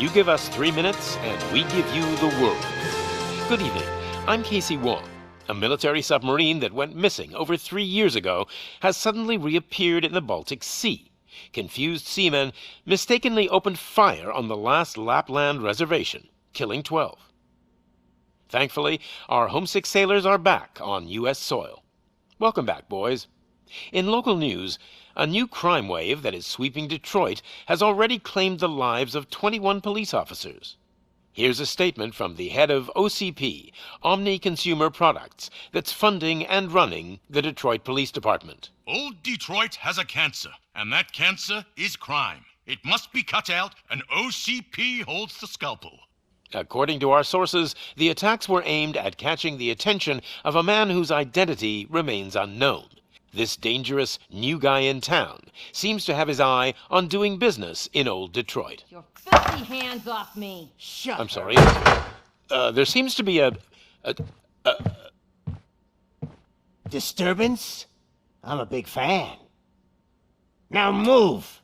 You give us 3 minutes, and we give you the world. Good evening. I'm Casey Wong. A military submarine that went missing over 3 years ago has suddenly reappeared in the Baltic Sea. Confused seamen mistakenly opened fire on the last Lapland reservation, killing 12. Thankfully, our homesick sailors are back on U.S. soil. Welcome back, boys. In local news, a new crime wave that is sweeping Detroit has already claimed the lives of 21 police officers. Here's a statement from the head of OCP, Omni Consumer Products, that's funding and running the Detroit Police Department. Old Detroit has a cancer, and that cancer is crime. It must be cut out, and OCP holds the scalpel. According to our sources, the attacks were aimed at catching the attention of a man whose identity remains unknown. This dangerous new guy in town seems to have his eye on doing business in Old Detroit. Your filthy hands off me! Shut I'm sorry. There seems to be a disturbance? I'm a big fan. Now move!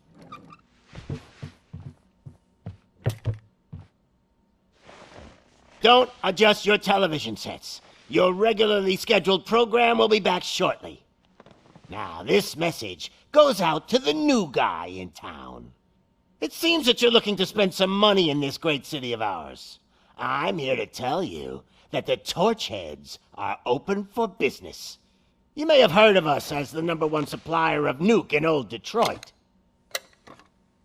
Don't adjust your television sets. Your regularly scheduled program will be back shortly. Now, this message goes out to the new guy in town. It seems that you're looking to spend some money in this great city of ours. I'm here to tell you that the Torchheads are open for business. You may have heard of us as the #1 supplier of nuke in Old Detroit.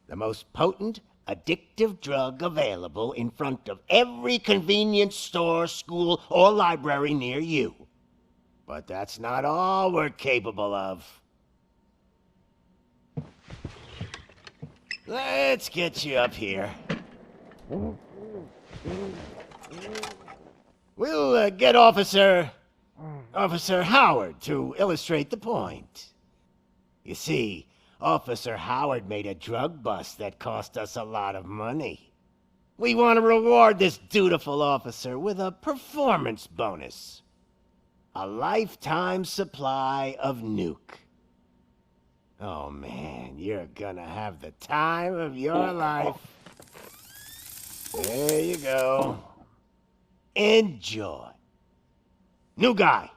The most potent, addictive drug available in front of every convenience store, school, or library near you. But that's not all we're capable of. Let's get you up here. We'll get Officer Howard to illustrate the point. You see, Officer Howard made a drug bust that cost us a lot of money. We want to reward this dutiful officer with a performance bonus. A lifetime supply of nuke. Oh man, you're gonna have the time of your life. There you go. Enjoy. New guy.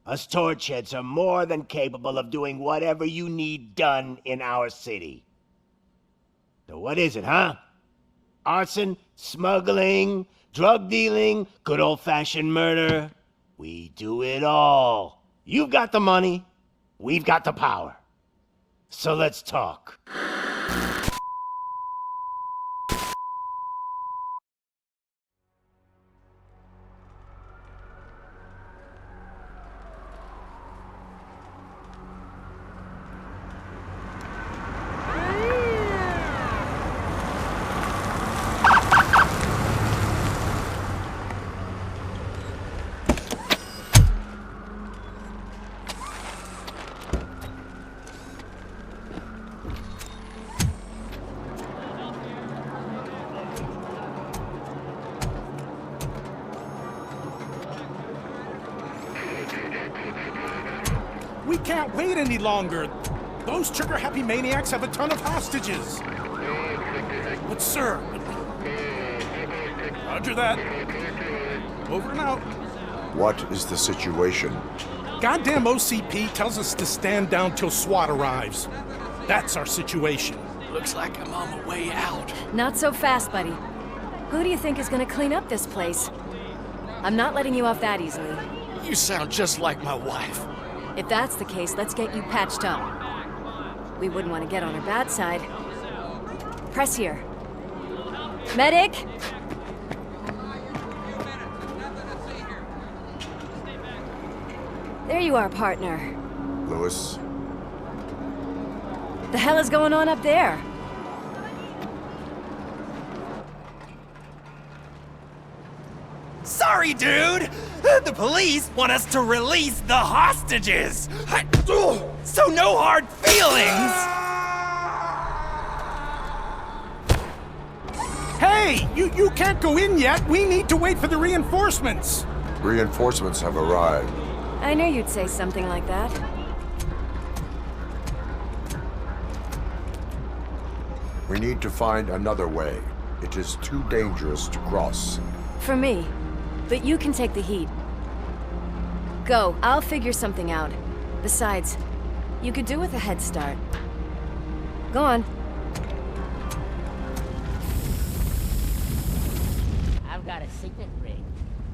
Us Torchheads are more than capable of doing whatever you need done in our city. So what is it, huh? Arson, smuggling, drug dealing, good old-fashioned murder? We do it all. You've got the money, we've got the power. So let's talk. We can't wait any longer. Those trigger-happy maniacs have a ton of hostages. But sir... Roger that. Over and out. What is the situation? Goddamn OCP tells us to stand down till SWAT arrives. That's our situation. Looks like I'm on my way out. Not so fast, buddy. Who do you think is gonna clean up this place? I'm not letting you off that easily. You sound just like my wife. If that's the case, let's get you patched up. We wouldn't want to get on her bad side. Press here. Medic! There you are, partner. Lewis? The hell is going on up there? Sorry, dude! The police want us to release the hostages! So no hard feelings! Hey! You can't go in yet! We need to wait for the reinforcements! Reinforcements have arrived. I knew you'd say something like that. We need to find another way It is too dangerous to cross. For me. But you can take the heat. Go, I'll figure something out. Besides, you could do with a head start. Go on. I've got a signet ring.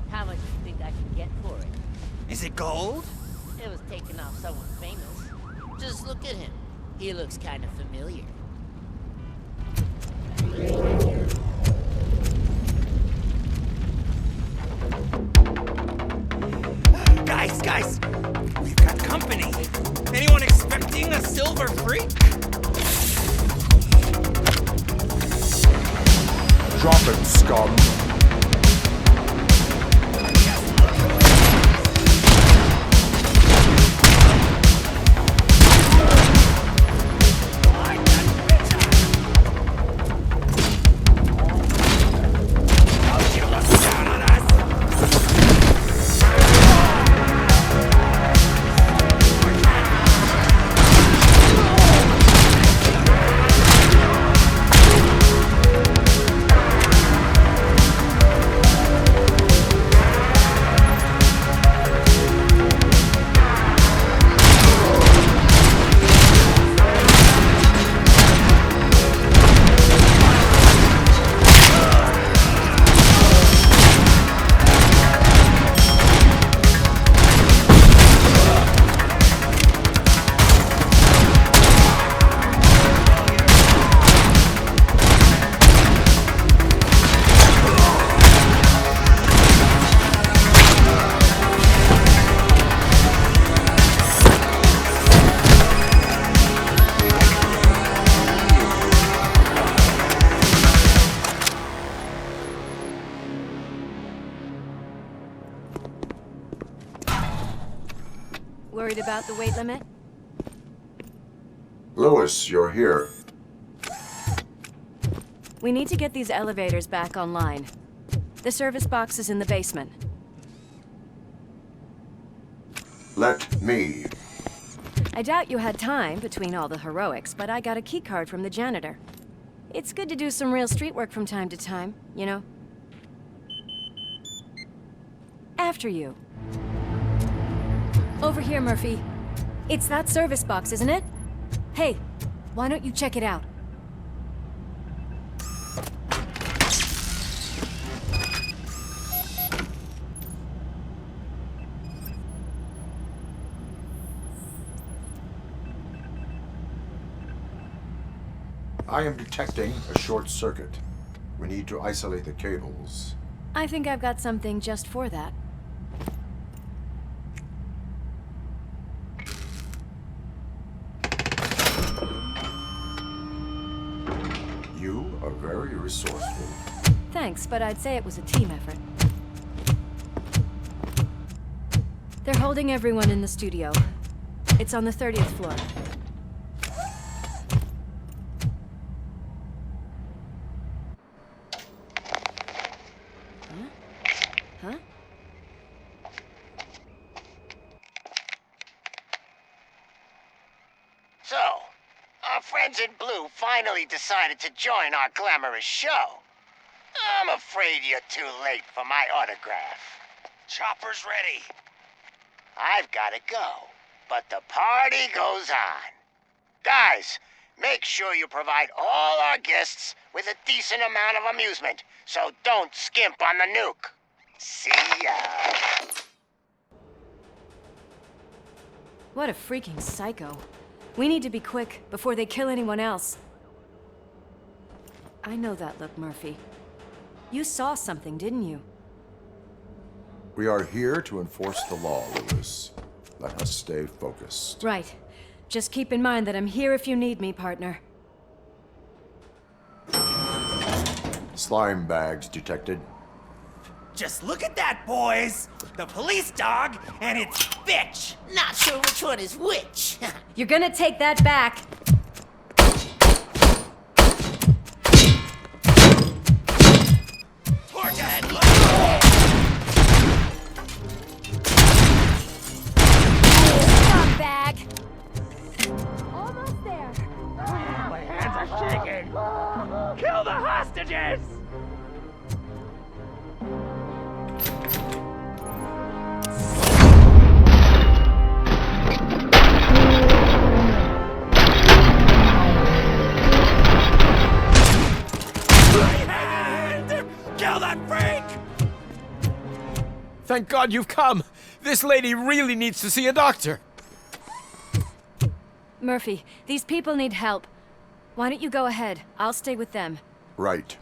How much do you think I can get for it? Is it gold? It was taken off someone famous. Just look at him. He looks kind of familiar. Guys! We've got company. Anyone expecting a silver freak? Drop it, scum. Worried about the weight limit? Lewis, you're here. We need to get these elevators back online. The service box is in the basement. Let me. I doubt you had time between all the heroics, but I got a keycard from the janitor. It's good to do some real street work from time to time, you know? After you. Over here, Murphy. It's that service box, isn't it? Hey, why don't you check it out? I am detecting a short circuit. We need to isolate the cables. I think I've got something just for that. You are very resourceful. Thanks, but I'd say it was a team effort. They're holding everyone in the studio. It's on the 30th floor. Huh? So, our friends in blue finally decided to join our glamorous show. I'm afraid you're too late for my autograph. Chopper's ready. I've got to go, but the party goes on. Guys, make sure you provide all our guests with a decent amount of amusement, so don't skimp on the nuke. See ya. What a freaking psycho. We need to be quick before they kill anyone else. I know that look, Murphy. You saw something, didn't you? We are here to enforce the law, Lewis. Let us stay focused. Right. Just keep in mind that I'm here if you need me, partner. Slime bags detected. Just look at that, boys! The police dog and its bitch! Not sure which one is which. You're gonna take that back. Torch us! Bag. Almost there. My hands are shaking. Kill the hostages! Kill that freak! Thank God you've come. This lady really needs to see a doctor. Murphy, these people need help. Why don't you go ahead? I'll stay with them. Right.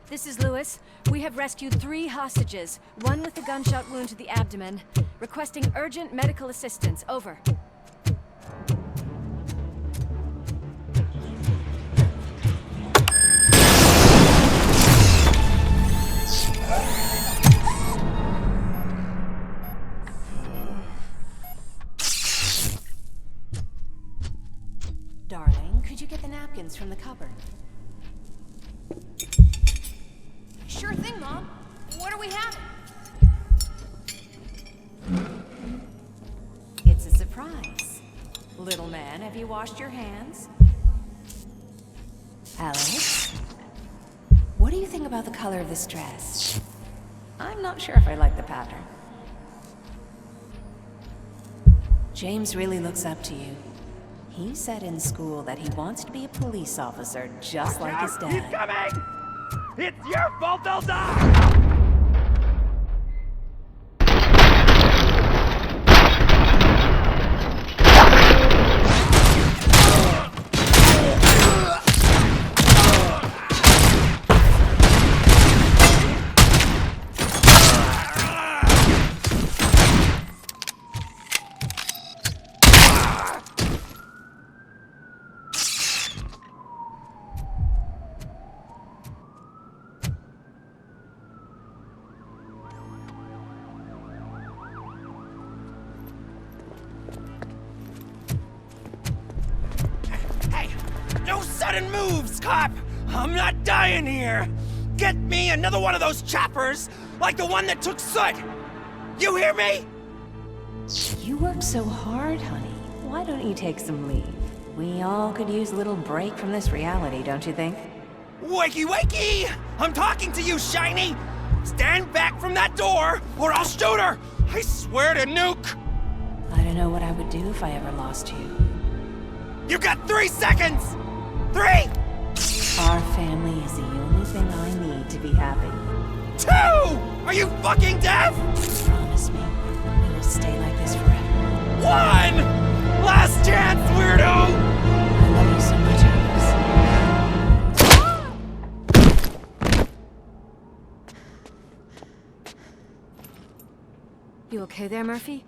This is Lewis. We have rescued 3 hostages, one with a gunshot wound to the abdomen. Requesting urgent medical assistance. Over. Darling, could you get the napkins from the cupboard? Sure thing, Mom. What are we having? It's a surprise. Little man, have you washed your hands? Alex? What do you think about the color of this dress? I'm not sure if I like the pattern. James really looks up to you. He said in school that he wants to be a police officer just like his dad. He's coming! It's your fault they'll die! No sudden moves, cop! I'm not dying here! Get me another one of those choppers, like the one that took Soot! You hear me? You work so hard, honey. Why don't you take some leave? We all could use a little break from this reality, don't you think? Wakey wakey! I'm talking to you, Shiny! Stand back from that door, or I'll shoot her! I swear to nuke! I don't know what I would do if I ever lost you. You got 3 seconds! 3! Our family is the only thing I need to be happy. 2! Are you fucking deaf? Promise me, we will stay like this forever. 1! Last chance, weirdo! I love you so much, Alex. You okay there, Murphy?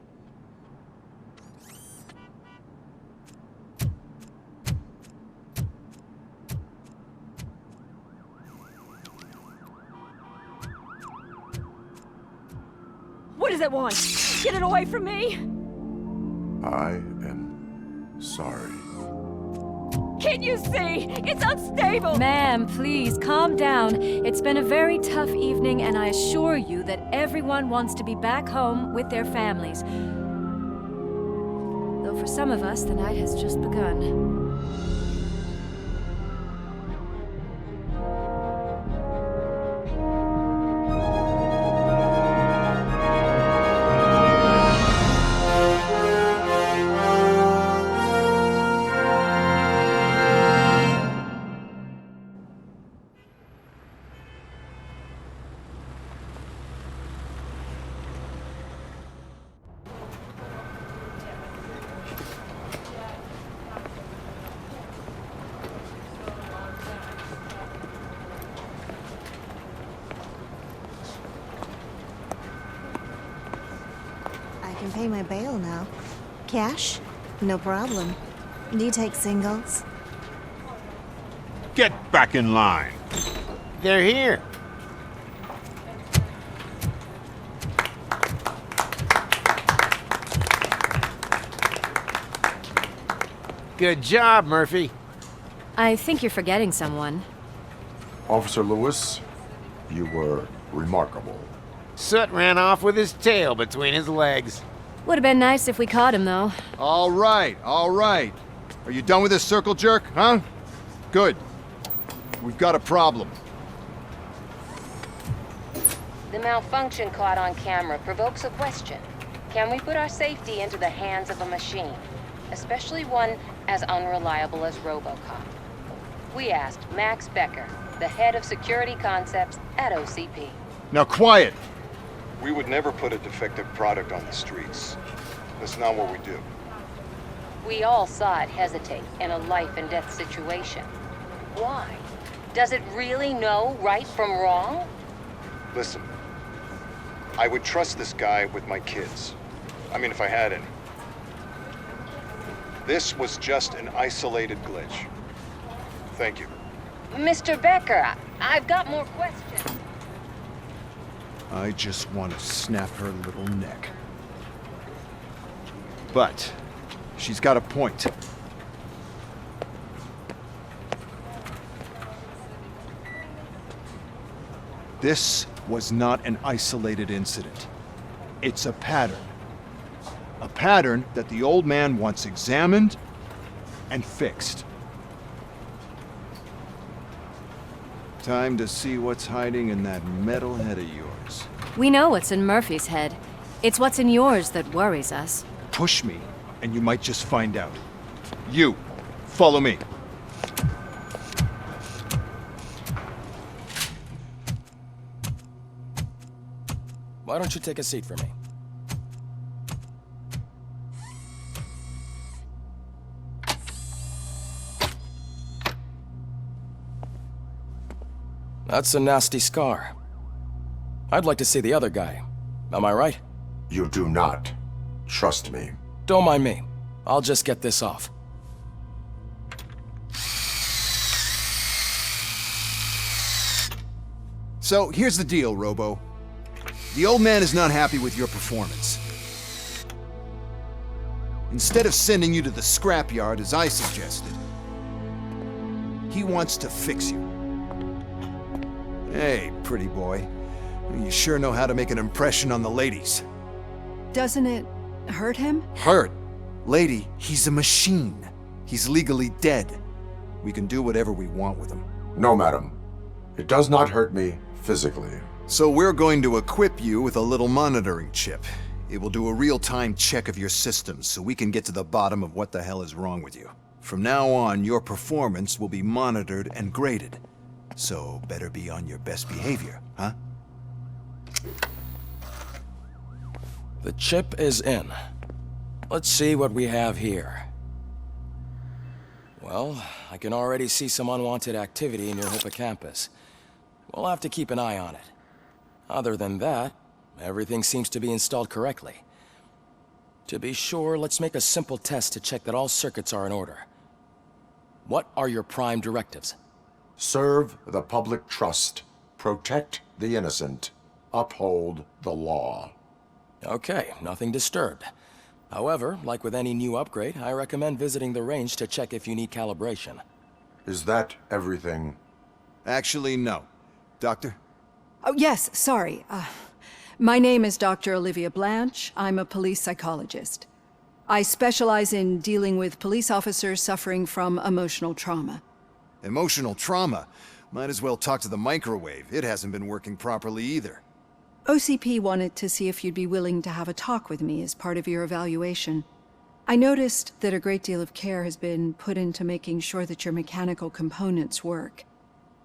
What does it want? Get it away from me! I am sorry. Can't you see? It's unstable! Ma'am, please, calm down. It's been a very tough evening, and I assure you that everyone wants to be back home with their families. Though for some of us, the night has just begun. I can pay my bail now. Cash? No problem. Do you take singles? Get back in line. They're here. Good job, Murphy. I think you're forgetting someone. Officer Lewis, you were remarkable. Soot ran off with his tail between his legs. Would have been nice if we caught him, though. All right, all right. Are you done with this circle jerk, huh? Good. We've got a problem. The malfunction caught on camera provokes a question. Can we put our safety into the hands of a machine? Especially one as unreliable as Robocop. We asked Max Becker, the head of security concepts at OCP. Now quiet! We would never put a defective product on the streets. That's not what we do. We all saw it hesitate in a life and death situation. Why? Does it really know right from wrong? Listen, I would trust this guy with my kids. I mean, if I had any. This was just an isolated glitch. Thank you. Mr. Becker, I've got more questions. I just want to snap her little neck. But she's got a point. This was not an isolated incident. It's a pattern. A pattern that the old man wants examined and fixed. Time to see what's hiding in that metal head of yours. We know what's in Murphy's head. It's what's in yours that worries us. Push me, and you might just find out. You, follow me. Why don't you take a seat for me? That's a nasty scar. I'd like to see the other guy. Am I right? You do not. Trust me. Don't mind me. I'll just get this off. So, here's the deal, Robo. The old man is not happy with your performance. Instead of sending you to the scrapyard as I suggested, he wants to fix you. Hey, pretty boy. You sure know how to make an impression on the ladies. Doesn't it hurt him? Hurt? Lady, he's a machine. He's legally dead. We can do whatever we want with him. No, madam. It does not hurt me physically. So we're going to equip you with a little monitoring chip. It will do a real-time check of your systems so we can get to the bottom of what the hell is wrong with you. From now on, your performance will be monitored and graded. So better be on your best behavior, huh? The chip is in. Let's see what we have here. Well, I can already see some unwanted activity in your hippocampus. We'll have to keep an eye on it. Other than that, everything seems to be installed correctly. To be sure, let's make a simple test to check that all circuits are in order. What are your prime directives? Serve the public trust. Protect the innocent. Uphold the law. Okay, nothing disturbed. However, like with any new upgrade, I recommend visiting the range to check if you need calibration. Is that everything? Actually, no. Doctor? Oh, yes, sorry. My name is Dr. Olivia Blanche. I'm a police psychologist. I specialize in dealing with police officers suffering from emotional trauma. Emotional trauma? Might as well talk to the microwave. It hasn't been working properly either. OCP wanted to see if you'd be willing to have a talk with me as part of your evaluation. I noticed that a great deal of care has been put into making sure that your mechanical components work.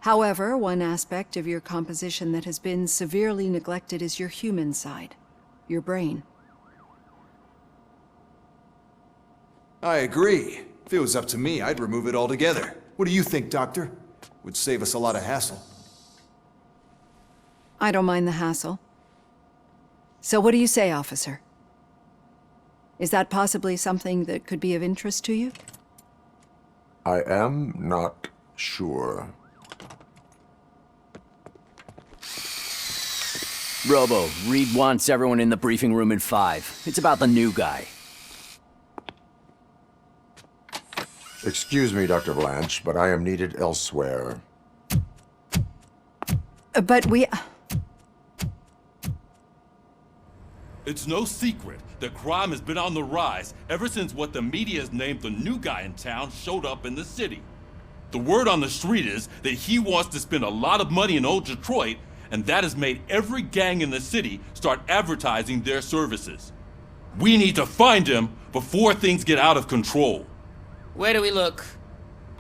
However, one aspect of your composition that has been severely neglected is your human side, your brain. I agree. If it was up to me, I'd remove it altogether. What do you think, Doctor? Would save us a lot of hassle. I don't mind the hassle. So what do you say, officer? Is that possibly something that could be of interest to you? I am not sure. Robo, Reed wants everyone in the briefing room in 5. It's about the new guy. Excuse me, Dr. Blanche, but I am needed elsewhere. But we... It's no secret that crime has been on the rise ever since what the media has named the new guy in town showed up in the city. The word on the street is that he wants to spend a lot of money in old Detroit, and that has made every gang in the city start advertising their services. We need to find him before things get out of control. Where do we look?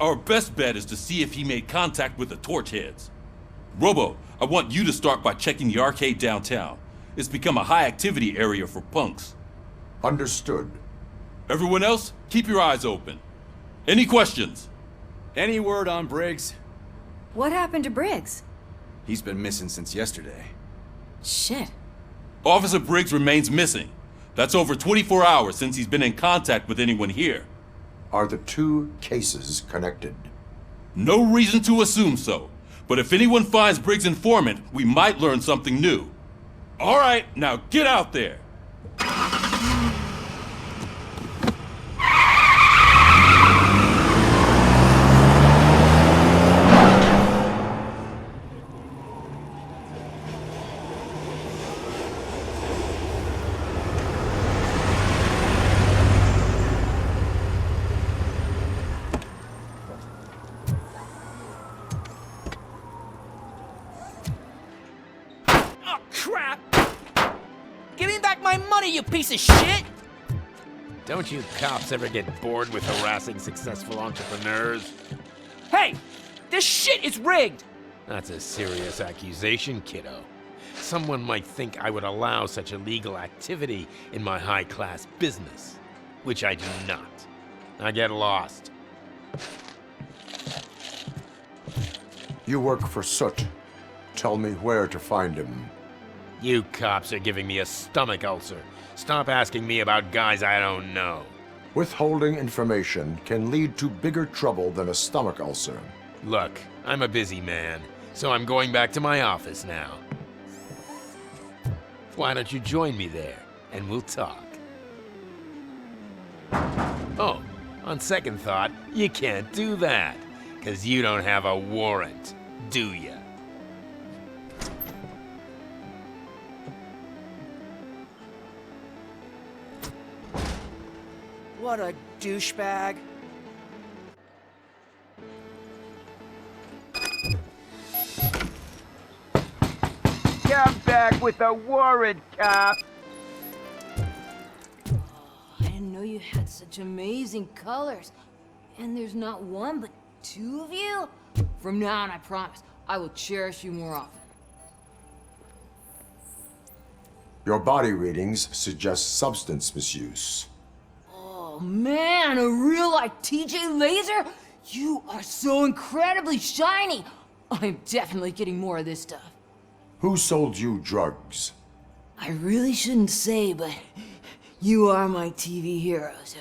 Our best bet is to see if he made contact with the Torchheads. Robo, I want you to start by checking the arcade downtown. It's become a high-activity area for punks. Understood. Everyone else, keep your eyes open. Any questions? Any word on Briggs? What happened to Briggs? He's been missing since yesterday. Shit. Officer Briggs remains missing. That's over 24 hours since he's been in contact with anyone here. Are the two cases connected? No reason to assume so. But if anyone finds Briggs' informant, we might learn something new. All right, now get out there. You piece of shit! Don't you cops ever get bored with harassing successful entrepreneurs? Hey! This shit is rigged! That's a serious accusation, kiddo. Someone might think I would allow such illegal activity in my high-class business, which I do not. I get lost. You work for Soot. Tell me where to find him. You cops are giving me a stomach ulcer. Stop asking me about guys I don't know. Withholding information can lead to bigger trouble than a stomach ulcer. Look, I'm a busy man, so I'm going back to my office now. Why don't you join me there, and we'll talk. Oh, on second thought, you can't do that, 'cause you don't have a warrant, do ya? What a douchebag. Come back with a warrant, cop! I didn't know you had such amazing colors. And there's not one, but two of you? From now on, I promise, I will cherish you more often. Your body readings suggest substance misuse. Oh man, a real like TJ Laser? You are so incredibly shiny! I'm definitely getting more of this stuff. Who sold you drugs? I really shouldn't say, but you are my TV heroes.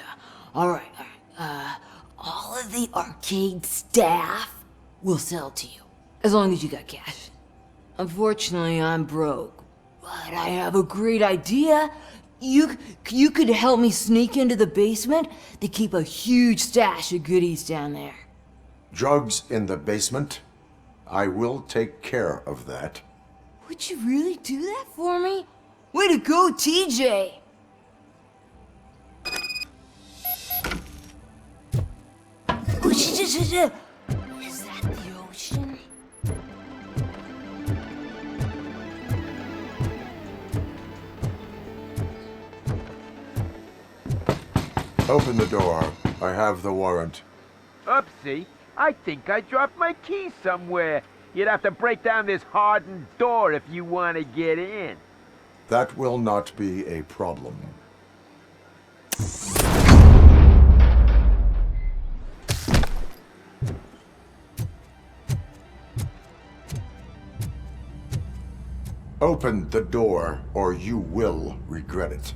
Alright. All of the arcade staff will sell to you, as long as you got cash. Unfortunately, I'm broke, but I have a great idea. You could help me sneak into the basement. They keep a huge stash of goodies down there. Drugs in the basement? I will take care of that. Would you really do that for me? Way to go, TJ! Is that the ocean? Open the door. I have the warrant. Oopsie. I think I dropped my key somewhere. You'd have to break down this hardened door if you want to get in. That will not be a problem. Open the door, or you will regret it.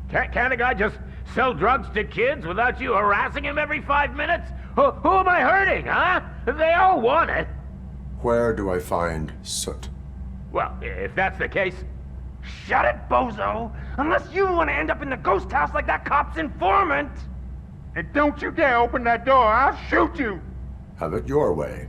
Can't a guy just sell drugs to kids without you harassing him every 5 minutes? Who am I hurting, huh? They all want it. Where do I find Soot? Well, if that's the case, shut it, bozo! Unless you want to end up in the ghost house like that cop's informant! And don't you dare open that door, I'll shoot you! Have it your way.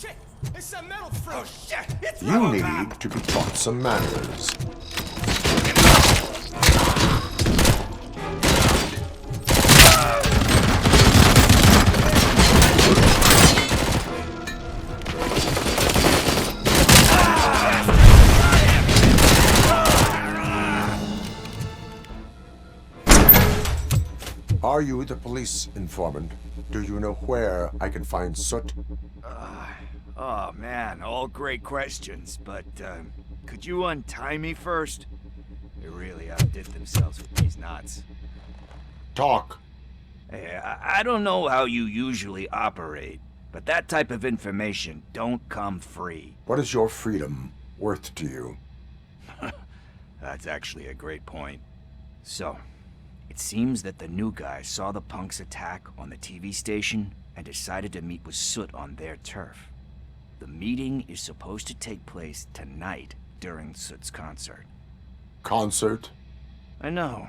shit! It's that metal freak! Oh shit! It's You Robocop! need to be taught some manners. Are you the police informant? Do you know where I can find Soot? Oh man, all great questions, but could you untie me first? They really outdid themselves with these knots. Talk. Hey, I don't know how you usually operate, but that type of information don't come free. What is your freedom worth to you? That's actually a great point. So, it seems that the new guy saw the punks' attack on the TV station and decided to meet with Soot on their turf. The meeting is supposed to take place tonight during Soot's concert. Concert? I know.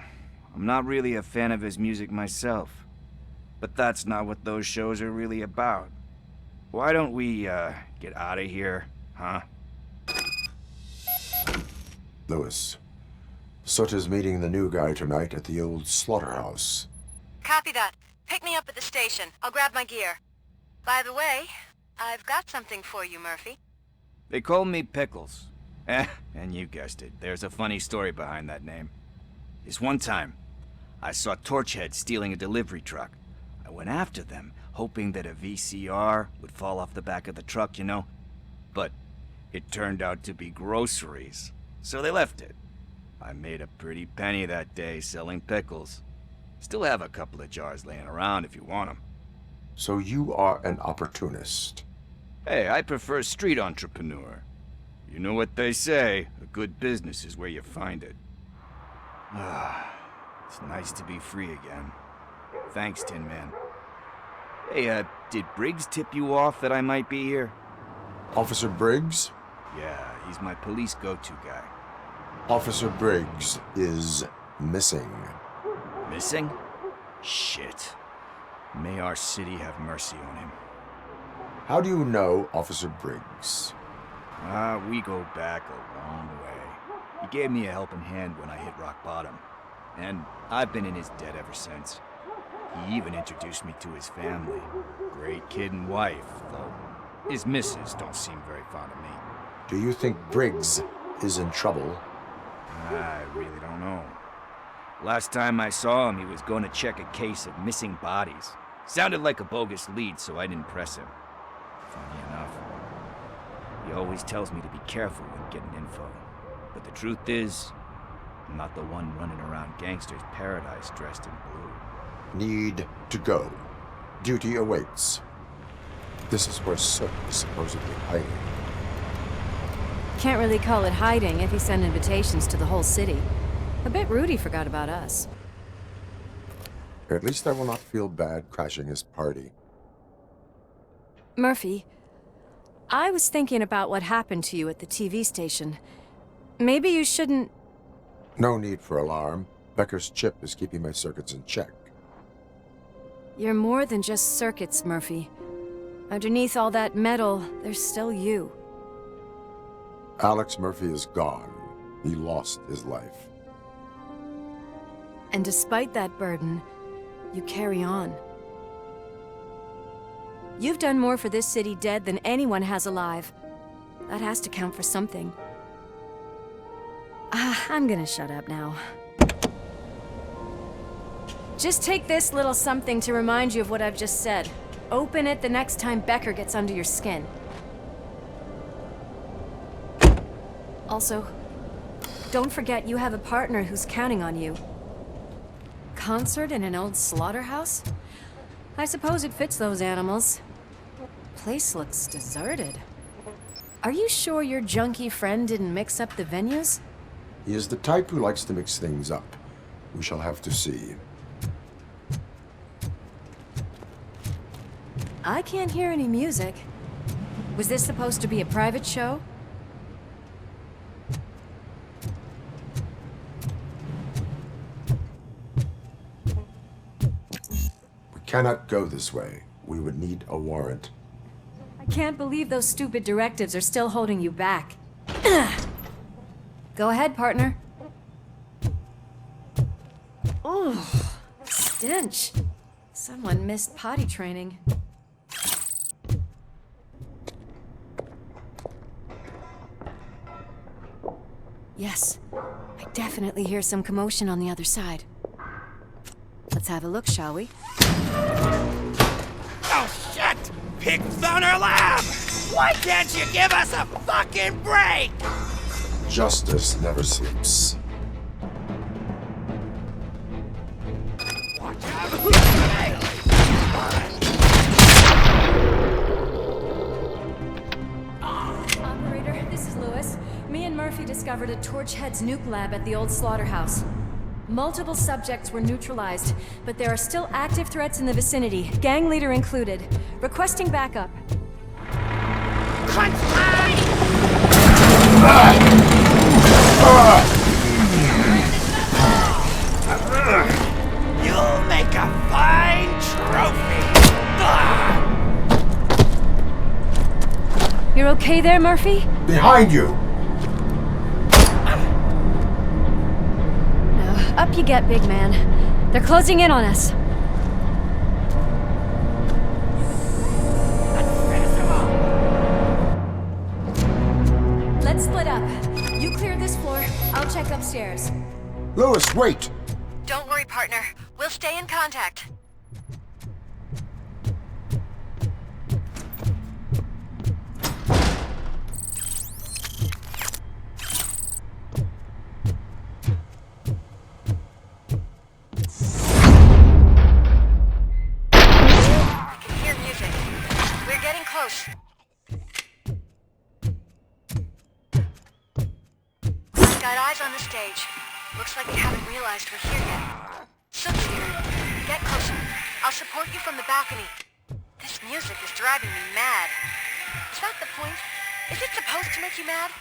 I'm not really a fan of his music myself. But that's not what those shows are really about. Why don't we, get out of here, huh? Lewis, Soot is meeting the new guy tonight at the old slaughterhouse. Copy that. Pick me up at the station. I'll grab my gear. By the way, I've got something for you, Murphy. They call me Pickles. And you guessed it, there's a funny story behind that name. This one time, I saw Torchhead stealing a delivery truck. I went after them, hoping that a VCR would fall off the back of the truck, you know? But it turned out to be groceries, so they left it. I made a pretty penny that day selling pickles. Still have a couple of jars laying around if you want them. So you are an opportunist. Hey, I prefer street entrepreneur. You know what they say, a good business is where you find it. It's nice to be free again. Thanks, Tin Man. Hey, did Briggs tip you off that I might be here? Officer Briggs? Yeah, he's my police go-to guy. Officer Briggs is missing. Missing? Shit. May our city have mercy on him. How do you know Officer Briggs? We go back a long way. He gave me a helping hand when I hit rock bottom. And I've been in his debt ever since. He even introduced me to his family. Great kid and wife, though his missus don't seem very fond of me. Do you think Briggs is in trouble? I really don't know. Last time I saw him, he was going to check a case of missing bodies. Sounded like a bogus lead, so I didn't press him. Funny enough. He always tells me to be careful when getting info. But the truth is, I'm not the one running around gangsters' paradise dressed in blue. Need to go. Duty awaits. This is where Soot is supposedly hiding. Can't really call it hiding if he sent invitations to the whole city. A bit rude he forgot about us. At least I will not feel bad crashing his party. Murphy, I was thinking about what happened to you at the TV station. Maybe you shouldn't... No need for alarm. Becker's chip is keeping my circuits in check. You're more than just circuits, Murphy. Underneath all that metal, there's still you. Alex Murphy is gone. He lost his life. And despite that burden, you carry on. You've done more for this city dead than anyone has alive. That has to count for something. I'm gonna shut up now. Just take this little something to remind you of what I've just said. Open it the next time Becker gets under your skin. Also, don't forget you have a partner who's counting on you. Concert in an old slaughterhouse? I suppose it fits those animals. Place looks deserted. Are you sure your junkie friend didn't mix up the venues? He is the type who likes to mix things up. We shall have to see. I can't hear any music. Was this supposed to be a private show? We cannot go this way. We would need a warrant. I can't believe those stupid directives are still holding you back. Go ahead, partner. Ooh, stench. Someone missed potty training. Yes, I definitely hear some commotion on the other side. Let's have a look, shall we? Oh, shit! Pigs found our lab! Why can't you give us a fucking break? Justice never sleeps. Operator, this is Lewis. Me and Murphy discovered a Torchhead's nuke lab at the old slaughterhouse. Multiple subjects were neutralized, but there are still active threats in the vicinity, gang leader included. Requesting backup. Crunch time! You'll make a fine trophy! You're okay there, Murphy? Behind you! Up you get, big man. They're closing in on us. Let's split up. You clear this floor, I'll check upstairs. Lewis, wait! Don't worry, partner. We'll stay in contact. Got eyes on the stage. Looks like they haven't realized we're here yet. Sook's here. Get closer. I'll support you from the balcony. This music is driving me mad. Is that the point? Is it supposed to make you mad?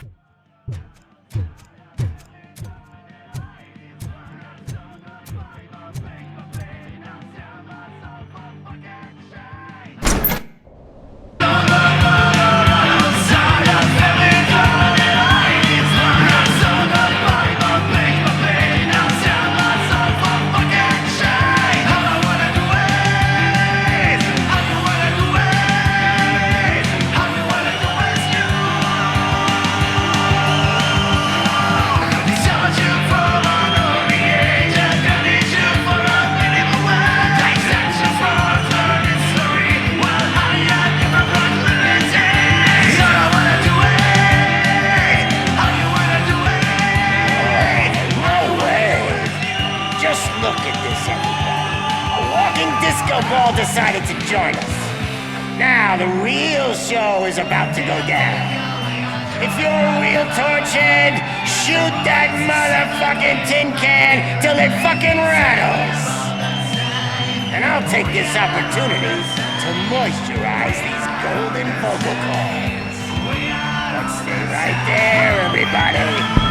Decided to join us. Now the real show is about to go down. If you're a real torchhead, shoot that motherfucking tin can till it fucking rattles. And I'll take this opportunity to moisturize these golden vocal cords. Let's stay right there, everybody.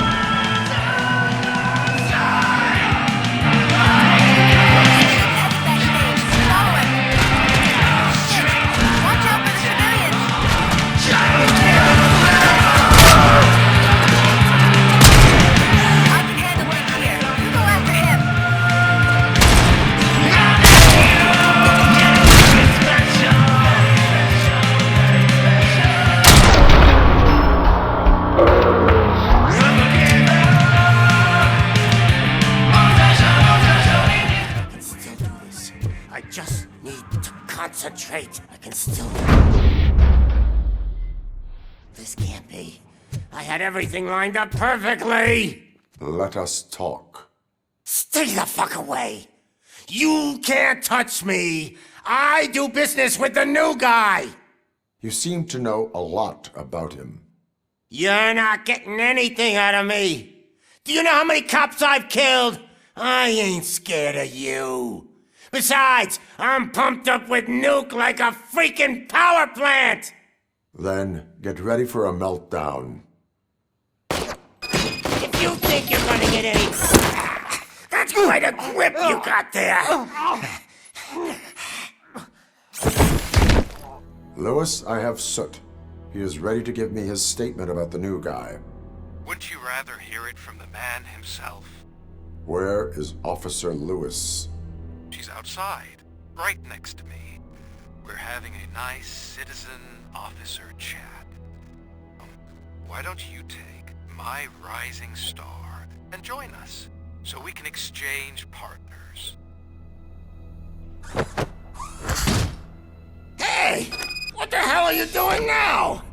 Concentrate. I can still... This can't be. I had everything lined up perfectly. Let us talk. Stay the fuck away. You can't touch me. I do business with the new guy. You seem to know a lot about him. You're not getting anything out of me. Do you know how many cops I've killed? I ain't scared of you. Besides, I'm pumped up with nuke like a freaking power plant! Then get ready for a meltdown. If you think you're gonna get any... That's quite a grip you got there! Lewis, I have Soot. He is ready to give me his statement about the new guy. Wouldn't you rather hear it from the man himself? Where is Officer Lewis? She's outside, right next to me. We're having a nice citizen-officer chat. Why don't you take my rising star and join us, so we can exchange partners? Hey! What the hell are you doing now?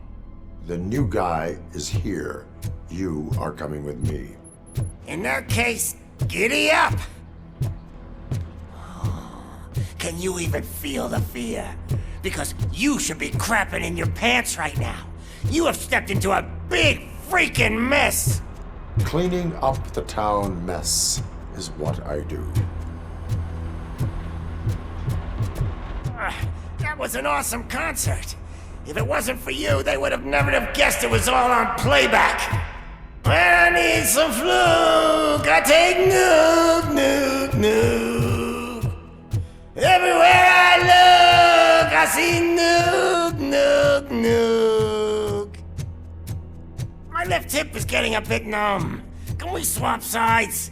The new guy is here. You are coming with me. In that case, giddy up! Can you even feel the fear? Because you should be crapping in your pants right now. You have stepped into a big freaking mess! Cleaning up the town mess is what I do. That was an awesome concert. If it wasn't for you, they would have never have guessed it was all on playback. When I need some fluke, I take nuke, nuke, nuke. Everywhere I look, I see nuke, nuke, nuke. My left hip is getting a bit numb. Can we swap sides?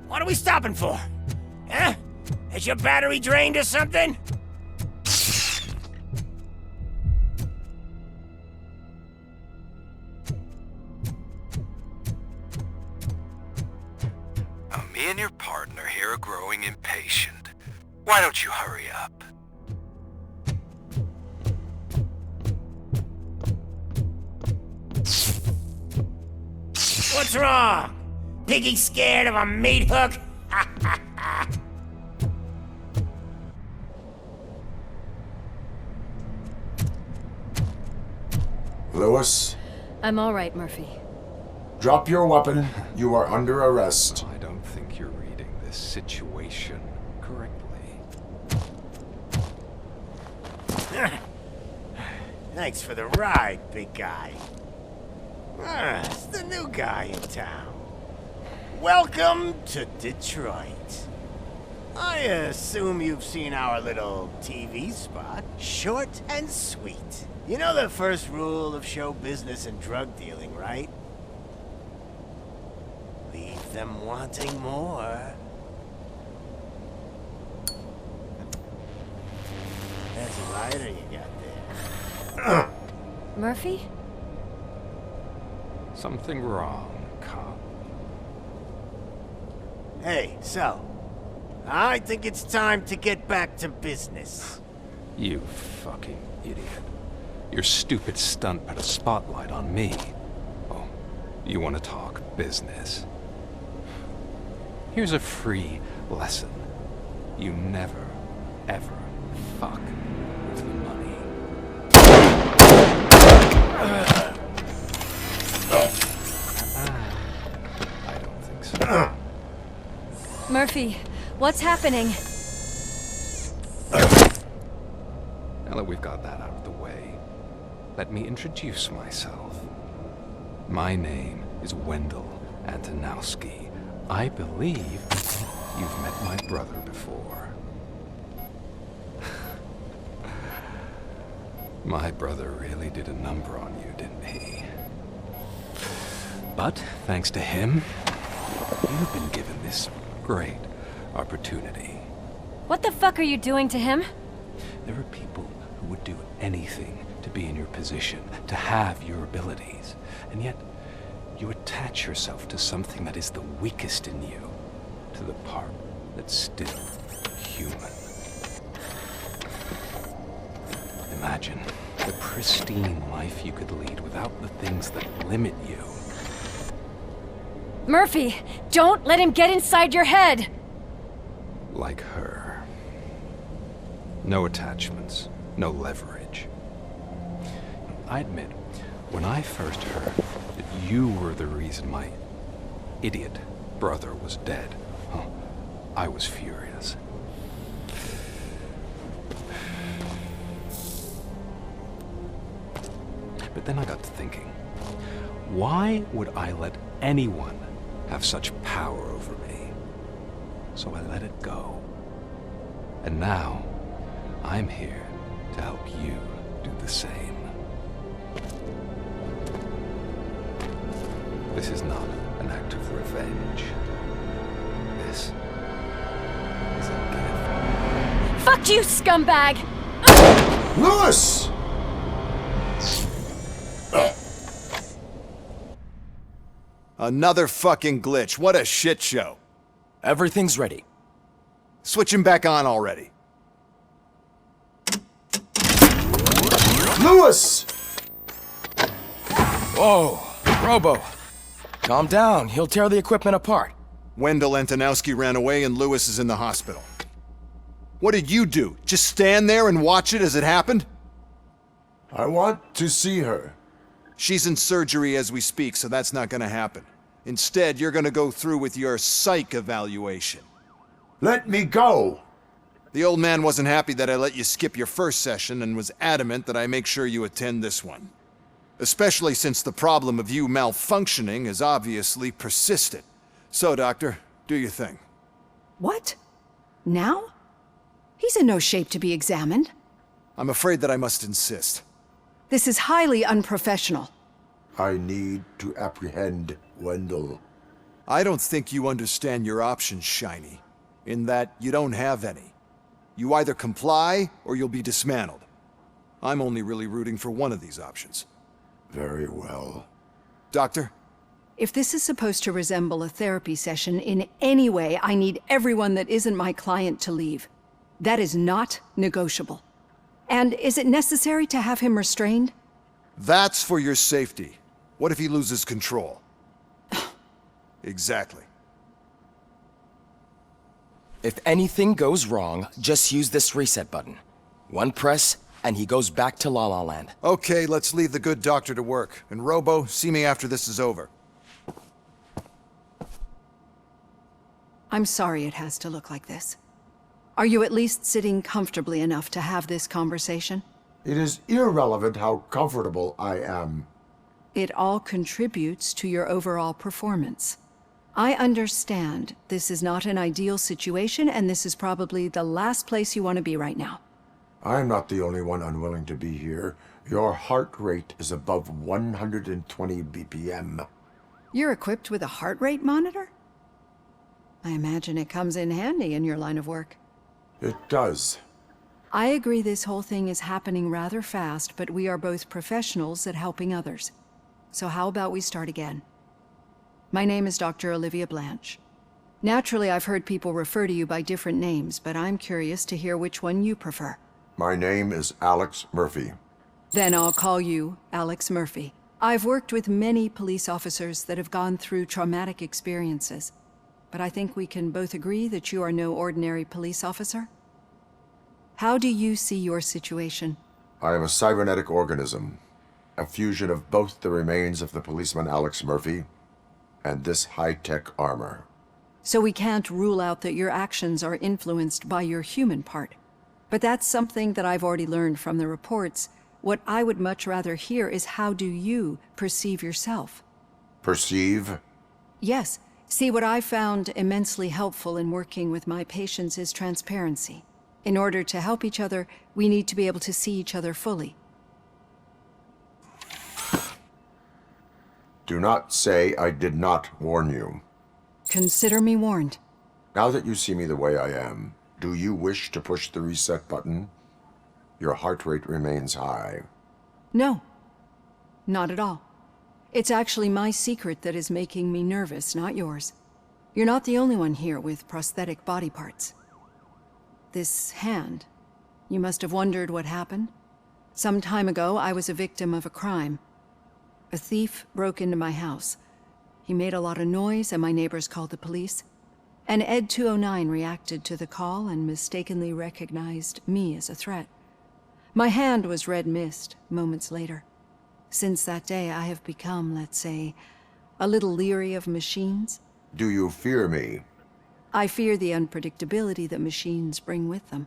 What are we stopping for? Huh? Is your battery drained or something? Now, me and your partner here are growing impatient. Why don't you hurry up? What's wrong? Piggy scared of a meat hook? Lewis? I'm all right, Murphy. Drop your weapon. You are under arrest. I don't think you're reading this situation correctly. Thanks for the ride, big guy. It's the new guy in town. Welcome to Detroit. I assume you've seen our little TV spot. Short and sweet. You know the first rule of show business and drug dealing, right? Leave them wanting more. That's a lighter you got there. Murphy? Something wrong, cop. Hey, so, I think it's time to get back to business. You fucking idiot. Your stupid stunt put a spotlight on me. Oh, you want to talk business? Here's a free lesson. You never, ever fuck with the money. I don't think so. Murphy, what's happening? Now that we've got that out of the way, let me introduce myself. My name is Wendell Antonowski. I believe you've met my brother before. My brother really did a number on you, didn't he? But thanks to him, you've been given this great opportunity. What the fuck are you doing to him? There are people who would do anything to be in your position, to have your abilities, and yet you attach yourself to something that is the weakest in you, to the part that's still human. Imagine the pristine life you could lead without the things that limit you. Murphy, don't let him get inside your head! Like her. No attachments, no leverage. I admit, when I first heard that you were the reason my idiot brother was dead, I was furious. But then I got to thinking, why would I let anyone have such power over me. So I let it go. And now, I'm here to help you do the same. This is not an act of revenge. This is a gift. Fuck you, scumbag! Lewis! Another fucking glitch. What a shit show. Everything's ready. Switch him back on already. Lewis! Whoa, Robo. Calm down. He'll tear the equipment apart. Wendell Antonowski ran away and Lewis is in the hospital. What did you do? Just stand there and watch it as it happened? I want to see her. She's in surgery as we speak, so that's not gonna happen. Instead, you're gonna go through with your psych evaluation. Let me go! The old man wasn't happy that I let you skip your first session and was adamant that I make sure you attend this one. Especially since the problem of you malfunctioning is obviously persistent. So, Doctor, do your thing. What? Now? He's in no shape to be examined. I'm afraid that I must insist. This is highly unprofessional. I need to apprehend Wendell. I don't think you understand your options, Shiny. In that you don't have any. You either comply, or you'll be dismantled. I'm only really rooting for one of these options. Very well. Doctor? If this is supposed to resemble a therapy session in any way, I need everyone that isn't my client to leave. That is not negotiable. And is it necessary to have him restrained? That's for your safety. What if he loses control? Exactly. If anything goes wrong, just use this reset button. One press, and he goes back to La La Land. Okay, let's leave the good doctor to work. And Robo, see me after this is over. I'm sorry it has to look like this. Are you at least sitting comfortably enough to have this conversation? It is irrelevant how comfortable I am. It all contributes to your overall performance. I understand this is not an ideal situation, and this is probably the last place you want to be right now. I'm not the only one unwilling to be here. Your heart rate is above 120 BPM. You're equipped with a heart rate monitor? I imagine it comes in handy in your line of work. It does. I agree this whole thing is happening rather fast, but we are both professionals at helping others. So how about we start again? My name is Dr. Olivia Blanche. Naturally, I've heard people refer to you by different names, but I'm curious to hear which one you prefer. My name is Alex Murphy. Then I'll call you Alex Murphy. I've worked with many police officers that have gone through traumatic experiences, but I think we can both agree that you are no ordinary police officer. How do you see your situation? I am a cybernetic organism, a fusion of both the remains of the policeman Alex Murphy and this high-tech armor. So we can't rule out that your actions are influenced by your human part. But that's something that I've already learned from the reports. What I would much rather hear is how do you perceive yourself? Perceive? Yes. See, what I found immensely helpful in working with my patients is transparency. In order to help each other, we need to be able to see each other fully. Do not say I did not warn you. Consider me warned. Now that you see me the way I am, do you wish to push the reset button? Your heart rate remains high. No. Not at all. It's actually my secret that is making me nervous, not yours. You're not the only one here with prosthetic body parts. This hand, you must have wondered what happened. Some time ago, I was a victim of a crime. A thief broke into my house. He made a lot of noise and my neighbors called the police. And Ed 209 reacted to the call and mistakenly recognized me as a threat. My hand was red mist moments later. Since that day, I have become, let's say, a little leery of machines. Do you fear me? I fear the unpredictability that machines bring with them.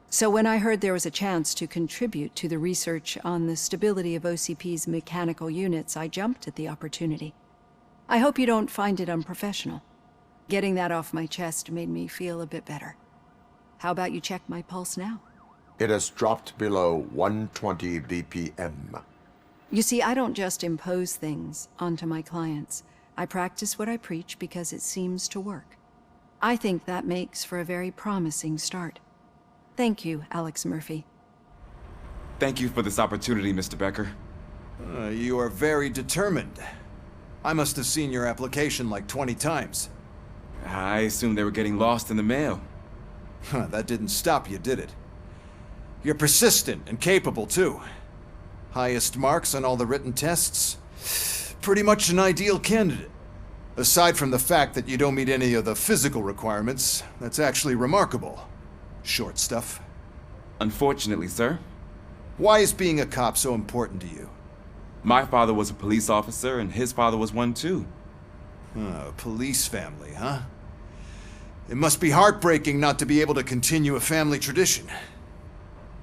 So when I heard there was a chance to contribute to the research on the stability of OCP's mechanical units, I jumped at the opportunity. I hope you don't find it unprofessional. Getting that off my chest made me feel a bit better. How about you check my pulse now? It has dropped below 120 BPM. You see, I don't just impose things onto my clients. I practice what I preach because it seems to work. I think that makes for a very promising start. Thank you, Alex Murphy. Thank you for this opportunity, Mr. Becker. You are very determined. I must have seen your application like 20 times. I assumed they were getting lost in the mail. That didn't stop you, did it? You're persistent and capable, too. Highest marks on all the written tests. Pretty much an ideal candidate. Aside from the fact that you don't meet any of the physical requirements, that's actually remarkable. Short stuff. Unfortunately, sir. Why is being a cop so important to you? My father was a police officer, and his father was one, too. A police family, huh? It must be heartbreaking not to be able to continue a family tradition.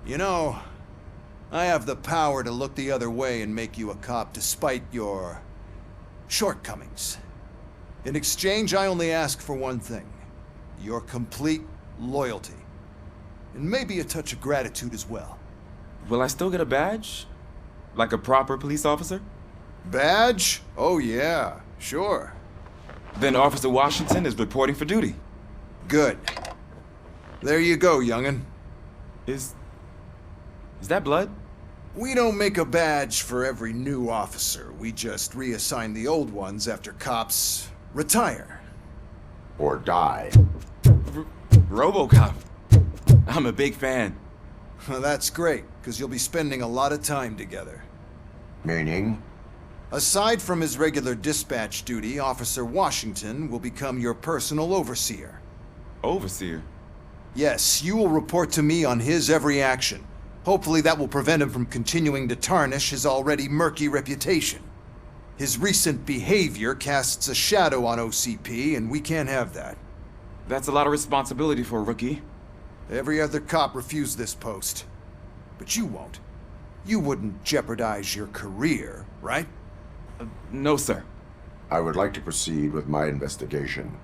You know, I have the power to look the other way and make you a cop despite your shortcomings. In exchange, I only ask for one thing. Your complete loyalty. And maybe a touch of gratitude as well. Will I still get a badge? Like a proper police officer? Badge? Oh yeah, sure. Then Officer Washington is reporting for duty. Good. There you go, young'un. Is that blood? We don't make a badge for every new officer. We just reassign the old ones after cops retire. Or die. Robocop. I'm a big fan. That's great, because you'll be spending a lot of time together. Meaning? Aside from his regular dispatch duty, Officer Washington will become your personal overseer. Overseer? Yes, you will report to me on his every action. Hopefully that will prevent him from continuing to tarnish his already murky reputation. His recent behavior casts a shadow on OCP, and we can't have that. That's a lot of responsibility for a rookie. Every other cop refused this post. But you won't. You wouldn't jeopardize your career, right? No, sir. I would like to proceed with my investigation,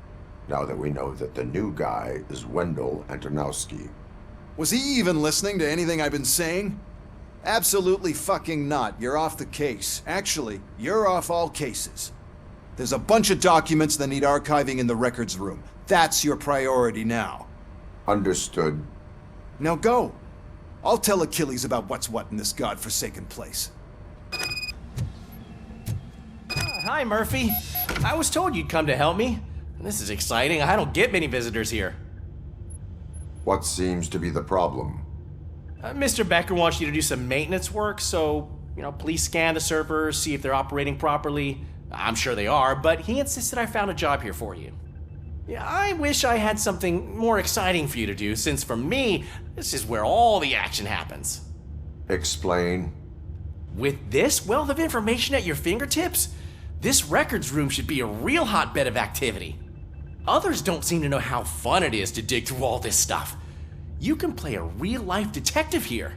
now that we know that the new guy is Wendell Antonowski. Was he even listening to anything I've been saying? Absolutely fucking not. You're off the case. Actually, you're off all cases. There's a bunch of documents that need archiving in the records room. That's your priority now. Understood. Now go. I'll tell Achilles about what's what in this godforsaken place. Hi, Murphy. I was told you'd come to help me. This is exciting. I don't get many visitors here. What seems to be the problem? Mr. Becker wants you to do some maintenance work, so, please scan the servers, see if they're operating properly. I'm sure they are, but he insisted I found a job here for you. Yeah, I wish I had something more exciting for you to do, since for me, this is where all the action happens. Explain. With this wealth of information at your fingertips, this records room should be a real hotbed of activity. Others don't seem to know how fun it is to dig through all this stuff. You can play a real-life detective here.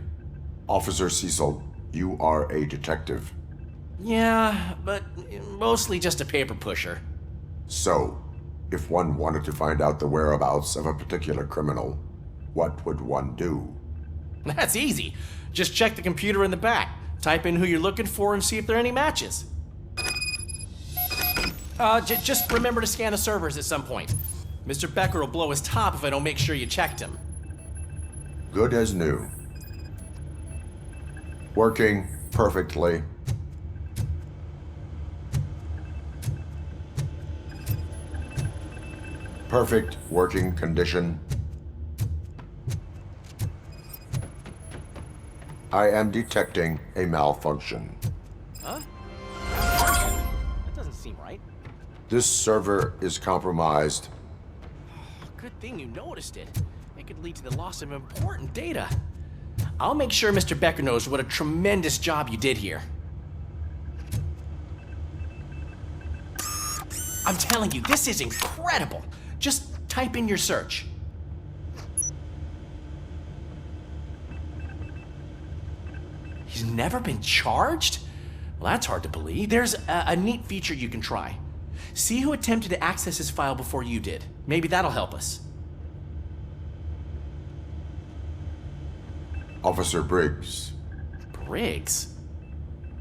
Officer Cecil, you are a detective. Yeah, but mostly just a paper pusher. So, if one wanted to find out the whereabouts of a particular criminal, what would one do? That's easy. Just check the computer in the back, type in who you're looking for, and see if there are any matches. Just remember to scan the servers at some point. Mr. Becker will blow his top if I don't make sure you checked him. Good as new. Working perfectly. Perfect working condition. I am detecting a malfunction. Huh? That doesn't seem right. This server is compromised. Good thing you noticed it. It could lead to the loss of important data. I'll make sure Mr. Becker knows what a tremendous job you did here. I'm telling you, this is incredible. Just type in your search. He's never been charged? Well, that's hard to believe. There's a neat feature you can try. See who attempted to access his file before you did. Maybe that'll help us. Officer Briggs. Briggs?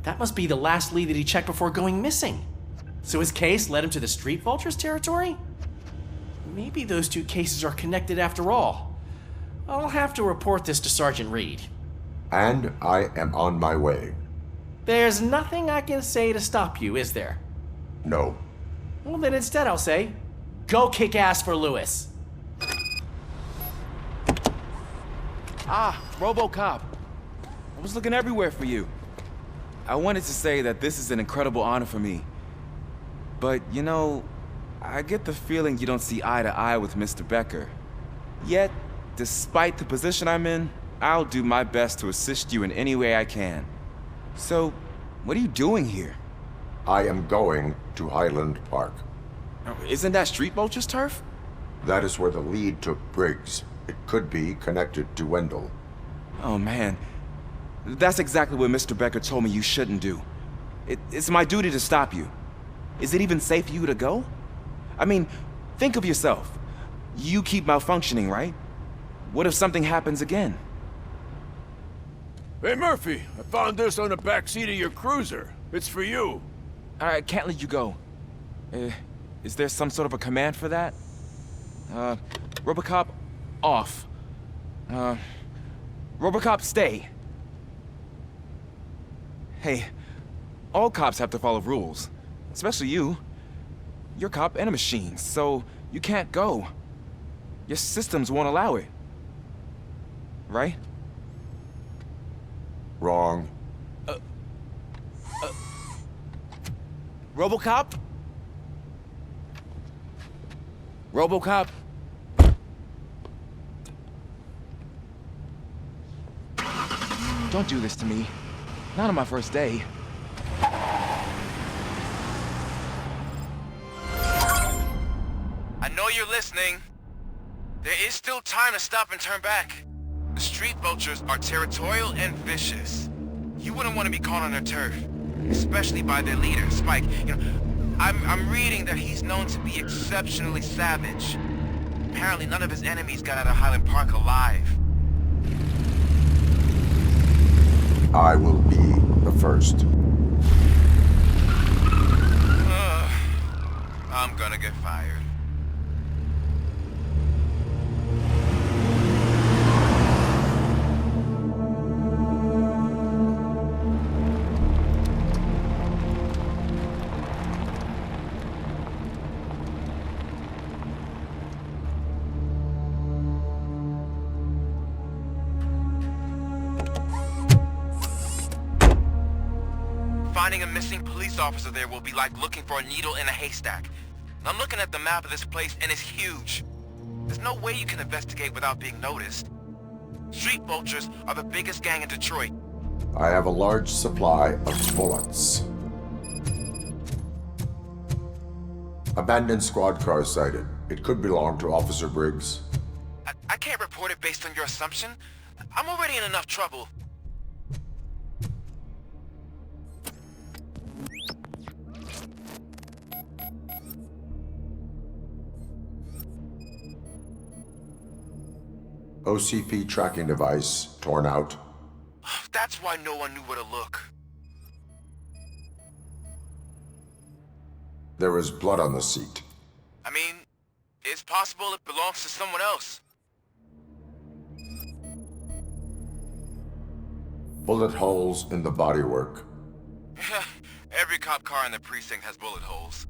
That must be the last lead that he checked before going missing. So his case led him to the Street Vultures territory? Maybe those two cases are connected after all. I'll have to report this to Sergeant Reed. And I am on my way. There's nothing I can say to stop you, is there? No. Well, then instead I'll say, go kick ass for Lewis. Ah, RoboCop. I was looking everywhere for you. I wanted to say that this is an incredible honor for me. But, you know, I get the feeling you don't see eye to eye with Mr. Becker. Yet, despite the position I'm in, I'll do my best to assist you in any way I can. So, what are you doing here? I am going to Highland Park. Isn't that Street Vulture's turf? That is where the lead took Briggs. It could be connected to Wendell. Oh man, that's exactly what Mr. Becker told me you shouldn't do. It's my duty to stop you. Is it even safe for you to go? I mean, think of yourself. You keep malfunctioning, right? What if something happens again? Hey Murphy, I found this on the back seat of your cruiser. It's for you. I can't let you go. Is there some sort of a command for that? RoboCop, off. RoboCop, stay. Hey, all cops have to follow rules. Especially you. You're a cop and a machine, so you can't go. Your systems won't allow it. Right? Wrong. RoboCop? RoboCop? Don't do this to me. Not on my first day. I know you're listening. There is still time to stop and turn back. The Street Vultures are territorial and vicious. You wouldn't want to be caught on their turf, especially by their leader, Spike. You know, I'm reading that he's known to be exceptionally savage. Apparently none of his enemies got out of Highland Park alive. I will be the first. I'm gonna get fired. Finding a missing police officer there will be like looking for a needle in a haystack. I'm looking at the map of this place and it's huge. There's no way you can investigate without being noticed. Street Vultures are the biggest gang in Detroit. I have a large supply of bullets. Abandoned squad car sighted. It could belong to Officer Briggs. I can't report it based on your assumption. I'm already in enough trouble. OCP tracking device torn out. That's why no one knew where to look. There is blood on the seat. I mean, it's possible it belongs to someone else. Bullet holes in the bodywork. Every cop car in the precinct has bullet holes.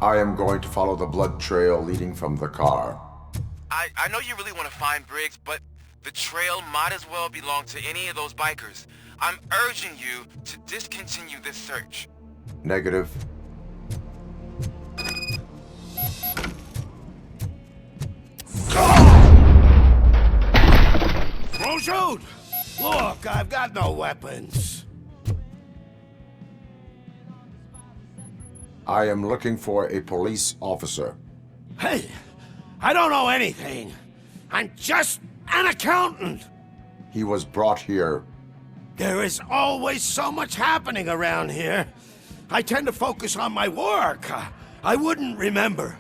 I am going to follow the blood trail leading from the car. I know you really want to find Briggs, but the trail might as well belong to any of those bikers. I'm urging you to discontinue this search. Negative. Don't shoot! Look, I've got no weapons. I am looking for a police officer. Hey, I don't know anything. I'm just an accountant. He was brought here. There is always so much happening around here. I tend to focus on my work. I wouldn't remember.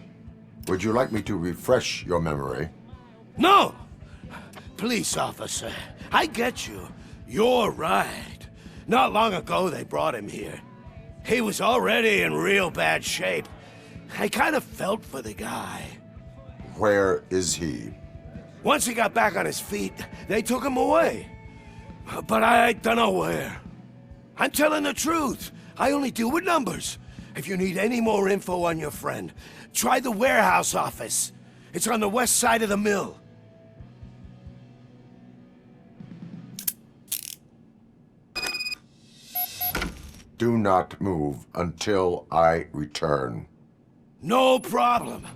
Would you like me to refresh your memory? No! Police officer, I get you. You're right. Not long ago they brought him here. He was already in real bad shape. I kind of felt for the guy. Where is he? Once he got back on his feet, they took him away. But I don't know where. I'm telling the truth. I only deal with numbers. If you need any more info on your friend, try the warehouse office. It's on the west side of the mill. Do not move until I return. No problem.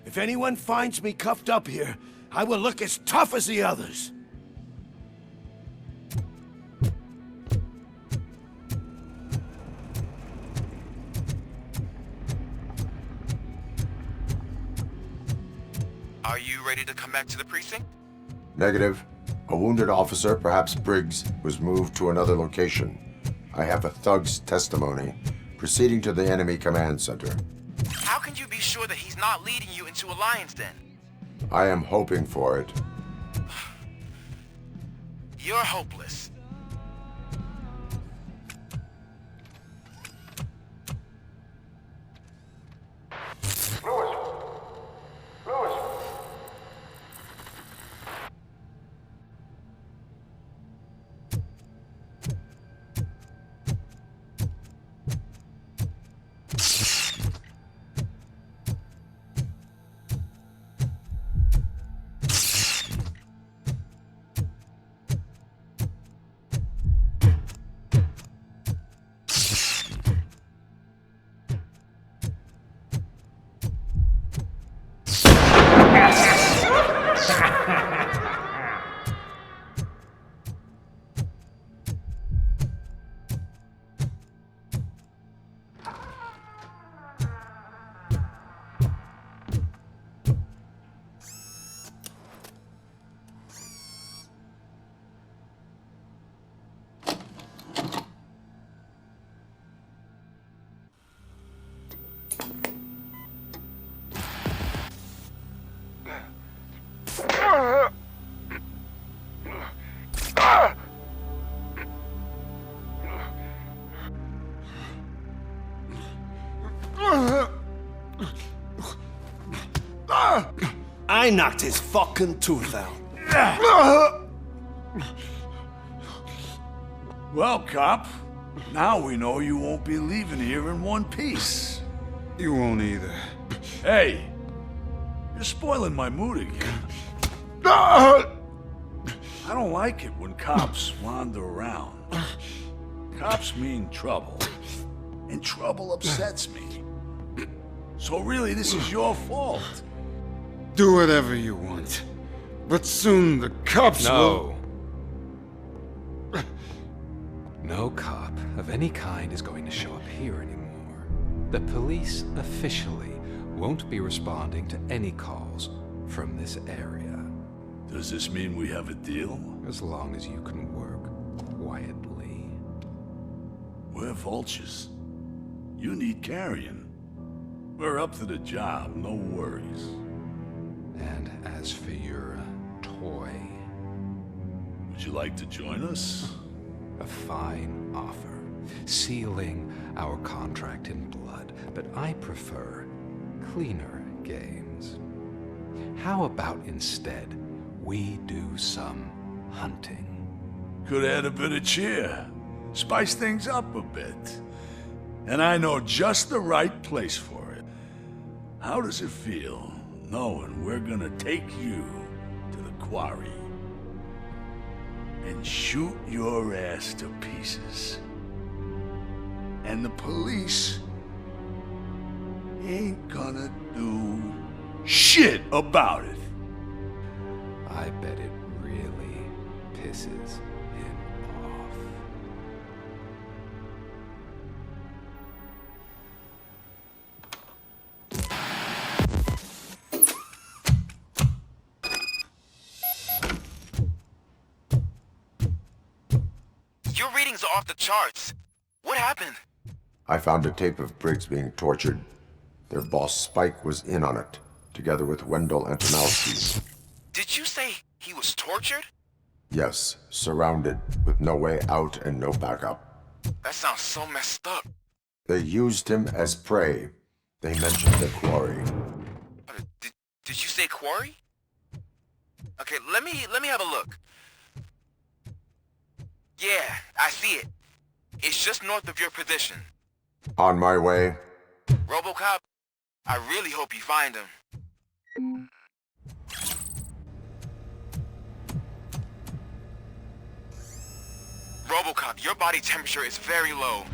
If anyone finds me cuffed up here, I will look as tough as the others. Are you ready to come back to the precinct? Negative. A wounded officer, perhaps Briggs, was moved to another location. I have a thug's testimony, proceeding to the enemy command center. How can you be sure that he's not leading you into a lion's den? I am hoping for it. You're hopeless. I knocked his fucking tooth out. Well, cop, now we know you won't be leaving here in one piece. You won't either. Hey, you're spoiling my mood again. I don't like it when cops wander around. Cops mean trouble, and trouble upsets me. So really, this is your fault. Do whatever you want. But soon the cops will... No cop of any kind is going to show up here anymore. The police officially won't be responding to any calls from this area. Does this mean we have a deal? As long as you can work quietly. We're vultures. You need carrion. We're up to the job, no worries. And as for your toy... Would you like to join us? A fine offer, sealing our contract in blood, but I prefer cleaner games. How about instead we do some hunting? Could add a bit of cheer, spice things up a bit. And I know just the right place for it. How does it feel knowing we're gonna take you to the quarry and shoot your ass to pieces? And the police ain't gonna do shit about it. I bet it really pisses him off. Your readings are off the charts. What happened? I found a tape of Briggs being tortured. Their boss Spike was in on it, together with Wendell Antonowski. Did you say he was tortured? Yes, surrounded, with no way out and no backup. That sounds so messed up. They used him as prey. They mentioned the quarry. Did you say quarry? Okay, let me have a look. Yeah, I see it. It's just north of your position. On my way. RoboCop, I really hope you find him. RoboCop, your body temperature is very low.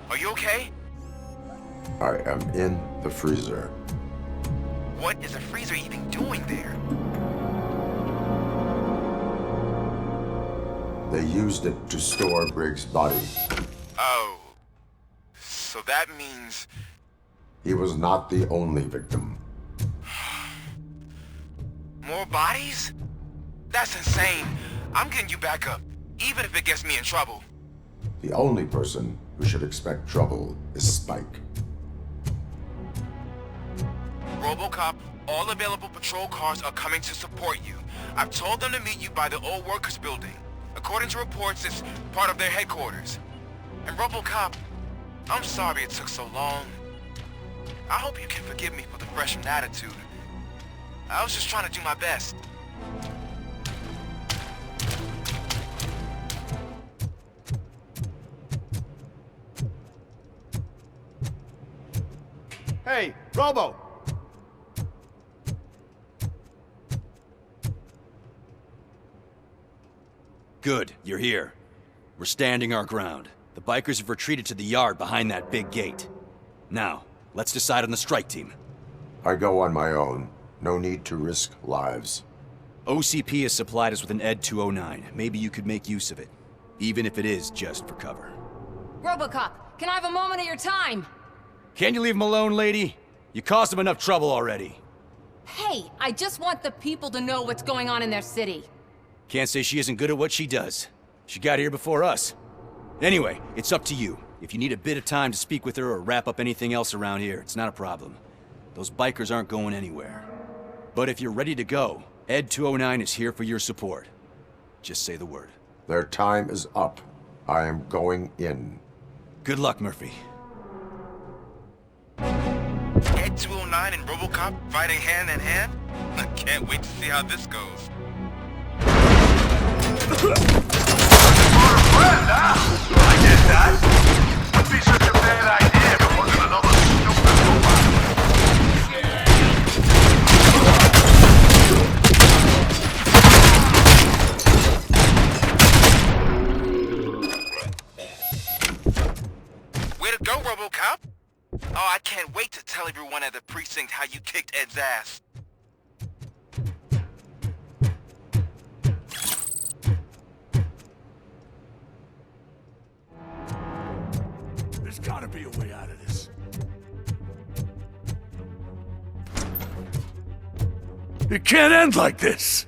Are you okay? I am in the freezer. What is a freezer even doing there? They used it to store Briggs' body. Oh. So that means... He was not the only victim. More bodies? That's insane. I'm getting you back up, even if it gets me in trouble. The only person who should expect trouble is Spike. RoboCop, all available patrol cars are coming to support you. I've told them to meet you by the old workers building. According to reports, it's part of their headquarters. And RoboCop, I'm sorry it took so long. I hope you can forgive me for the freshman attitude. I was just trying to do my best. Hey, Robo! Good, you're here. We're standing our ground. The bikers have retreated to the yard behind that big gate. Now, let's decide on the strike team. I go on my own. No need to risk lives. OCP has supplied us with an ED 209. Maybe you could make use of it, even if it is just for cover. RoboCop, can I have a moment of your time? Can't you leave him alone, lady? You caused him enough trouble already. Hey, I just want the people to know what's going on in their city. Can't say she isn't good at what she does. She got here before us. Anyway, it's up to you. If you need a bit of time to speak with her or wrap up anything else around here, it's not a problem. Those bikers aren't going anywhere. But if you're ready to go, ED 209 is here for your support. Just say the word. Their time is up. I am going in. Good luck, Murphy. ED 209 and RoboCop fighting hand in hand? I can't wait to see how this goes. I get that. Wouldn't be such a bad idea if it wasn't another stupid Way to go, RoboCop! Oh, I can't wait to tell everyone at the precinct how you kicked Ed's ass. There's gotta be a way out of this. It can't end like this!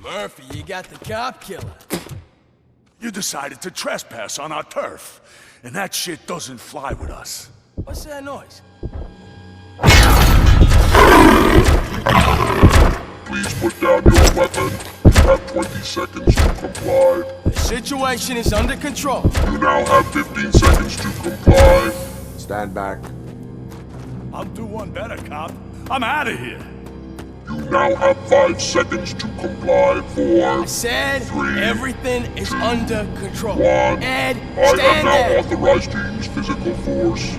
Murphy, you got the cop killer. You decided to trespass on our turf, and that shit doesn't fly with us. What's that noise? Please put down your weapon. You have 20 seconds to comply. The situation is under control. You now have 15 seconds to comply. Stand back. I'll do one better, cop. I'm out of here. You now have 5 seconds to comply. 4, I said 3, everything is under control. 1. Ed, I stand am now there. authorized to use physical force.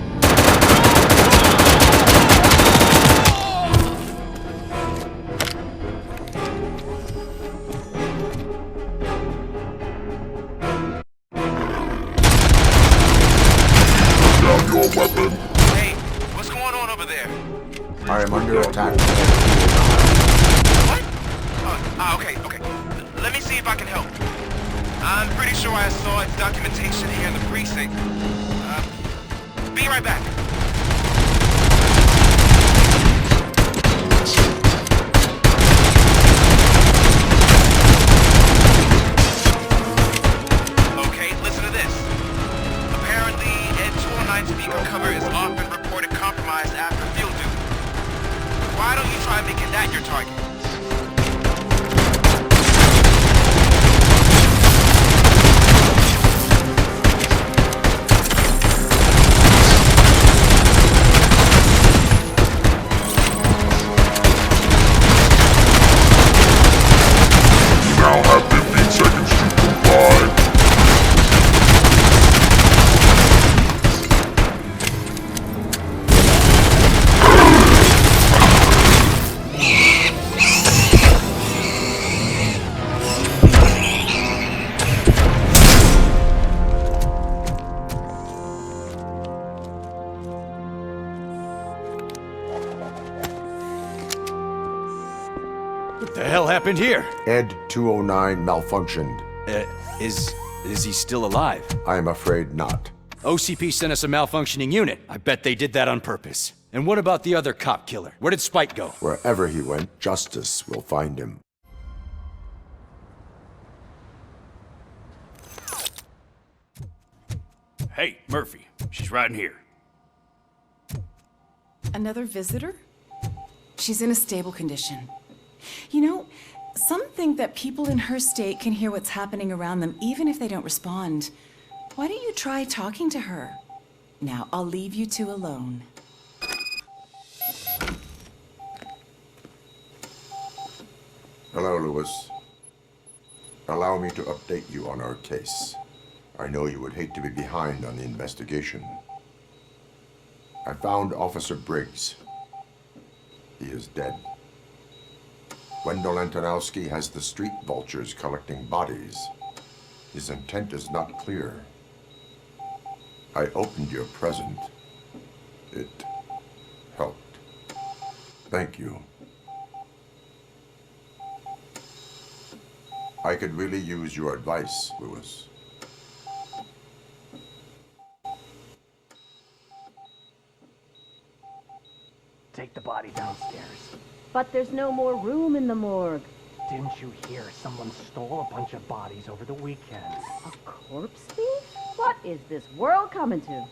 Down your weapon. Hey, what's going on over there? I am under attack. What? Okay. Let me see if I can help. I'm pretty sure I saw its documentation here in the precinct. Be right back. Speaker cover is often reported compromised after field duty. Why don't you try making that your target? Now have 15 seconds to comply. What the hell happened here? Ed 209 malfunctioned. Is he still alive? I am afraid not. OCP sent us a malfunctioning unit. I bet they did that on purpose. And what about the other cop killer? Where did Spike go? Wherever he went, justice will find him. Hey, Murphy. She's right in here. Another visitor? She's in a stable condition. You know, some think that people in her state can hear what's happening around them even if they don't respond. Why don't you try talking to her? Now, I'll leave you two alone. Hello, Lewis. Allow me to update you on our case. I know you would hate to be behind on the investigation. I found Officer Briggs. He is dead. Wendell Antonowski has the street vultures collecting bodies. His intent is not clear. I opened your present. It helped. Thank you. I could really use your advice, Lewis. Take the body downstairs. But there's no more room in the morgue. Didn't you hear someone stole a bunch of bodies over the weekend? A corpse thief? What is this world coming to?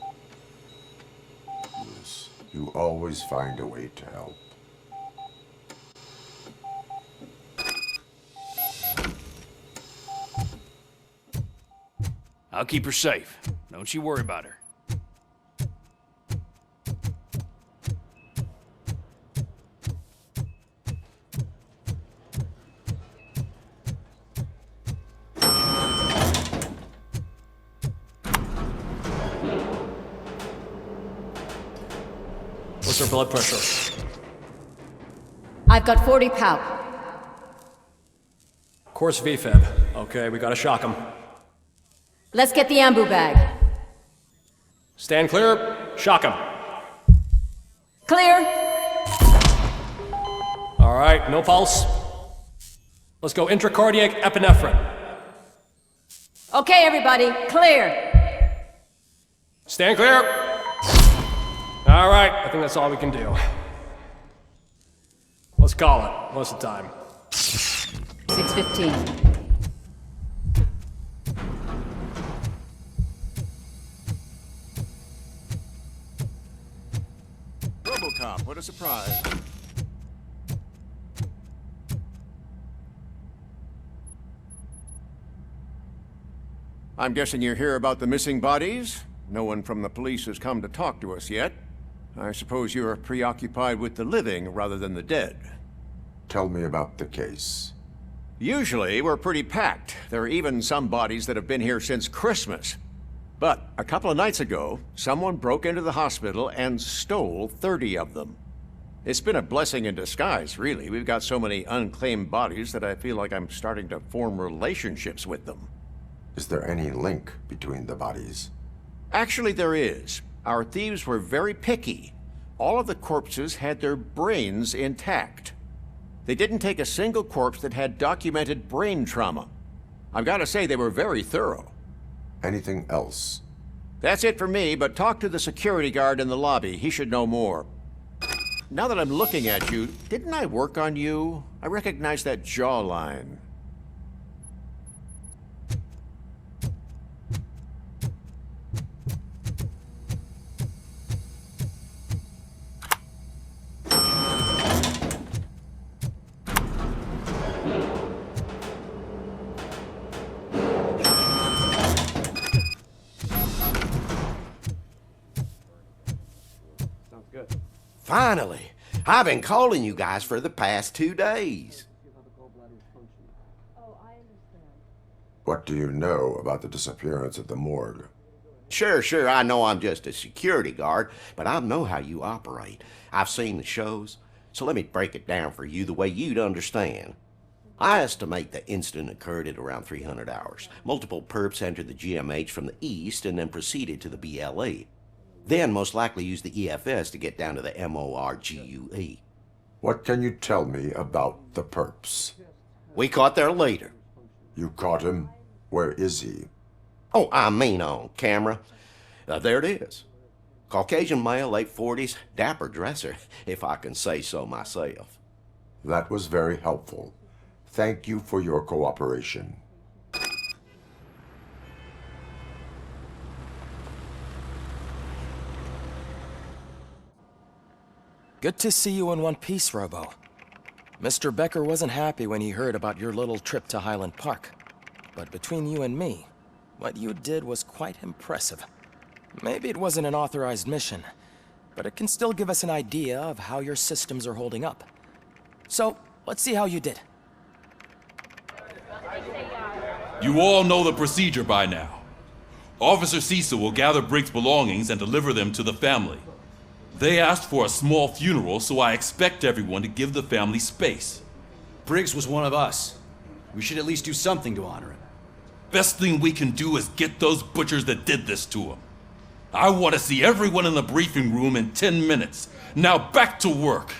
Lewis, you always find a way to help. I'll keep her safe. Don't you worry about her. What's her blood pressure? I've got 40 pow. Course VFib. Okay, we gotta shock him. Let's get the ambu bag. Stand clear. Shock him. Clear. All right, no pulse. Let's go intracardiac epinephrine. Okay, everybody, clear. Stand clear. All right, I think that's all we can do. Let's call it. What's the time? 6:15. Robocop, what a surprise. I'm guessing you're here about the missing bodies? No one from the police has come to talk to us yet. I suppose you're preoccupied with the living rather than the dead. Tell me about the case. Usually, we're pretty packed. There are even some bodies that have been here since Christmas. But a couple of nights ago, someone broke into the hospital and stole 30 of them. It's been a blessing in disguise, really. We've got so many unclaimed bodies that I feel like I'm starting to form relationships with them. Is there any link between the bodies? Actually, there is. Our thieves were very picky. All of the corpses had their brains intact. They didn't take a single corpse that had documented brain trauma. I've got to say, they were very thorough. Anything else? That's it for me, but talk to the security guard in the lobby. He should know more. Now that I'm looking at you, didn't I work on you? I recognize that jawline. Finally. I've been calling you guys for the past 2 days. What do you know about the disappearance at the morgue? Sure, I know I'm just a security guard, but I know how you operate. I've seen the shows, so let me break it down for you the way you'd understand. I estimate the incident occurred at around 300 hours. Multiple perps entered the GMH from the east and then proceeded to the BLE. Then most likely used the EFS to get down to the MORGUE. What can you tell me about the perps? We caught their leader. You caught him? Where is he? Oh, I mean on camera. There it is. Caucasian male, late 40s, dapper dresser, if I can say so myself. That was very helpful. Thank you for your cooperation. Good to see you in one piece, Robo. Mr. Becker wasn't happy when he heard about your little trip to Highland Park. But between you and me, what you did was quite impressive. Maybe it wasn't an authorized mission, but it can still give us an idea of how your systems are holding up. So, let's see how you did. You all know the procedure by now. Officer Cecil will gather Briggs' belongings and deliver them to the family. They asked for a small funeral, so I expect everyone to give the family space. Briggs was one of us. We should at least do something to honor him. Best thing we can do is get those butchers that did this to him. I want to see everyone in the briefing room in 10 minutes. Now back to work.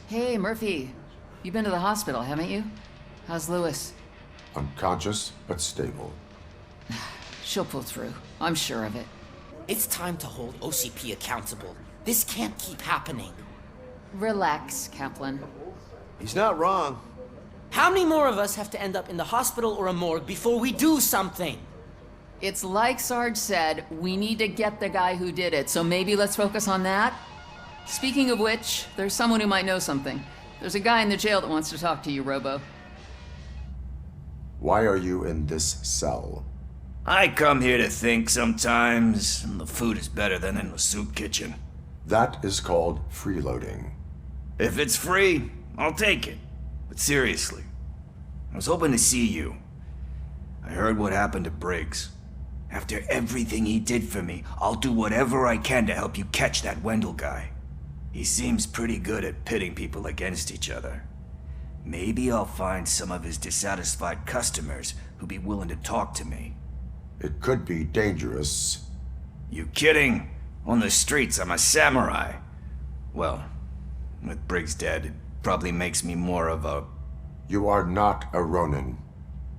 Hey, Murphy. You've been to the hospital, haven't you? How's Lewis? Unconscious, but stable. She'll pull through. I'm sure of it. It's time to hold OCP accountable. This can't keep happening. Relax, Kaplan. He's not wrong. How many more of us have to end up in the hospital or a morgue before we do something? It's like Sarge said, we need to get the guy who did it, so maybe let's focus on that? Speaking of which, there's someone who might know something. There's a guy in the jail that wants to talk to you, Robo. Why are you in this cell? I come here to think sometimes, and the food is better than in the soup kitchen. That is called freeloading. If it's free, I'll take it. But seriously, I was hoping to see you. I heard what happened to Briggs. After everything he did for me, I'll do whatever I can to help you catch that Wendell guy. He seems pretty good at pitting people against each other. Maybe I'll find some of his dissatisfied customers who'd be willing to talk to me. It could be dangerous. You kidding? On the streets, I'm a samurai. Well, with Briggs dead, it probably makes me more of a... You are not a Ronin.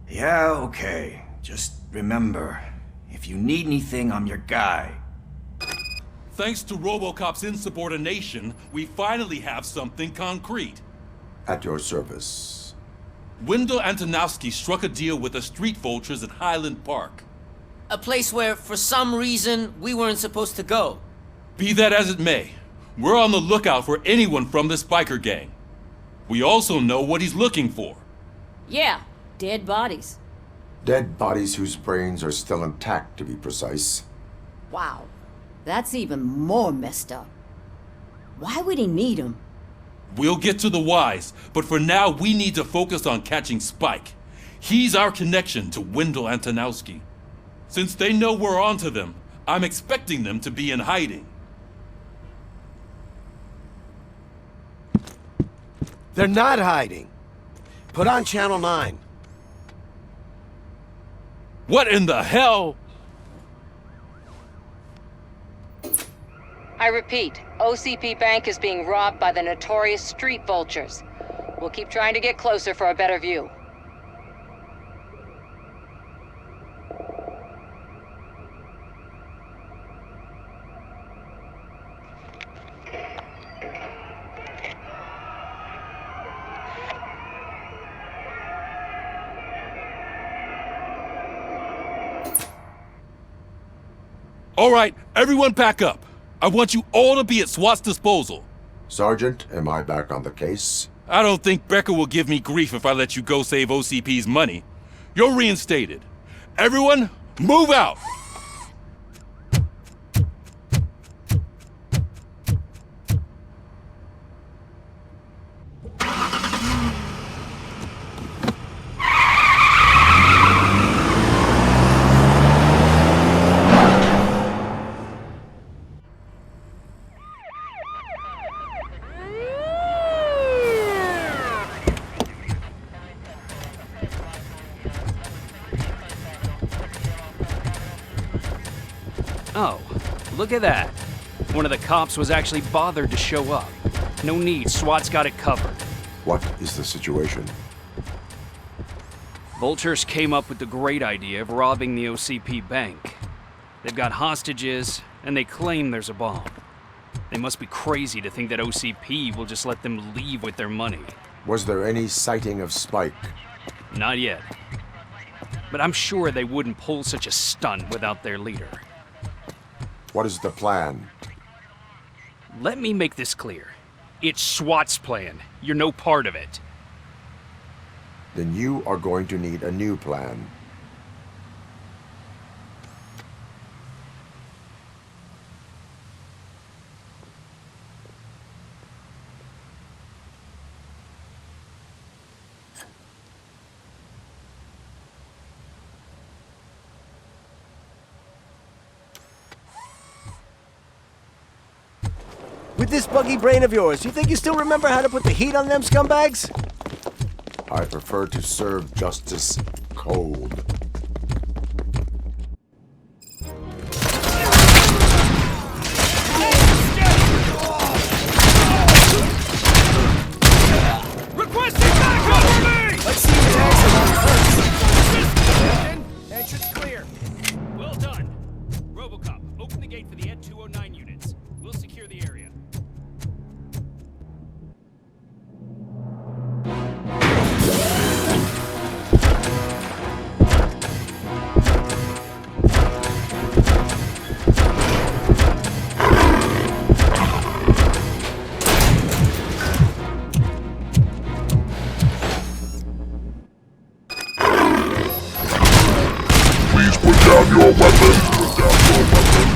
Yeah, okay. Just remember, if you need anything, I'm your guy. Thanks to RoboCop's insubordination, we finally have something concrete. At your service. Wendell Antonowski struck a deal with the street vultures at Highland Park. A place where, for some reason, we weren't supposed to go. Be that as it may, we're on the lookout for anyone from this biker gang. We also know what he's looking for. Yeah, dead bodies. Dead bodies whose brains are still intact, to be precise. Wow, that's even more messed up. Why would he need them? We'll get to the whys, but for now we need to focus on catching Spike. He's our connection to Wendell Antonowski. Since they know we're onto them, I'm expecting them to be in hiding. They're not hiding. Put on Channel 9. What in the hell? I repeat, OCP Bank is being robbed by the notorious street vultures. We'll keep trying to get closer for a better view. All right, everyone pack up. I want you all to be at SWAT's disposal. Sergeant, am I back on the case? I don't think Becker will give me grief if I let you go save OCP's money. You're reinstated. Everyone, move out! Oh, look at that. One of the cops was actually bothered to show up. No need, SWAT's got it covered. What is the situation? Vultures came up with the great idea of robbing the OCP bank. They've got hostages, and they claim there's a bomb. They must be crazy to think that OCP will just let them leave with their money. Was there any sighting of Spike? Not yet. But I'm sure they wouldn't pull such a stunt without their leader. What is the plan? Let me make this clear. It's SWAT's plan. You're no part of it. Then you are going to need a new plan. With this buggy brain of yours, you think you still remember how to put the heat on them scumbags? I prefer to serve justice cold. Requesting backup for me! Let's see you tags first. Entrance clear. Well done. Robocop, open the gate for the Ed 209 units. We'll secure the area. Please put down your weapon. Put down your weapon.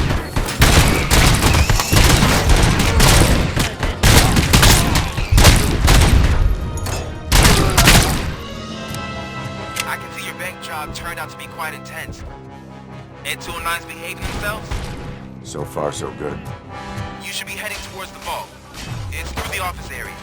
I can see your bank job turned out to be quite intense. Ed 209's behaving themselves? So far, so good. You should be heading towards the vault. It's through the office area.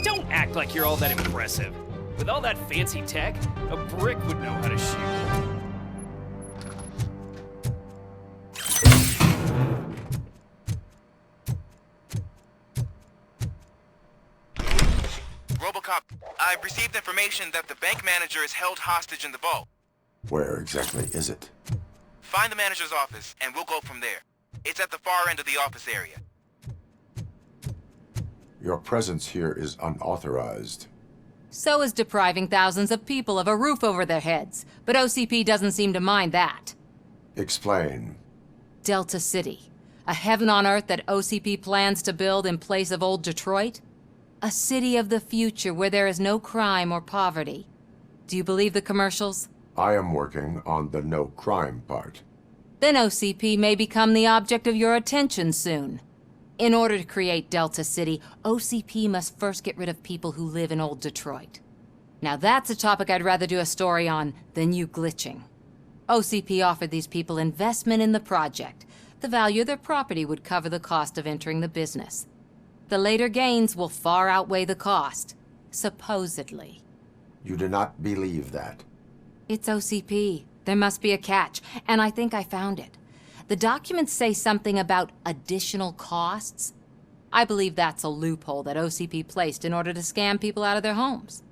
Don't act like you're all that impressive. With all that fancy tech, a brick would know how to shoot. Robocop, I've received information that the bank manager is held hostage in the vault. Where exactly is it? Find the manager's office, and we'll go from there. It's at the far end of the office area. Your presence here is unauthorized. So is depriving thousands of people of a roof over their heads. But OCP doesn't seem to mind that. Explain. Delta City. A heaven on earth that OCP plans to build in place of old Detroit? A city of the future where there is no crime or poverty. Do you believe the commercials? I am working on the no crime part. Then OCP may become the object of your attention soon. In order to create Delta City, OCP must first get rid of people who live in old Detroit. Now that's a topic I'd rather do a story on than you glitching. OCP offered these people investment in the project. The value of their property would cover the cost of entering the business. The later gains will far outweigh the cost, supposedly. You do not believe that. It's OCP. There must be a catch, and I think I found it. The documents say something about additional costs. I believe that's a loophole that OCP placed in order to scam people out of their homes.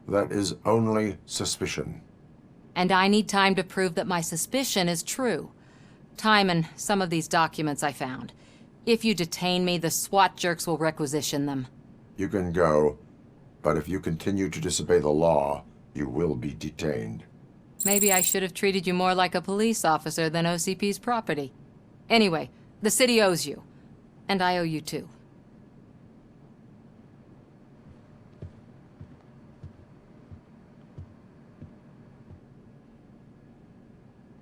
That is only suspicion. And I need time to prove that my suspicion is true. Time and some of these documents I found. If you detain me, the SWAT jerks will requisition them. You can go, but if you continue to disobey the law, you will be detained. Maybe I should have treated you more like a police officer than OCP's property. Anyway, the city owes you. And I owe you too.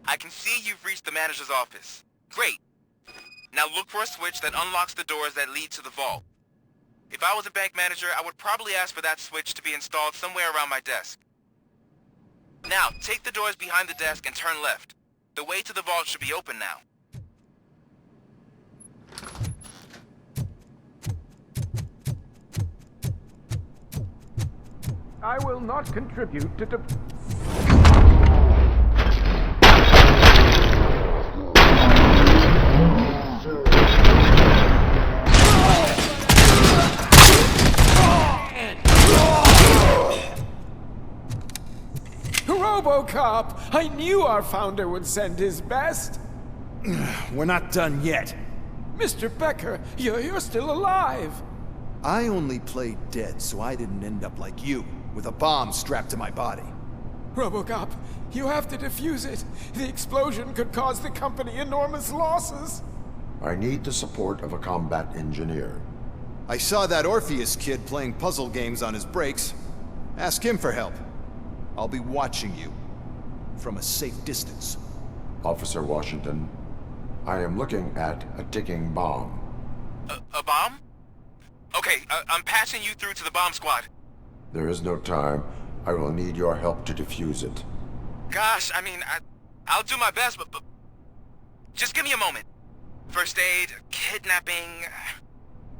I can see you've reached the manager's office. Great. Now look for a switch that unlocks the doors that lead to the vault. If I was a bank manager, I would probably ask for that switch to be installed somewhere around my desk. Now, take the doors behind the desk and turn left. The way to the vault should be open now. I will not contribute to RoboCop! I knew our founder would send his best! We're not done yet. Mr. Becker, you're still alive! I only played dead so I didn't end up like you, with a bomb strapped to my body. RoboCop, you have to defuse it. The explosion could cause the company enormous losses. I need the support of a combat engineer. I saw that Orpheus kid playing puzzle games on his breaks. Ask him for help. I'll be watching you. From a safe distance. Officer Washington, I am looking at a ticking bomb. A bomb? Okay, I'm passing you through to the bomb squad. There is no time. I will need your help to defuse it. Gosh, I mean, I'll do my best, but just give me a moment. First aid, kidnapping...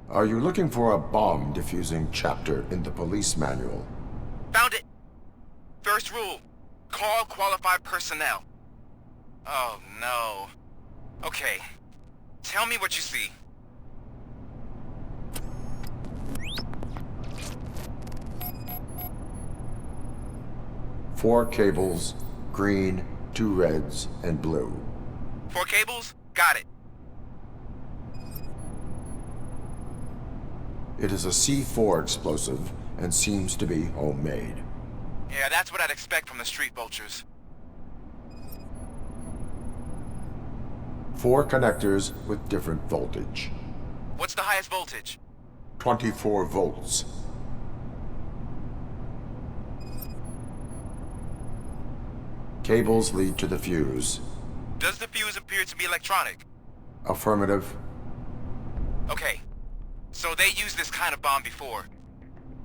Are you looking for a bomb defusing chapter in the police manual? Found it! First rule, call qualified personnel. Oh no. Okay, tell me what you see. Four cables, green, 2 reds, and blue. 4 cables? Got it. It is a C4 explosive and seems to be homemade. Yeah, that's what I'd expect from the street vultures. 4 connectors with different voltage. What's the highest voltage? 24 volts. Cables lead to the fuse. Does the fuse appear to be electronic? Affirmative. Okay, so they used this kind of bomb before.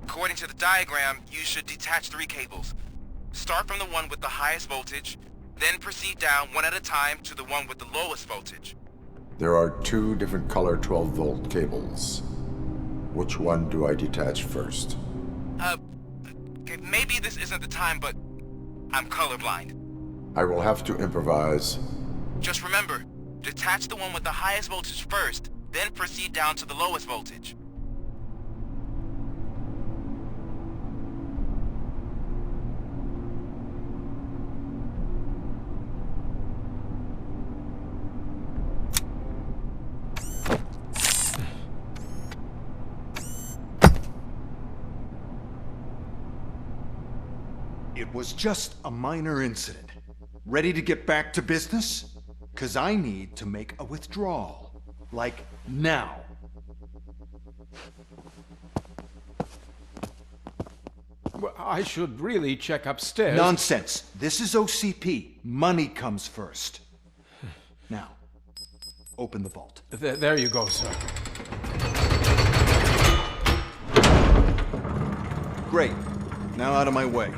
According to the diagram, you should detach 3 cables. Start from the one with the highest voltage, then proceed down one at a time to the one with the lowest voltage. There are 2 different color 12-volt cables. Which one do I detach first? Okay, maybe this isn't the time, but I'm colorblind. I will have to improvise. Just remember, detach the one with the highest voltage first, then proceed down to the lowest voltage. It was just a minor incident. Ready to get back to business? 'Cause I need to make a withdrawal. Like, now. Well, I should really check upstairs. Nonsense. This is OCP. Money comes first. Now, open the vault. There you go, sir. Great. Now out of my way.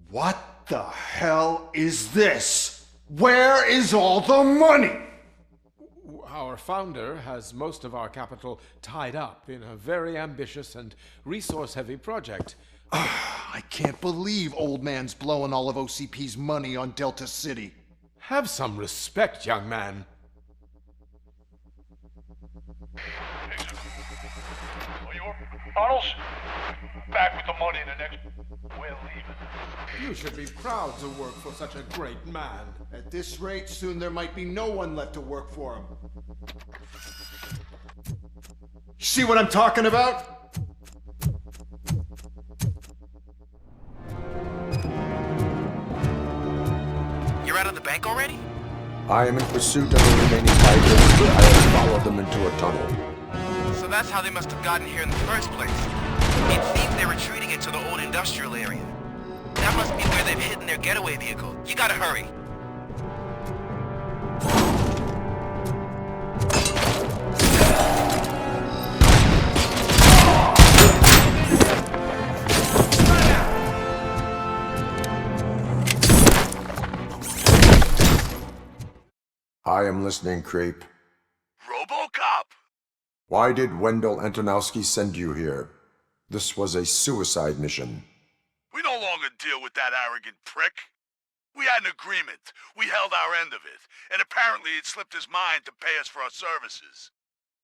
What the hell is this? Where is all the money? Our founder has most of our capital tied up in a very ambitious and resource-heavy project. I can't believe old man's blowing all of OCP's money on Delta City. Have some respect, young man. Arnold's back with the money in the next... We're leaving. You should be proud to work for such a great man. At this rate, soon there might be no one left to work for him. See what I'm talking about? You're out of the bank already? I am in pursuit of the remaining migrants. I have followed them into a tunnel. So that's how they must have gotten here in the first place. It seems they're retreating into the old industrial area. That must be where they've hidden their getaway vehicle. You gotta hurry. I am listening, creep. RoboCop! Why did Wendell Antonowski send you here? This was a suicide mission. We no longer deal with that arrogant prick. We had an agreement. We held our end of it. And apparently it slipped his mind to pay us for our services.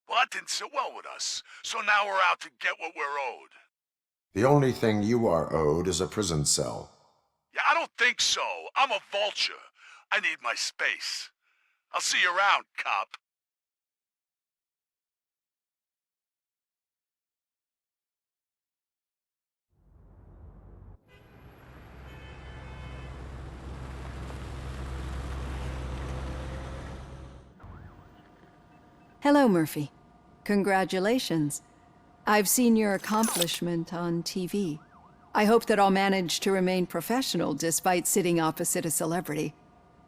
Well, that didn't sit well with us. So now we're out to get what we're owed. The only thing you are owed is a prison cell. Yeah, I don't think so. I'm a vulture. I need my space. I'll see you around, cop. Hello, Murphy. Congratulations. I've seen your accomplishment on TV. I hope that I'll manage to remain professional despite sitting opposite a celebrity.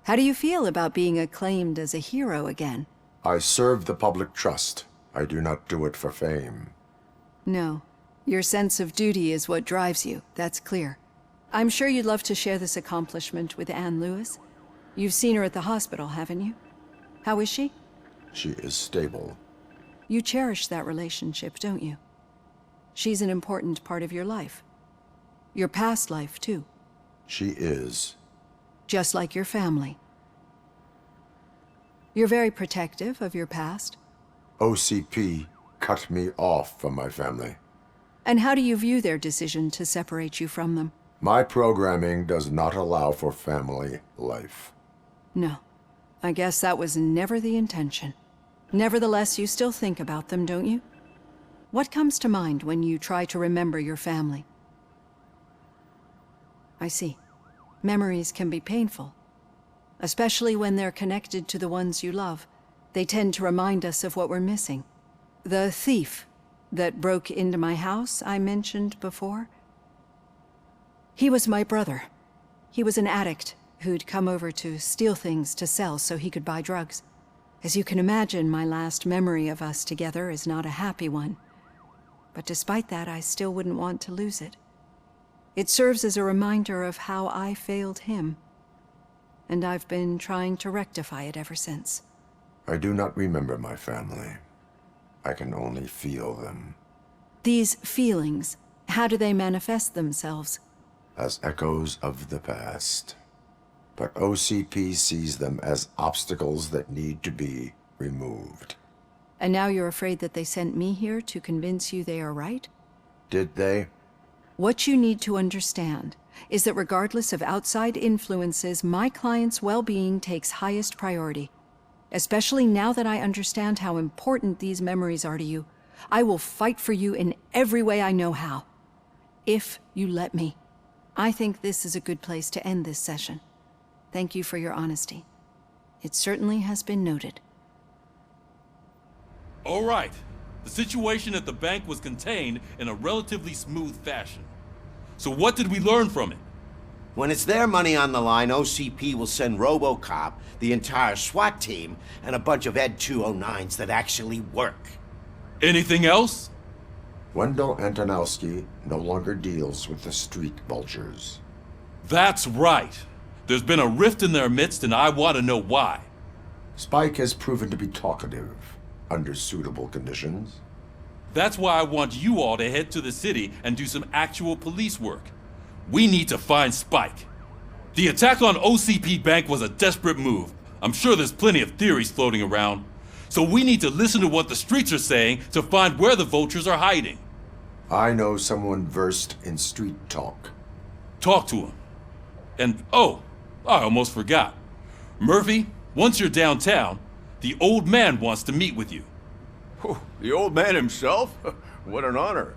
How do you feel about being acclaimed as a hero again? I serve the public trust. I do not do it for fame. No. Your sense of duty is what drives you, that's clear. I'm sure you'd love to share this accomplishment with Anne Lewis. You've seen her at the hospital, haven't you? How is she? She is stable. You cherish that relationship, don't you? She's an important part of your life. Your past life, too. She is. Just like your family. You're very protective of your past. OCP cut me off from my family. And how do you view their decision to separate you from them? My programming does not allow for family life. No. I guess that was never the intention. Nevertheless, you still think about them, don't you? What comes to mind when you try to remember your family? I see. Memories can be painful. Especially when they're connected to the ones you love. They tend to remind us of what we're missing. The thief that broke into my house I mentioned before? He was my brother. He was an addict who'd come over to steal things to sell so he could buy drugs. As you can imagine, my last memory of us together is not a happy one. But despite that, I still wouldn't want to lose it. It serves as a reminder of how I failed him. And I've been trying to rectify it ever since. I do not remember my family. I can only feel them. These feelings, how do they manifest themselves? As echoes of the past. But OCP sees them as obstacles that need to be removed. And now you're afraid that they sent me here to convince you they are right? Did they? What you need to understand is that regardless of outside influences, my client's well-being takes highest priority. Especially now that I understand how important these memories are to you, I will fight for you in every way I know how. If you let me. I think this is a good place to end this session. Thank you for your honesty. It certainly has been noted. All right. The situation at the bank was contained in a relatively smooth fashion. So what did we learn from it? When it's their money on the line, OCP will send RoboCop, the entire SWAT team, and a bunch of Ed 209s that actually work. Anything else? Wendell Antonowski no longer deals with the street vultures. That's right. There's been a rift in their midst, and I want to know why. Spike has proven to be talkative, under suitable conditions. That's why I want you all to head to the city and do some actual police work. We need to find Spike. The attack on OCP Bank was a desperate move. I'm sure there's plenty of theories floating around. So we need to listen to what the streets are saying to find where the vultures are hiding. I know someone versed in street talk. Talk to him. And, oh, I almost forgot. Murphy, once you're downtown, the old man wants to meet with you. Oh, the old man himself? What an honor.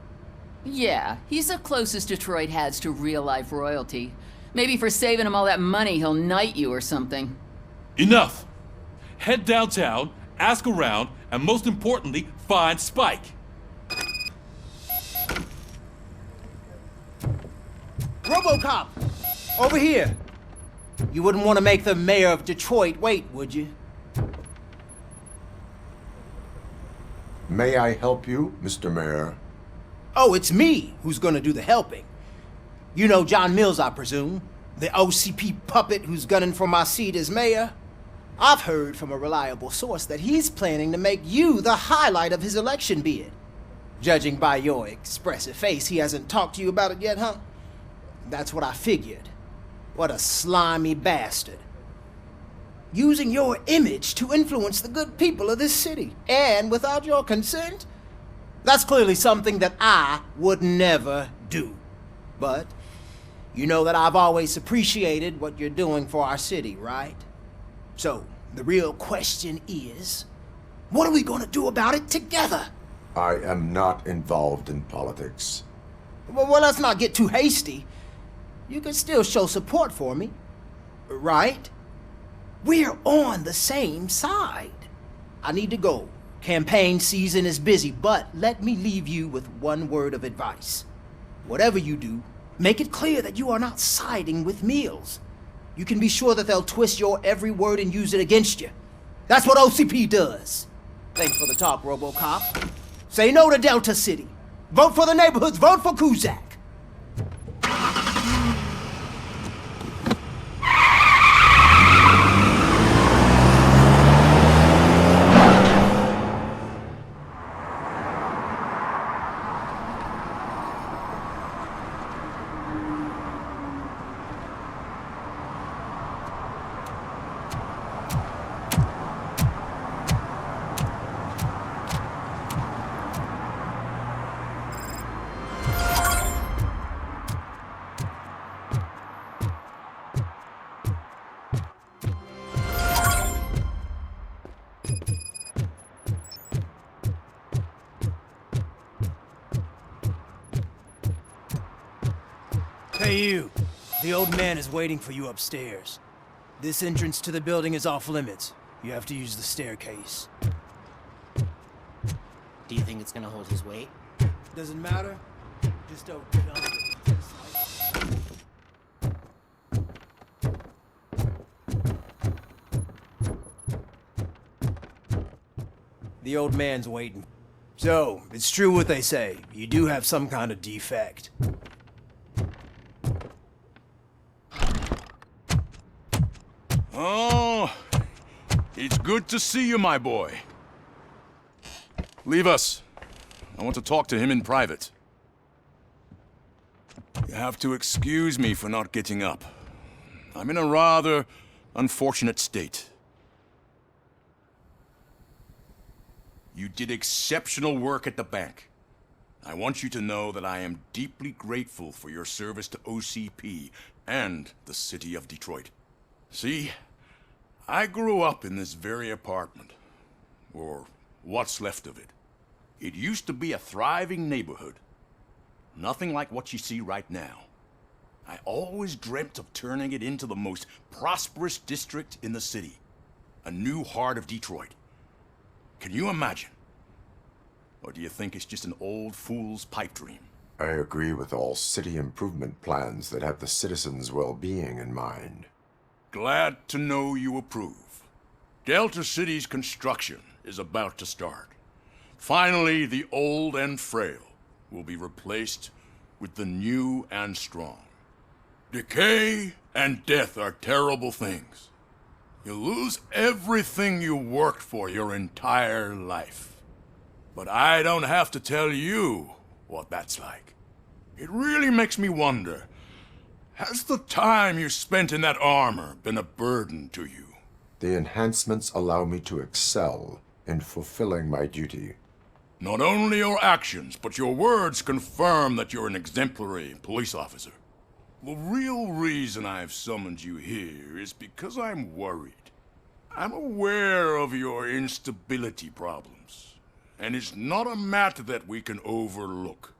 Yeah, he's the closest Detroit has to real-life royalty. Maybe for saving him all that money, he'll knight you or something. Enough! Head downtown, ask around, and most importantly, find Spike. RoboCop! Over here! You wouldn't want to make the mayor of Detroit wait, would you? May I help you, Mr. Mayor? Oh, it's me who's gonna do the helping. You know John Mills, I presume? The OCP puppet who's gunning for my seat as mayor? I've heard from a reliable source that he's planning to make you the highlight of his election bid. Judging by your expressive face, he hasn't talked to you about it yet, huh? That's what I figured. What a slimy bastard. Using your image to influence the good people of this city, and without your consent? That's clearly something that I would never do. But you know that I've always appreciated what you're doing for our city, right? So, the real question is, what are we gonna do about it together? I am not involved in politics. Well, let's not get too hasty. You can still show support for me, right? We're on the same side. I need to go. Campaign season is busy, but let me leave you with one word of advice. Whatever you do, make it clear that you are not siding with Mills. You can be sure that they'll twist your every word and use it against you. That's what OCP does. Thanks for the talk, RoboCop. Say no to Delta City. Vote for the neighborhoods. Vote for Kuzak. Hey you, the old man is waiting for you upstairs. This entrance to the building is off limits. You have to use the staircase. Do you think it's gonna hold his weight? Doesn't matter. Just don't jump it. The old man's waiting. So, it's true what they say. You do have some kind of defect. Oh, it's good to see you, my boy. Leave us. I want to talk to him in private. You have to excuse me for not getting up. I'm in a rather unfortunate state. You did exceptional work at the bank. I want you to know that I am deeply grateful for your service to OCP and the city of Detroit. See, I grew up in this very apartment, or what's left of it. It used to be a thriving neighborhood. Nothing like what you see right now. I always dreamt of turning it into the most prosperous district in the city. A new heart of Detroit. Can you imagine? Or do you think it's just an old fool's pipe dream? I agree with all city improvement plans that have the citizens' well-being in mind. Glad to know you approve. Delta City's construction is about to start. Finally, the old and frail will be replaced with the new and strong. Decay and death are terrible things. You lose everything you worked for your entire life. But I don't have to tell you what that's like. It really makes me wonder, has the time you spent in that armor been a burden to you? The enhancements allow me to excel in fulfilling my duty. Not only your actions, but your words confirm that you're an exemplary police officer. The real reason I've summoned you here is because I'm worried. I'm aware of your instability problems, and it's not a matter that we can overlook.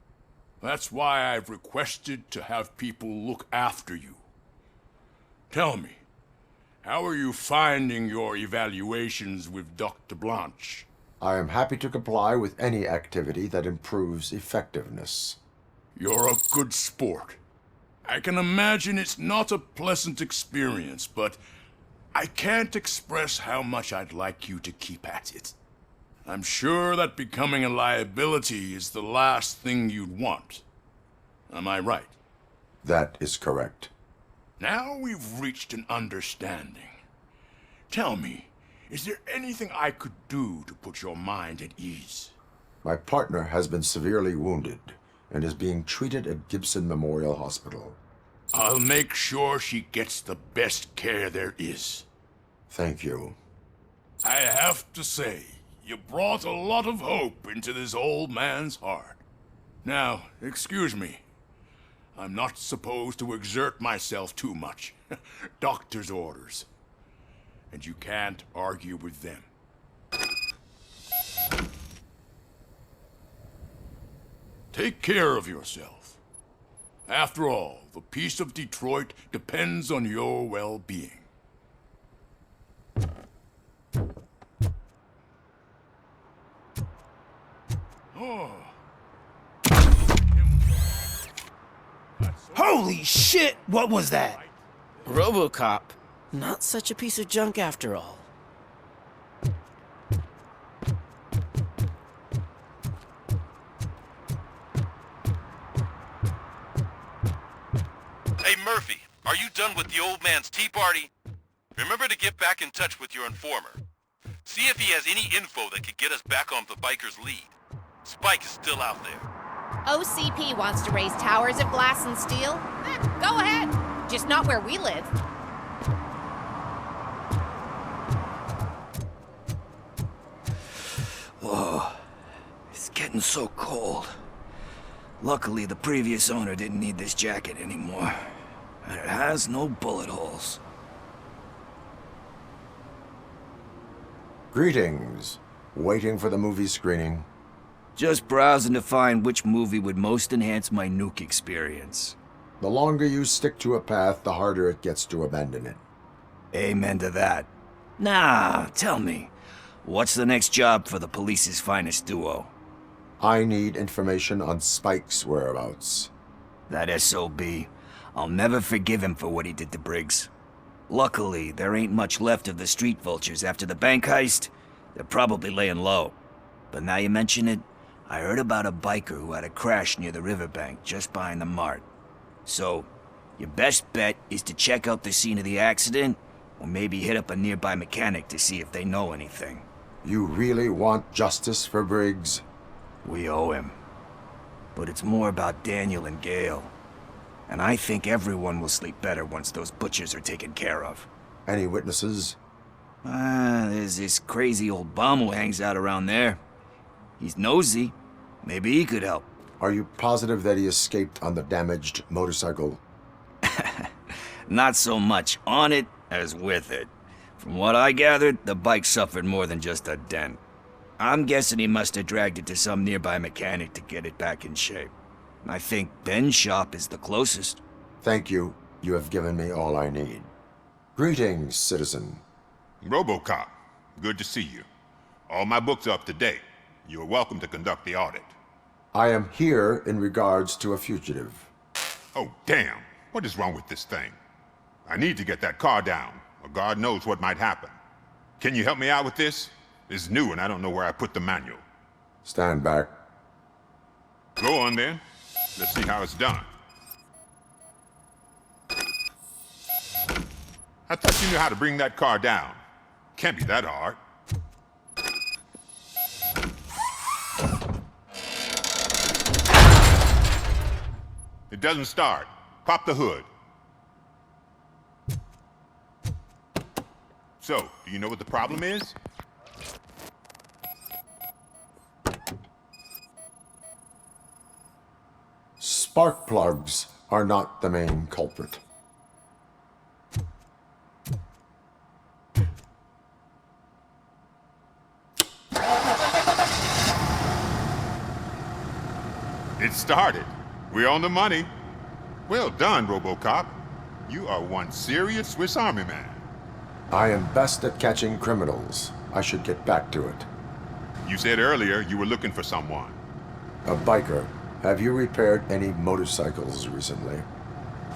That's why I've requested to have people look after you. Tell me, how are you finding your evaluations with Dr. Blanche? I am happy to comply with any activity that improves effectiveness. You're a good sport. I can imagine it's not a pleasant experience, but I can't express how much I'd like you to keep at it. I'm sure that becoming a liability is the last thing you'd want. Am I right? That is correct. Now we've reached an understanding. Tell me, is there anything I could do to put your mind at ease? My partner has been severely wounded and is being treated at Gibson Memorial Hospital. I'll make sure she gets the best care there is. Thank you. I have to say, you brought a lot of hope into this old man's heart. Now, excuse me. I'm not supposed to exert myself too much. Doctor's orders. And you can't argue with them. Take care of yourself. After all, the peace of Detroit depends on your well-being. Oh. Holy shit! What was that? Robocop. Not such a piece of junk after all. Hey Murphy, are you done with the old man's tea party? Remember to get back in touch with your informer. See if he has any info that could get us back on the biker's lead. Spike is still out there. OCP wants to raise towers of glass and steel? Go ahead. Just not where we live. Whoa. It's getting so cold. Luckily, the previous owner didn't need this jacket anymore. And it has no bullet holes. Greetings. Waiting for the movie screening. Just browsing to find which movie would most enhance my nuke experience. The longer you stick to a path, the harder it gets to abandon it. Amen to that. Nah, tell me, what's the next job for the police's finest duo? I need information on Spike's whereabouts. That SOB. I'll never forgive him for what he did to Briggs. Luckily, there ain't much left of the street vultures after the bank heist. They're probably laying low. But now you mention it, I heard about a biker who had a crash near the riverbank just behind the mart. So, your best bet is to check out the scene of the accident, or maybe hit up a nearby mechanic to see if they know anything. You really want justice for Briggs? We owe him. But it's more about Daniel and Gale. And I think everyone will sleep better once those butchers are taken care of. Any witnesses? There's this crazy old bum who hangs out around there. He's nosy. Maybe he could help. Are you positive that he escaped on the damaged motorcycle? Not so much on it as with it. From what I gathered, the bike suffered more than just a dent. I'm guessing he must have dragged it to some nearby mechanic to get it back in shape. I think Ben's shop is the closest. Thank you. You have given me all I need. Greetings, citizen. Robocop, good to see you. All my books are up to date. You are welcome to conduct the audit. I am here in regards to a fugitive. Oh, damn. What is wrong with this thing? I need to get that car down, or God knows what might happen. Can you help me out with this? It's new and I don't know where I put the manual. Stand back. Go on then. Let's see how it's done. I thought you knew how to bring that car down. Can't be that hard. It doesn't start. Pop the hood. So, do you know what the problem is? Spark plugs are not the main culprit. It started. We're on the money. Well done, Robocop. You are one serious Swiss Army man. I am best at catching criminals. I should get back to it. You said earlier you were looking for someone. A biker. Have you repaired any motorcycles recently?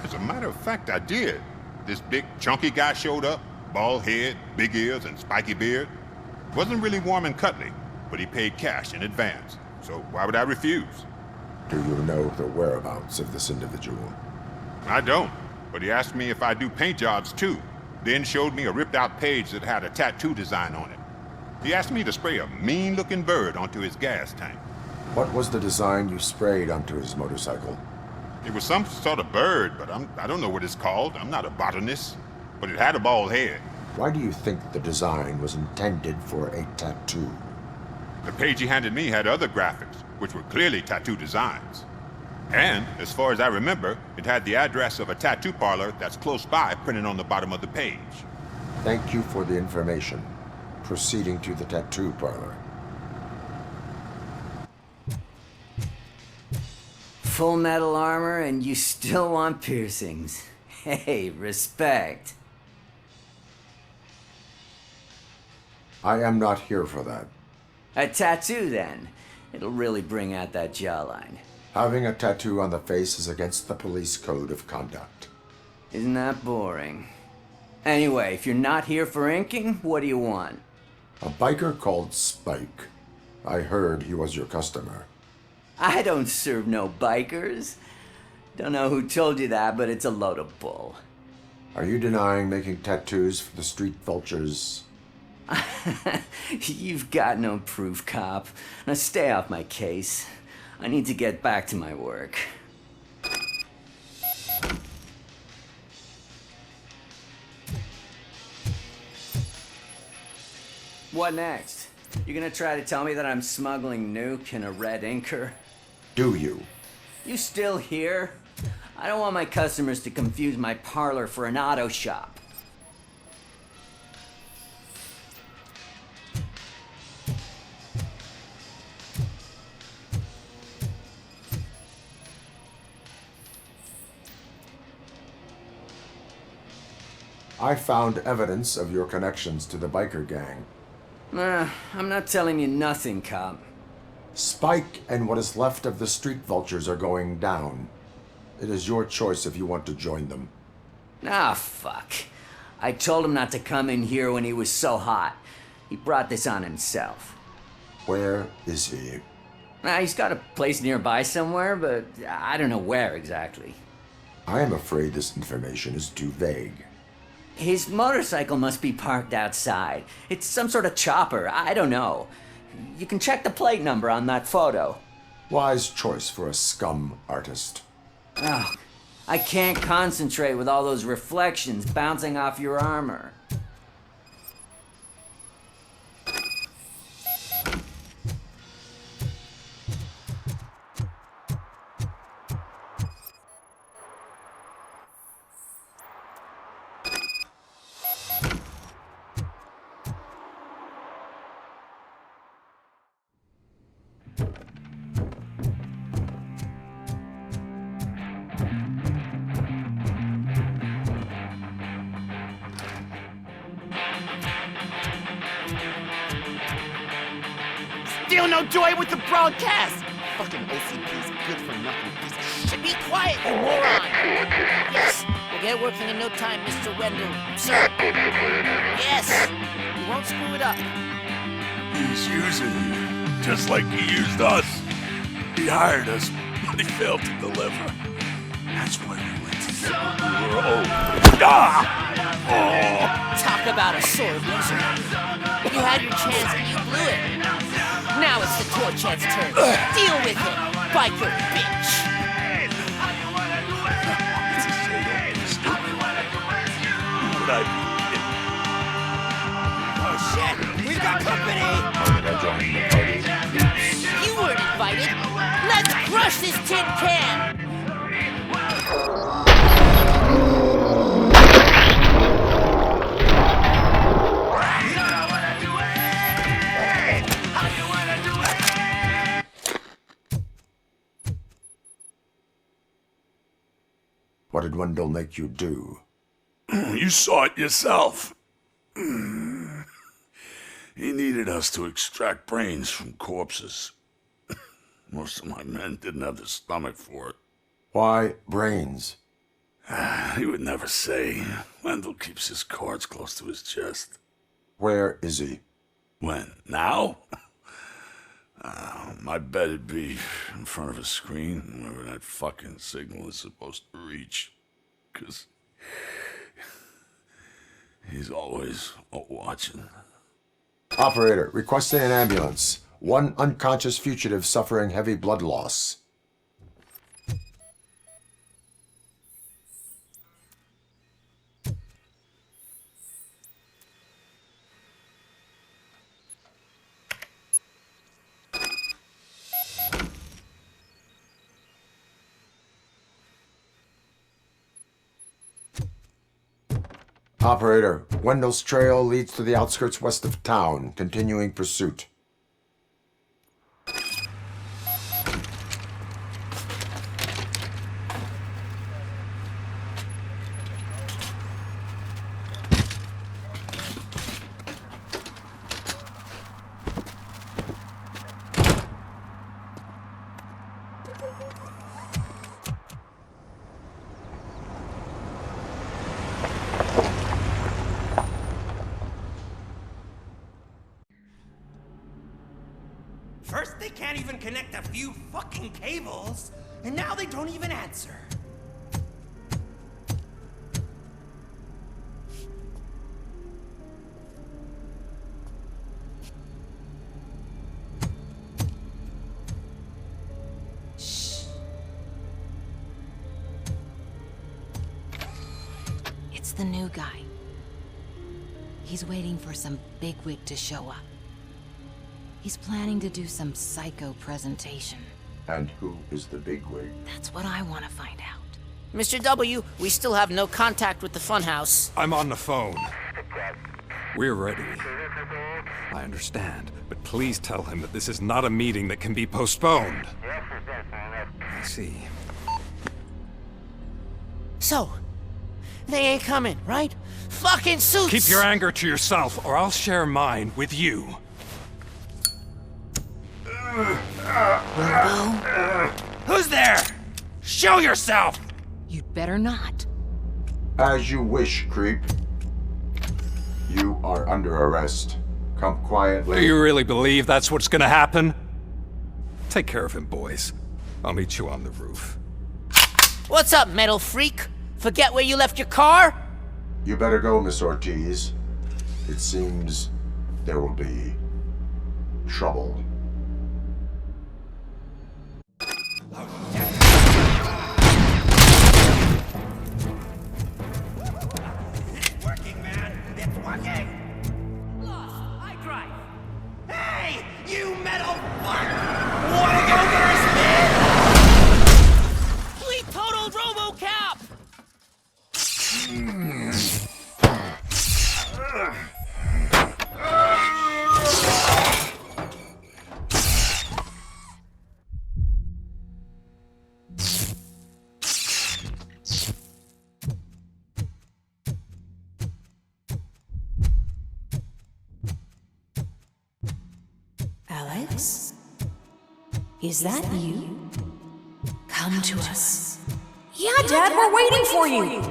As a matter of fact, I did. This big, chunky guy showed up. Bald head, big ears, and spiky beard. Wasn't really warm and cuddly, but he paid cash in advance. So why would I refuse? Do you know the whereabouts of this individual? I don't, but he asked me if I do paint jobs too. then showed me a ripped-out page that had a tattoo design on it. He asked me to spray a mean-looking bird onto his gas tank. What was the design you sprayed onto his motorcycle? It was some sort of bird, but I don't know what it's called. I'm not a botanist. But it had a bald head. Why do you think the design was intended for a tattoo? The page he handed me had other graphics, which were clearly tattoo designs. And, as far as I remember, it had the address of a tattoo parlor that's close by printed on the bottom of the page. Thank you for the information. Proceeding to the tattoo parlor. Full metal armor and you still want piercings. Hey, respect. I am not here for that. A tattoo, then. It'll really bring out that jawline. Having a tattoo on the face is against the police code of conduct. Isn't that boring? Anyway, if you're not here for inking, what do you want? A biker called Spike. I heard he was your customer. I don't serve no bikers. Don't know who told you that, but it's a load of bull. Are you denying making tattoos for the street vultures? You've got no proof, cop. Now stay off my case. I need to get back to my work. What next? You gonna try to tell me that I'm smuggling nuke in a red inker? Do you? You still here? I don't want my customers to confuse my parlor for an auto shop. I found evidence of your connections to the biker gang. I'm not telling you nothing, cop. Spike and what is left of the street vultures are going down. It is your choice if you want to join them. Ah, fuck. I told him not to come in here when he was so hot. He brought this on himself. Where is he? He's got a place nearby somewhere, but I don't know where exactly. I am afraid this information is too vague. His motorcycle must be parked outside. It's some sort of chopper. I don't know. You can check the plate number on that photo. Wise choice for a scum artist. Oh, I can't concentrate with all those reflections bouncing off your armor. Still no joy with the broadcast! Fucking OCP's good for nothing piece of shit. Be quiet, you moron! Yes, we'll get working in no time, Mr. Wendell. Sir. Yes, we won't screw it up. He's using you, just like he used us. He hired us, but he failed to deliver. That's why we went to get what we were owed. Talk about a sore loser. You had your chance and you blew it. Now it's the Torchhead's turn. Deal with it, biker bitch! It's a shame don't be stupid. Who would I be kidding? Oh shit! We've got company! You weren't invited! Let's crush this tin can! What did Wendell make you do? You saw it yourself. He needed us to extract brains from corpses. Most of my men didn't have the stomach for it. Why brains? He would never say. Wendell keeps his cards close to his chest. Where is he? When? Now? I bet it'd be in front of a screen, wherever that fucking signal is supposed to reach. 'Cause He's always watching. Operator, requesting an ambulance. One unconscious fugitive suffering heavy blood loss. Operator, Wendell's trail leads to the outskirts west of town. Continuing pursuit. First, they can't even connect a few fucking cables, and now they don't even answer. Shh. It's the new guy. He's waiting for some bigwig to show up. He's planning to do some psycho presentation. And who is the bigwig? That's what I want to find out. Mr. W, we still have no contact with the funhouse. I'm on the phone. We're ready. I understand, but please tell him that this is not a meeting that can be postponed. I see. So, they ain't coming, right? Fucking suits! Keep your anger to yourself, or I'll share mine with you. Who's there? Show yourself! You'd better not. As you wish, creep. You are under arrest. Come quietly. Do you really believe that's what's gonna happen? Take care of him, boys. I'll meet you on the roof. What's up, metal freak? Forget where you left your car? You better go, Miss Ortiz. It seems there will be trouble. It's working, man! It's working! Lost, I drive. Hey, you metal fuck! Wanna go get a spin? We totaled RoboCop! Alex? Is that you? Come to us. Yeah, Dad, we're waiting for you!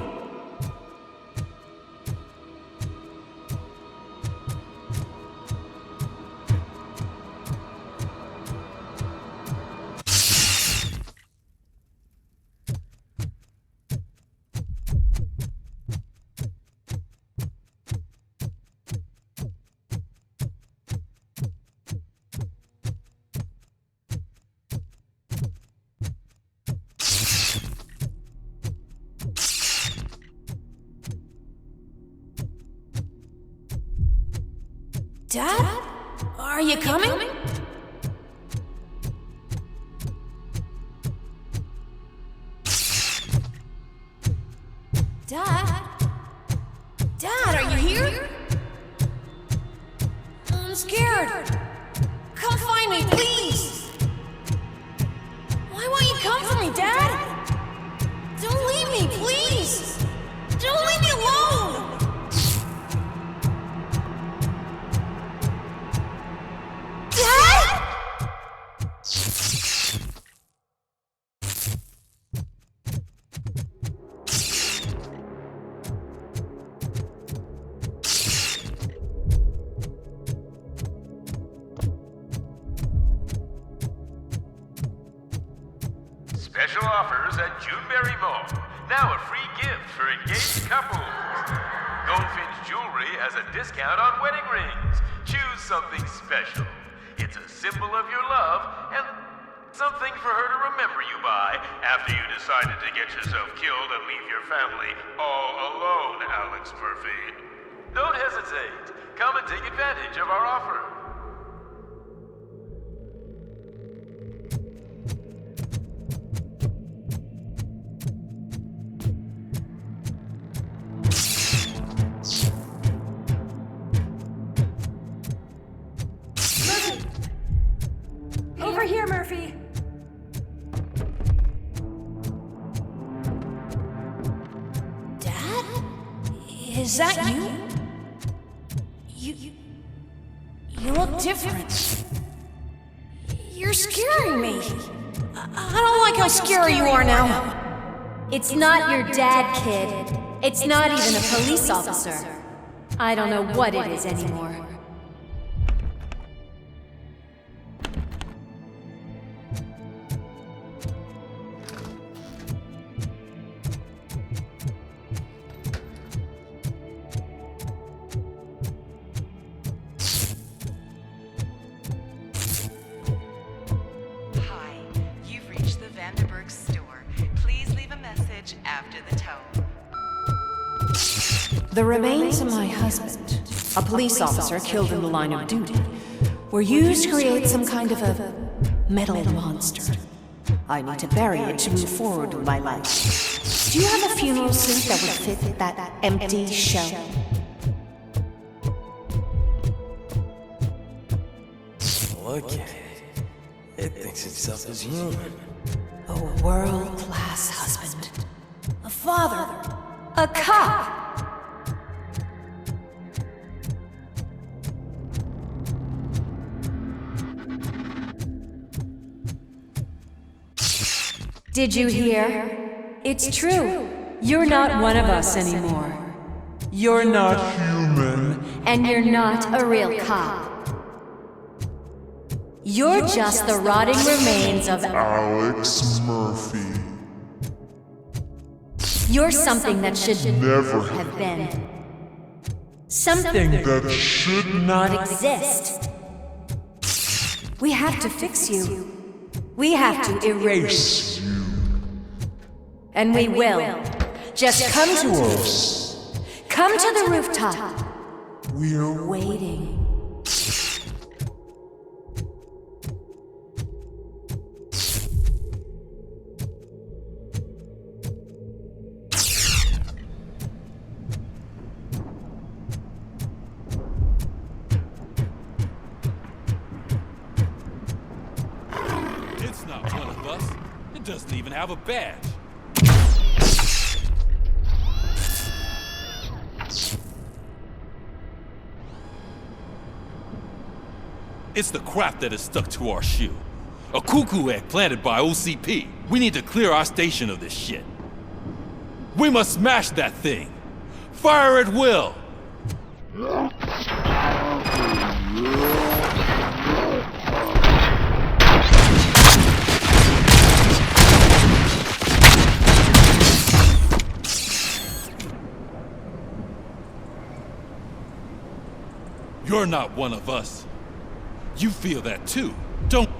Dad? Are you coming? Dad? Dad, are you here? I'm scared. Come find me, please. Why won't you come for me, Dad? Don't leave me, please. Don't leave me alone. Special offers at Juneberry Mall. Now a free gift for engaged couples. Goldfinch Jewelry jewelry has a discount on wedding rings. Choose something special. It's a symbol of your love and something for her to remember you by after you decided to get yourself killed and leave your family all alone, Alex Murphy. Don't hesitate. Come and take advantage of our offer. Over here, Murphy! Dad? Is that you? You look different. You're scaring me. I don't like how scary you are now. It's not your dad, kid. It's not even a police officer. I don't know what it is anymore. The remains of my husband, a police officer killed in the line of duty, were used to create some kind of a metal monster. I need to bury it to move forward with my life. Do you have a funeral suit that would fit that empty shell? Look at it. It thinks itself as human. A world-class husband. A father. A cop. Did you hear? It's true. You're not one of us anymore. You're not human. And you're not a real cop. You're just the rotting remains of Alex Murphy. You're something that should never have been. Something that should not exist. We have to fix you. We have to erase you. And we will. Just come to us. Come to the rooftop. We're waiting. It's not one of us. It doesn't even have a badge. It's the crap that is stuck to our shoe. A cuckoo egg planted by OCP. We need to clear our station of this shit. We must smash that thing. Fire at will. You're not one of us. You feel that too, don't...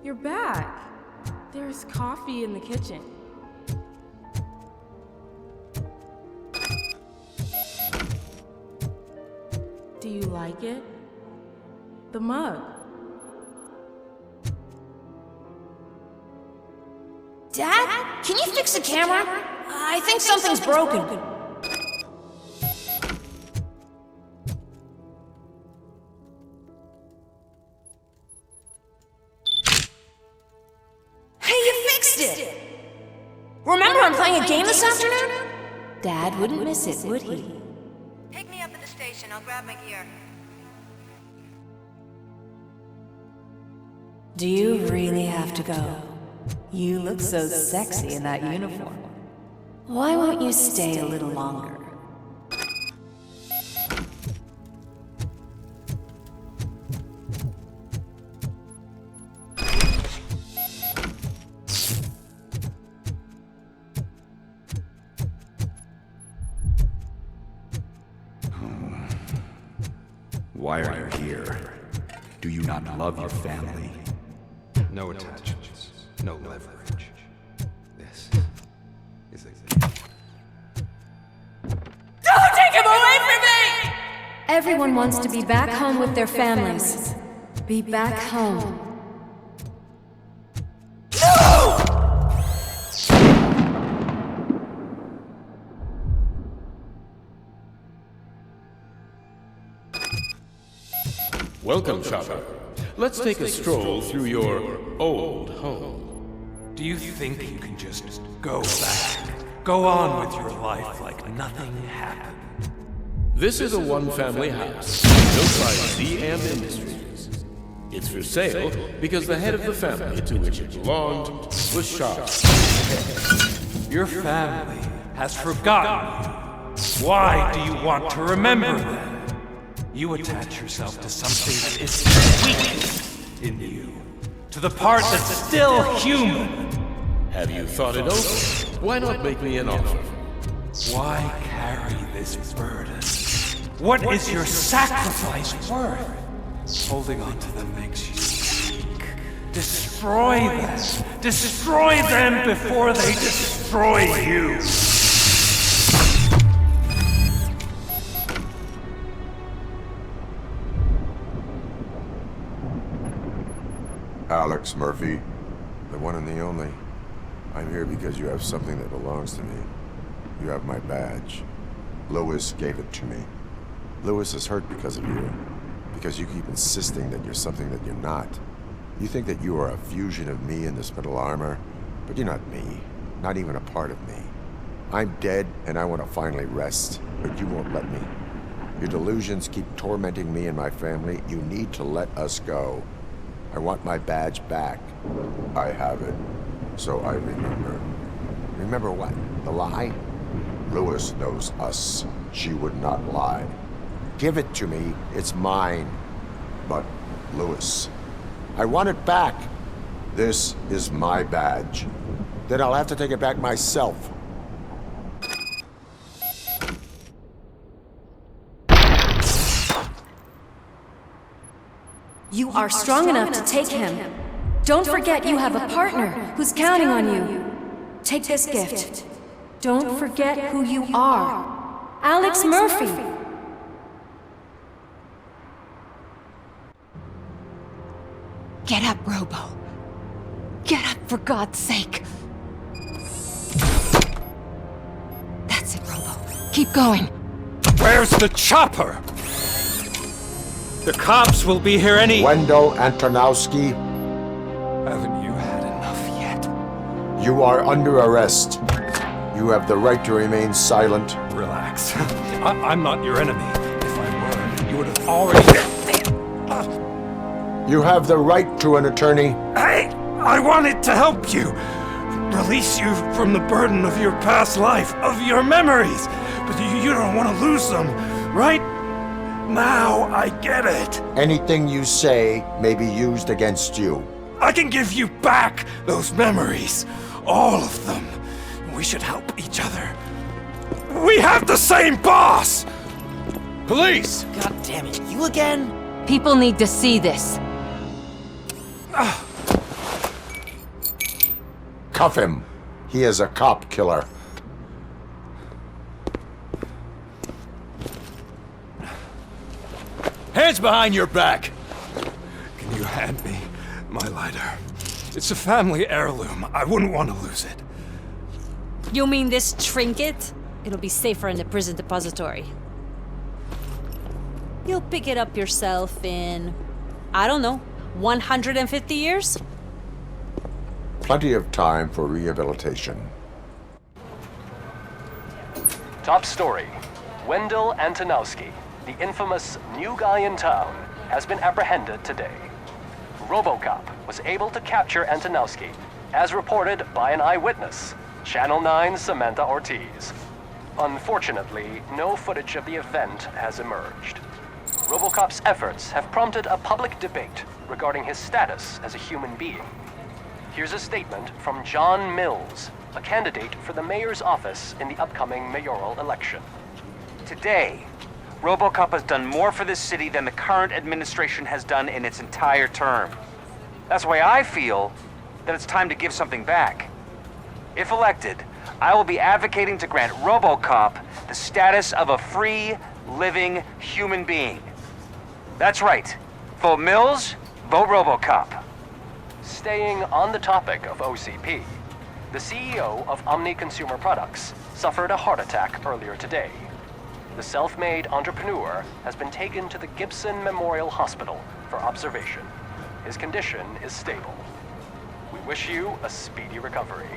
You're back. There's coffee in the kitchen. Do you like it? The mug. Dad? Can you fix the camera? I think something's broken. Hey, you fixed it! Remember I'm playing a game this afternoon? Dad wouldn't miss it, would he? Pick me up at the station. I'll grab my gear. Do you really have to go? You look so sexy in that uniform. Why won't you stay a little longer? Why are you here? Do you not love your family? No attachments, no leverage. This is a gift. Don't take him away from me! Everyone wants to be back home with their families. Be back home. Welcome, shopper. Let's take a stroll through your old home. Do you think you can just go back? Go on with your life like nothing happened? This is a one-family house, built by ZM Industries. It's for sale because the head of the family to which it belonged was shot. Your family has forgotten you. Why do you want to remember them? You attach yourself to something that is weak in you, to the part that's still human. Have you thought it over? Why not make me an offer? Why carry this burden? What is your sacrifice worth? Holding on to them makes you weak. Destroy them. Destroy them before they destroy you. Alex Murphy, the one and the only. I'm here because you have something that belongs to me. You have my badge. Lewis gave it to me. Lewis is hurt because of you. Because you keep insisting that you're something that you're not. You think that you are a fusion of me in this metal armor, but you're not me. Not even a part of me. I'm dead, and I want to finally rest, but you won't let me. Your delusions keep tormenting me and my family. You need to let us go. I want my badge back. I have it. So I remember. Remember what? The lie? Lewis knows us. She would not lie. Give it to me. It's mine. But, Lewis, I want it back. This is my badge. Then I'll have to take it back myself. You are strong enough to take him. Don't forget you have a partner who's counting on you. Take this gift. Don't forget who you are. Alex Murphy. Get up, Robo. Get up, for God's sake. That's it, Robo. Keep going. Where's the chopper? The cops will be here any— Wendell Antonowski. Haven't you had enough yet? You are under arrest. You have the right to remain silent. Relax. I'm not your enemy. If I were, you would have already— You have the right to an attorney. Hey! I wanted to help you. Release you from the burden of your past life, of your memories. But you don't want to lose them, right? Now I get it. Anything you say may be used against you. I can give you back those memories. All of them. We should help each other. We have the same boss! Police! God damn it, you again? People need to see this. Cuff him. He is a cop killer. Hands behind your back! Can you hand me my lighter? It's a family heirloom. I wouldn't want to lose it. You mean this trinket? It'll be safer in the prison depository. You'll pick it up yourself in, I don't know, 150 years? Plenty of time for rehabilitation. Top story. Wendell Antonowski, the infamous new guy in town, has been apprehended today. RoboCop was able to capture Antonowski, as reported by an eyewitness. Channel 9's Samantha Ortiz. Unfortunately, no footage of the event has emerged. Robocop's efforts have prompted a public debate regarding his status as a human being. Here's a statement from John Mills, a candidate for the mayor's office in the upcoming mayoral election. Today, Robocop has done more for this city than the current administration has done in its entire term. That's why I feel that it's time to give something back. If elected, I will be advocating to grant Robocop the status of a free, living human being. That's right. Vote Mills, vote Robocop. Staying on the topic of OCP, the CEO of Omni Consumer Products suffered a heart attack earlier today. The self-made entrepreneur has been taken to the Gibson Memorial Hospital for observation. His condition is stable. We wish you a speedy recovery.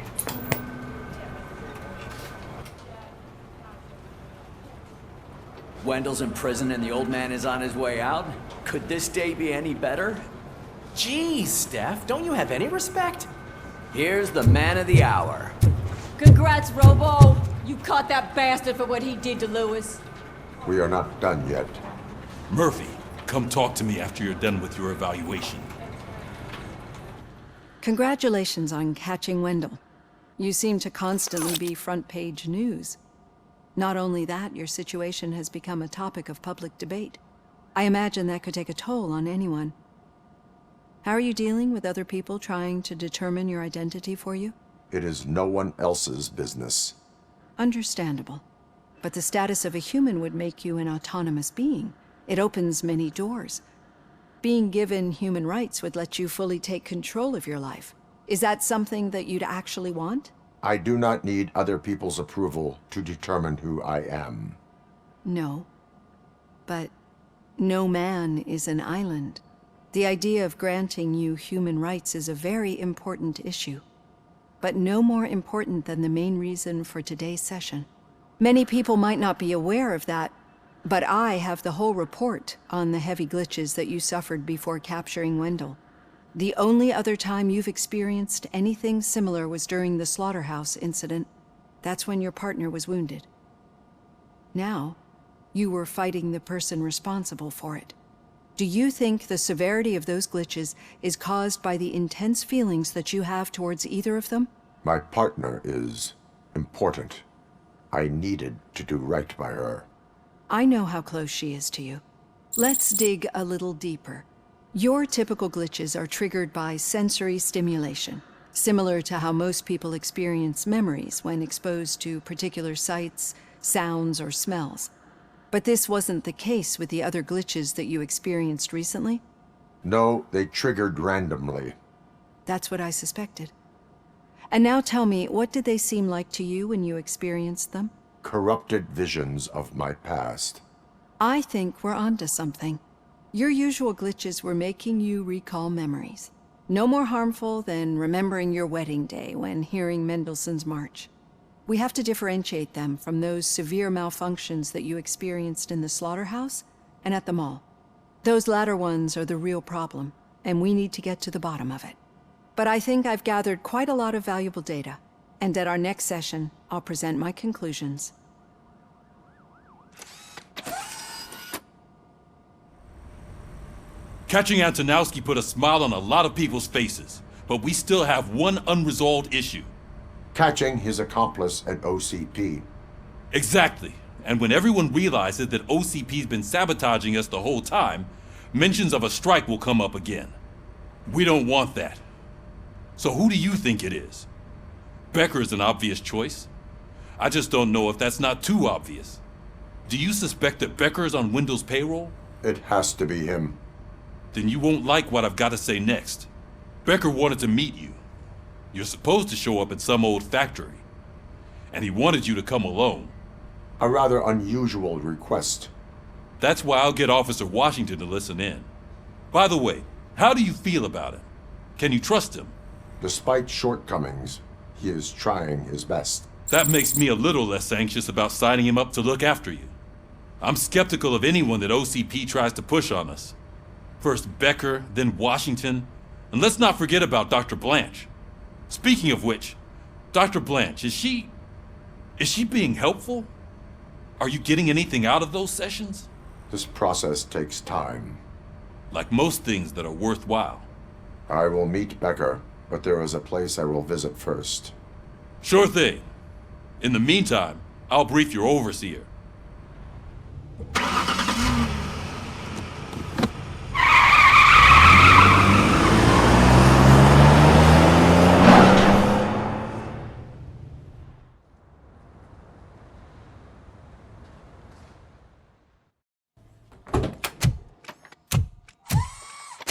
Wendell's in prison and the old man is on his way out? Could this day be any better? Geez, Steph, don't you have any respect? Here's the man of the hour. Congrats, Robo! You caught that bastard for what he did to Lewis. We are not done yet. Murphy, come talk to me after you're done with your evaluation. Congratulations on catching Wendell. You seem to constantly be front-page news. Not only that, your situation has become a topic of public debate. I imagine that could take a toll on anyone. How are you dealing with other people trying to determine your identity for you? It is no one else's business. Understandable. But the status of a human would make you an autonomous being. It opens many doors. Being given human rights would let you fully take control of your life. Is that something that you'd actually want? I do not need other people's approval to determine who I am. No. But no man is an island. The idea of granting you human rights is a very important issue. But no more important than the main reason for today's session. Many people might not be aware of that, but I have the whole report on the heavy glitches that you suffered before capturing Wendell. The only other time you've experienced anything similar was during the slaughterhouse incident. That's when your partner was wounded. Now, you were fighting the person responsible for it. Do you think the severity of those glitches is caused by the intense feelings that you have towards either of them? My partner is important. I needed to do right by her. I know how close she is to you. Let's dig a little deeper. Your typical glitches are triggered by sensory stimulation, similar to how most people experience memories when exposed to particular sights, sounds, or smells. But this wasn't the case with the other glitches that you experienced recently? No, they triggered randomly. That's what I suspected. And now tell me, what did they seem like to you when you experienced them? Corrupted visions of my past. I think we're onto something. Your usual glitches were making you recall memories. No more harmful than remembering your wedding day when hearing Mendelssohn's March. We have to differentiate them from those severe malfunctions that you experienced in the slaughterhouse and at the mall. Those latter ones are the real problem, and we need to get to the bottom of it. But I think I've gathered quite a lot of valuable data, and at our next session, I'll present my conclusions. Catching Antonowski put a smile on a lot of people's faces, but we still have one unresolved issue. Catching his accomplice at OCP. Exactly. And when everyone realizes that OCP's been sabotaging us the whole time, mentions of a strike will come up again. We don't want that. So who do you think it is? Becker is an obvious choice. I just don't know if that's not too obvious. Do you suspect that Becker is on Wendell's payroll? It has to be him. Then you won't like what I've got to say next. Becker wanted to meet you. You're supposed to show up at some old factory. And he wanted you to come alone. A rather unusual request. That's why I'll get Officer Washington to listen in. By the way, how do you feel about him? Can you trust him? Despite shortcomings, he is trying his best. That makes me a little less anxious about signing him up to look after you. I'm skeptical of anyone that OCP tries to push on us. First Becker, then Washington, and let's not forget about Dr. Blanche. Speaking of which, Dr. Blanche, is she being helpful? Are you getting anything out of those sessions? This process takes time. Like most things that are worthwhile. I will meet Becker, but there is a place I will visit first. Sure thing. In the meantime, I'll brief your overseer.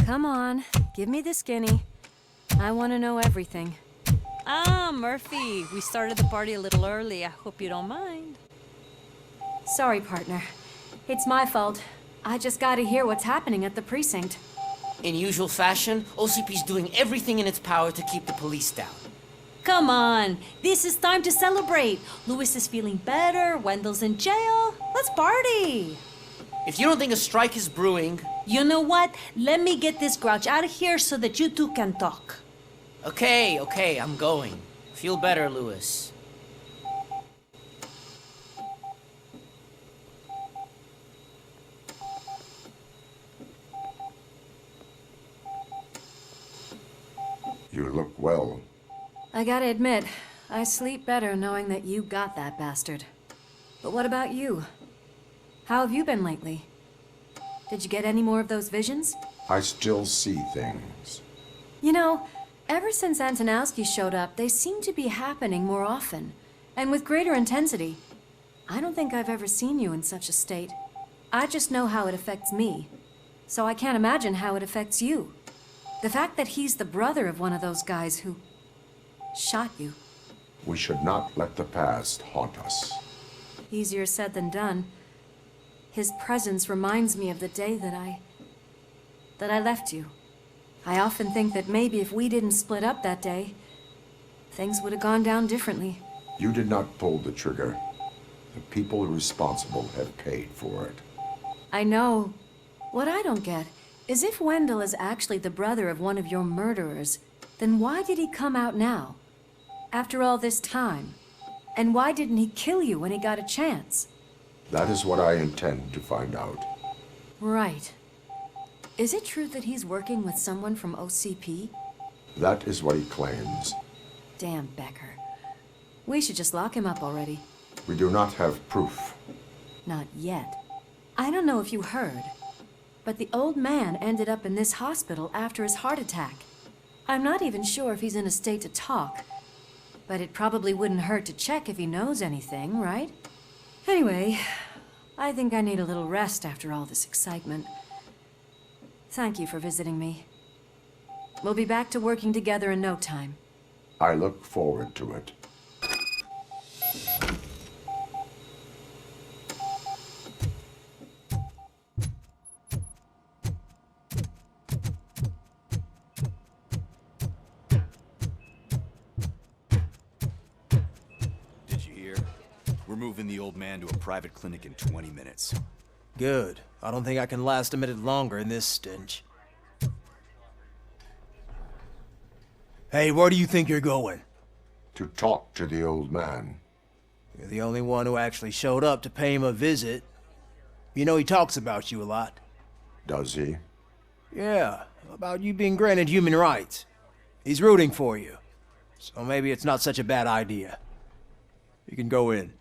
Come on, give me the skinny. I want to know everything. Ah, Murphy, we started the party a little early. I hope you don't mind. Sorry, partner. It's my fault. I just gotta hear what's happening at the precinct. In usual fashion, OCP's doing everything in its power to keep the police down. Come on, this is time to celebrate. Louis is feeling better, Wendell's in jail. Let's party! If you don't think a strike is brewing... You know what? Let me get this grouch out of here so that you two can talk. Okay, I'm going. Feel better, Louis. You look well. I gotta admit, I sleep better knowing that you got that bastard. But what about you? How have you been lately? Did you get any more of those visions? I still see things. You know, ever since Antonowski showed up, they seem to be happening more often, and with greater intensity. I don't think I've ever seen you in such a state. I just know how it affects me, so I can't imagine how it affects you. The fact that he's the brother of one of those guys who shot you. We should not let the past haunt us. Easier said than done. His presence reminds me of the day that I left you. I often think that maybe if we didn't split up that day, things would have gone down differently. You did not pull the trigger. The people responsible have paid for it. I know. What I don't get is if Wendell is actually the brother of one of your murderers, then why did he come out now? After all this time? And why didn't he kill you when he got a chance? That is what I intend to find out. Right. Is it true that he's working with someone from OCP? That is what he claims. Damn Becker. We should just lock him up already. We do not have proof. Not yet. I don't know if you heard, but the old man ended up in this hospital after his heart attack. I'm not even sure if he's in a state to talk, but it probably wouldn't hurt to check if he knows anything, right? Anyway, I think I need a little rest after all this excitement. Thank you for visiting me. We'll be back to working together in no time. I look forward to it. Moving the old man to a private clinic in 20 minutes. Good. I don't think I can last a minute longer in this stench. Hey, where do you think you're going? To talk to the old man. You're the only one who actually showed up to pay him a visit. You know he talks about you a lot. Does he? Yeah, about you being granted human rights. He's rooting for you. So maybe it's not such a bad idea. You can go in.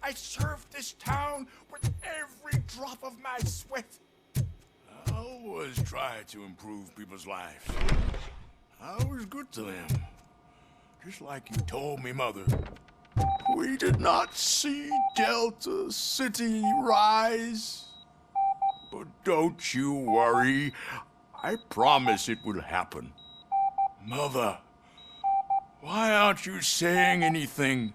I served this town with every drop of my sweat. I always try to improve people's lives. I was good to them. Just like you told me, Mother. We did not see Delta City rise. But don't you worry. I promise it will happen. Mother, why aren't you saying anything?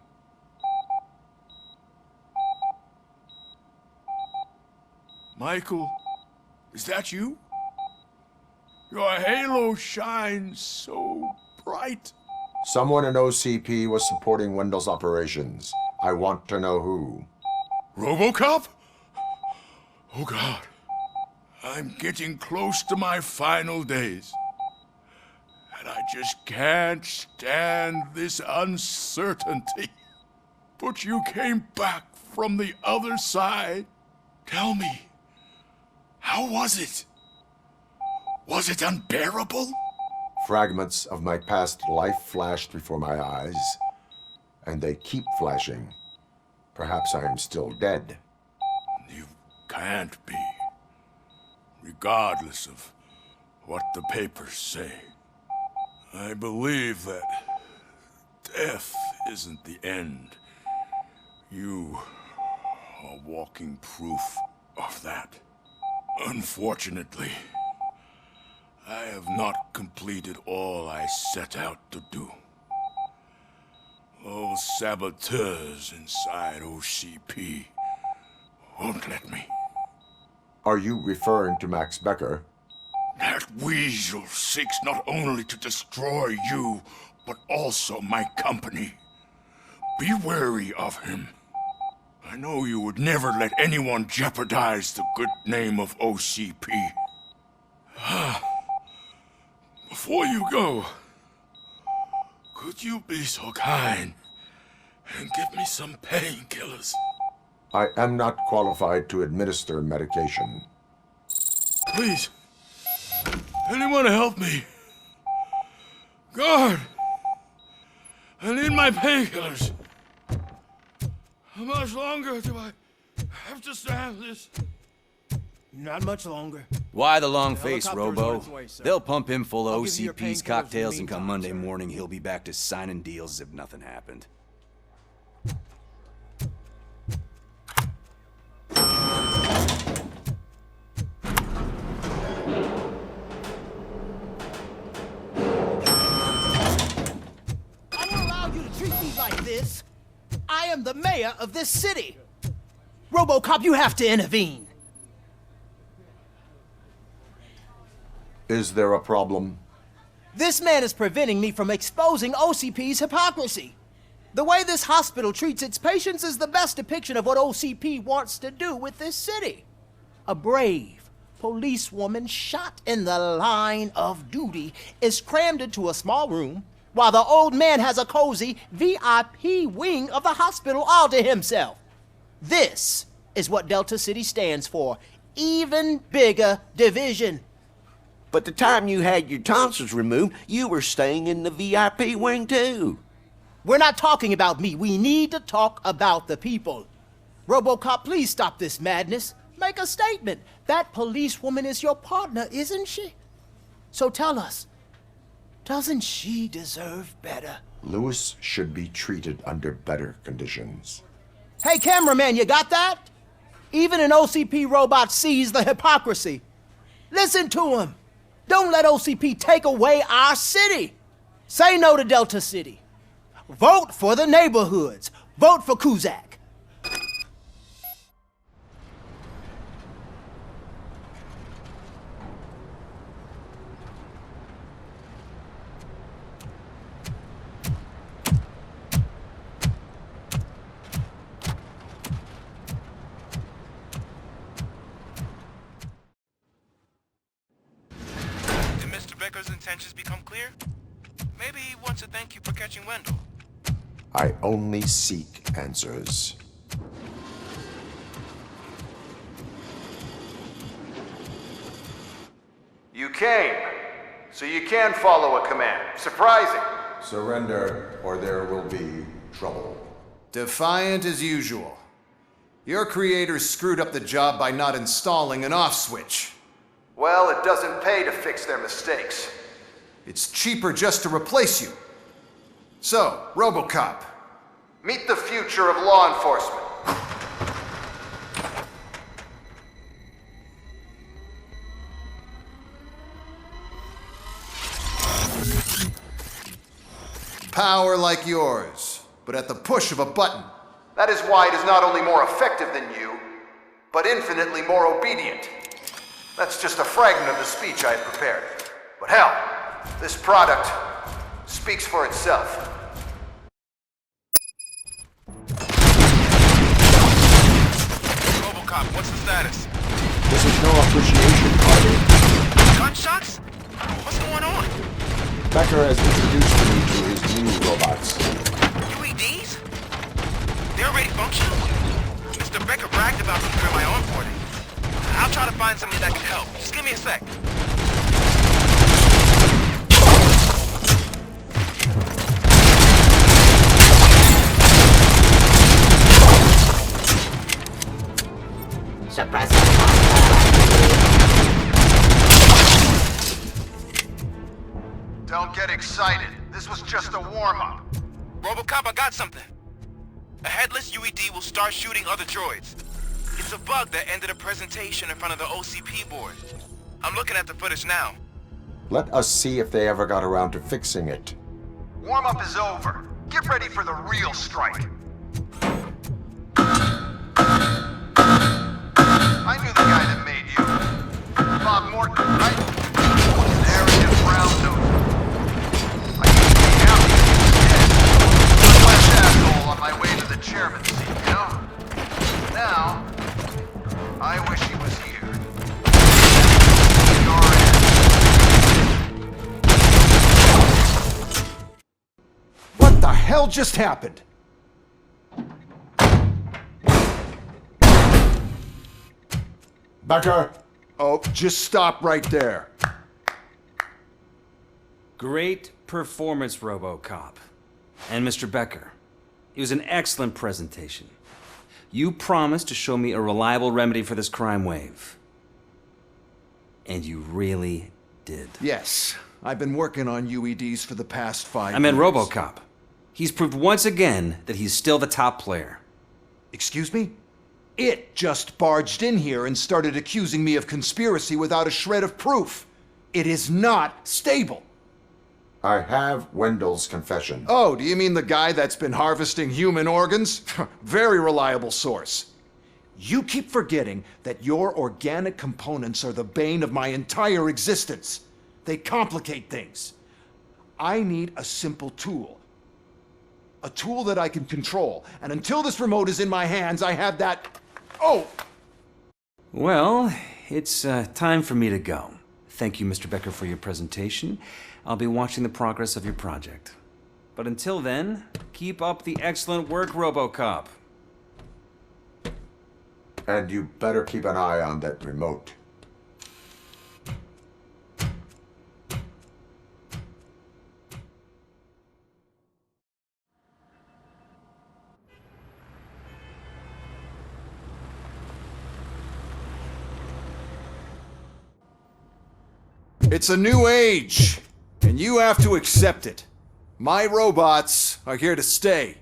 Michael, is that you? Your halo shines so bright. Someone in OCP was supporting Wendell's operations. I want to know who. Robocop? Oh God. I'm getting close to my final days. And I just can't stand this uncertainty. But you came back from the other side. Tell me, how was it? Was it unbearable? Fragments of my past life flashed before my eyes, and they keep flashing. Perhaps I am still dead. You can't be, regardless of what the papers say. I believe that death isn't the end. You are walking proof of that. Unfortunately, I have not completed all I set out to do. Those saboteurs inside OCP won't let me. Are you referring to Max Becker? That weasel seeks not only to destroy you, but also my company. Be wary of him. I know you would never let anyone jeopardize the good name of OCP. Before you go, could you be so kind and give me some painkillers? I am not qualified to administer medication. Please, anyone help me? Guard! I need my painkillers. How much longer do I have to stand this? Not much longer. Why the long face, Helicopter's Robo? on its way, sir. They'll pump him full of I'll give you your OCP's painkillers cocktails, in the and come meantime, Monday sir. morning, he'll be back to signing deals as if nothing happened. I don't allow you to treat me like this. I am the mayor of this city. RoboCop, you have to intervene. Is there a problem? This man is preventing me from exposing OCP's hypocrisy. The way this hospital treats its patients is the best depiction of what OCP wants to do with this city. A brave policewoman shot in the line of duty is crammed into a small room, while the old man has a cozy VIP wing of the hospital all to himself. This is what Delta City stands for. Even bigger division. But the time you had your tonsils removed, you were staying in the VIP wing too. We're not talking about me. We need to talk about the people. RoboCop, please stop this madness. Make a statement. That policewoman is your partner, isn't she? So tell us, doesn't she deserve better? Lewis should be treated under better conditions. Hey, cameraman, you got that? Even an OCP robot sees the hypocrisy. Listen to him. Don't let OCP take away our city. Say no to Delta City. Vote for the neighborhoods. Vote for Kuzak. Becker's intentions become clear? Maybe he wants to thank you for catching Wendell. I only seek answers. You came, so you can follow a command. Surprising. Surrender, or there will be trouble. Defiant as usual. Your creators screwed up the job by not installing an off switch. Well, it doesn't pay to fix their mistakes. It's cheaper just to replace you. So, RoboCop. Meet the future of law enforcement. Power like yours, but at the push of a button. That is why it is not only more effective than you, but infinitely more obedient. That's just a fragment of the speech I had prepared. But hell, this product speaks for itself. RoboCop, what's the status? This is no appreciation party. Gunshots? What's going on? Becker has introduced me to his new robots. UEDs? They're already functional? Mr. Becker bragged about them during my onboarding. I'll try to find somebody that can help. Just give me a sec. Don't get excited. This was just a warm-up. Robocop, I got something. A headless UED will start shooting other droids. It's a bug that ended a presentation in front of the OCP board. I'm looking at the footage now. Let us see if they ever got around to fixing it. Warm-up is over. Get ready for the real strike. I knew the guy that made you. Bob Morton, right? An arrogant brown noser. I used to hang out with him instead. One less asshole on my way to the chairman's seat, you know? Now, I wish he was here. Your end. What the hell just happened? Becker! Oh, just stop right there. Great performance, RoboCop. And Mr. Becker, it was an excellent presentation. You promised to show me a reliable remedy for this crime wave. And you really did. Yes, I've been working on UEDs for the past 5 years. I meant RoboCop. He's proved once again that he's still the top player. Excuse me? It just barged in here and started accusing me of conspiracy without a shred of proof. It is not stable. I have Wendell's confession. Oh, do you mean the guy that's been harvesting human organs? Very reliable source. You keep forgetting that your organic components are the bane of my entire existence. They complicate things. I need a simple tool. A tool that I can control. And until this remote is in my hands, I have that... Oh! Well, it's time for me to go. Thank you, Mr. Becker, for your presentation. I'll be watching the progress of your project. But until then, keep up the excellent work, RoboCop. And you better keep an eye on that remote. It's a new age, and you have to accept it. My robots are here to stay.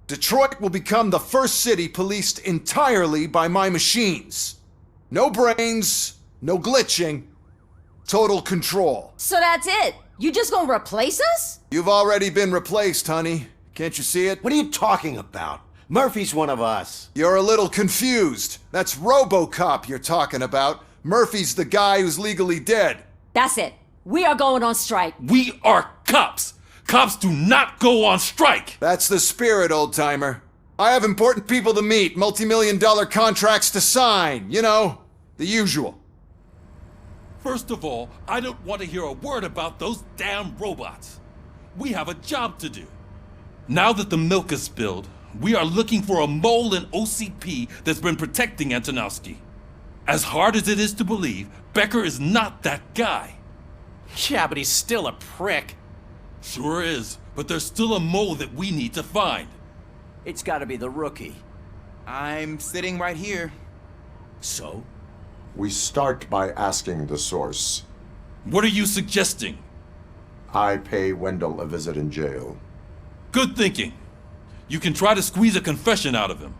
Detroit will become the first city policed entirely by my machines. No brains, no glitching, total control. So that's it? You just gonna replace us? You've already been replaced, honey. Can't you see it? What are you talking about? Murphy's one of us. You're a little confused. That's RoboCop you're talking about. Murphy's the guy who's legally dead. That's it. We are going on strike. We are cops. Cops do not go on strike. That's the spirit, old-timer. I have important people to meet, multi-million-dollar contracts to sign. You know, the usual. First of all, I don't want to hear a word about those damn robots. We have a job to do. Now that the milk is spilled, we are looking for a mole in OCP that's been protecting Antonowski. As hard as it is to believe, Becker is not that guy. Yeah, but he's still a prick. Sure is, but there's still a mole that we need to find. It's gotta be the rookie. I'm sitting right here. So? We start by asking the source. What are you suggesting? I pay Wendell a visit in jail. Good thinking. You can try to squeeze a confession out of him.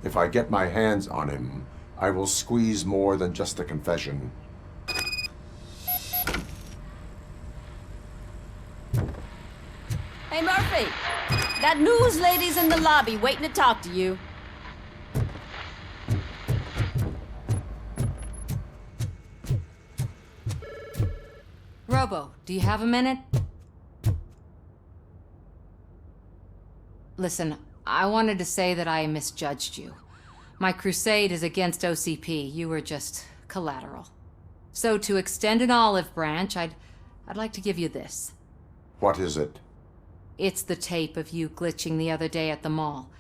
If I get my hands on him, I will squeeze more than just a confession. Hey, Murphy. That news lady's in the lobby waiting to talk to you. Robo, do you have a minute? Listen, I wanted to say that I misjudged you. My crusade is against OCP. You were just collateral. So to extend an olive branch, I'd like to give you this. What is it? It's the tape of you glitching the other day at the mall.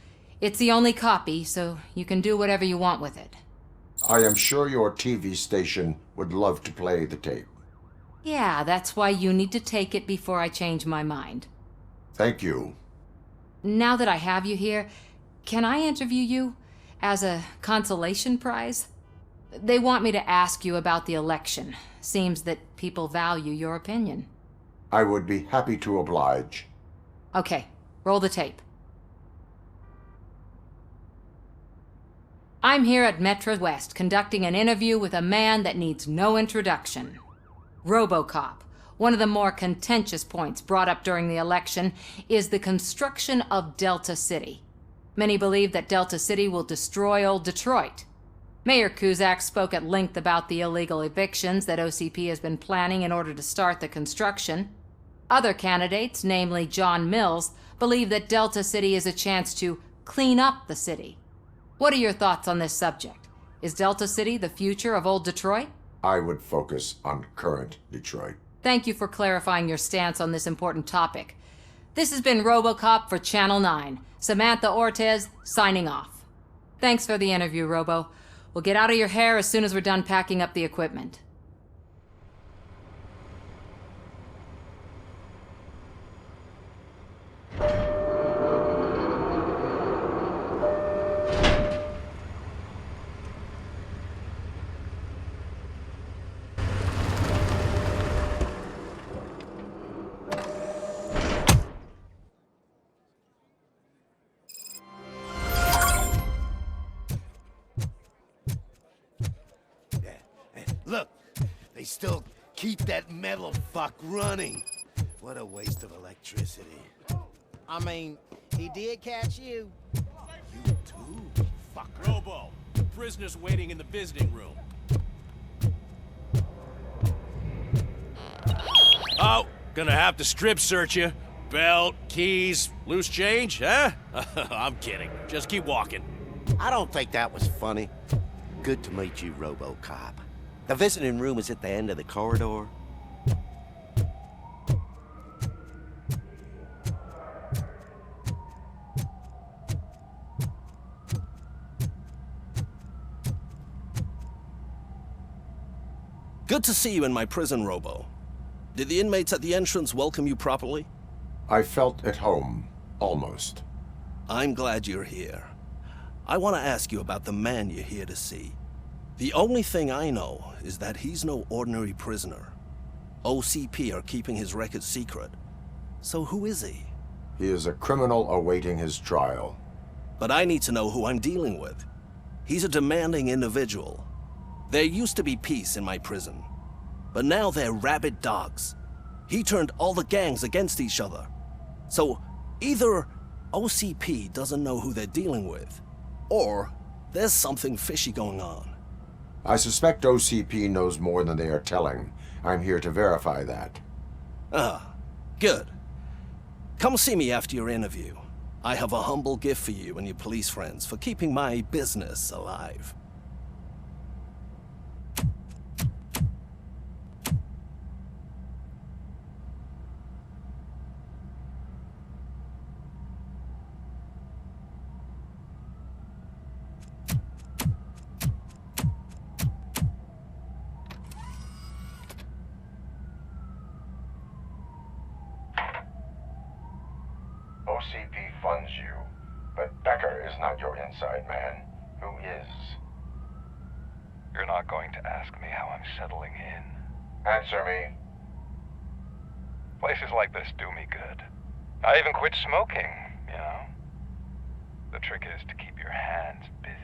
It's the only copy, so you can do whatever you want with it. I am sure your TV station would love to play the tape. Yeah, that's why you need to take it before I change my mind. Thank you. Now that I have you here, can I interview you as a consolation prize? They want me to ask you about the election. Seems that people value your opinion. I would be happy to oblige. Okay, roll the tape. I'm here at Metro West conducting an interview with a man that needs no introduction. Robocop. One of the more contentious points brought up during the election is the construction of Delta City. Many believe that Delta City will destroy old Detroit. Mayor Cusack spoke at length about the illegal evictions that OCP has been planning in order to start the construction. Other candidates, namely John Mills, believe that Delta City is a chance to clean up the city. What are your thoughts on this subject? Is Delta City the future of old Detroit? I would focus on current Detroit. Thank you for clarifying your stance on this important topic. This has been Robocop for Channel 9. Samantha Ortez, signing off. Thanks for the interview, Robo. We'll get out of your hair as soon as we're done packing up the equipment. Look, they still keep that metal fuck running. What a waste of electricity. I mean, he did catch you. You too, fucker. Robo, the prisoner's waiting in the visiting room. Oh, gonna have to strip search you. Belt, keys, loose change, huh? I'm kidding. Just keep walking. I don't think that was funny. Good to meet you, Robocop. The visiting room is at the end of the corridor. Good to see you in my prison, Robo. Did the inmates at the entrance welcome you properly? I felt at home, almost. I'm glad you're here. I want to ask you about the man you're here to see. The only thing I know is that he's no ordinary prisoner. OCP are keeping his record secret. So who is he? He is a criminal awaiting his trial. But I need to know who I'm dealing with. He's a demanding individual. There used to be peace in my prison, but now they're rabid dogs. He turned all the gangs against each other. So either OCP doesn't know who they're dealing with, or there's something fishy going on. I suspect OCP knows more than they are telling. I'm here to verify that. Ah, good. Come see me after your interview. I have a humble gift for you and your police friends for keeping my business alive. OCP funds you, but Becker is not your inside man. Who is? You're not going to ask me how I'm settling in. Answer me. Places like this do me good. I even quit smoking, you know. The trick is to keep your hands busy.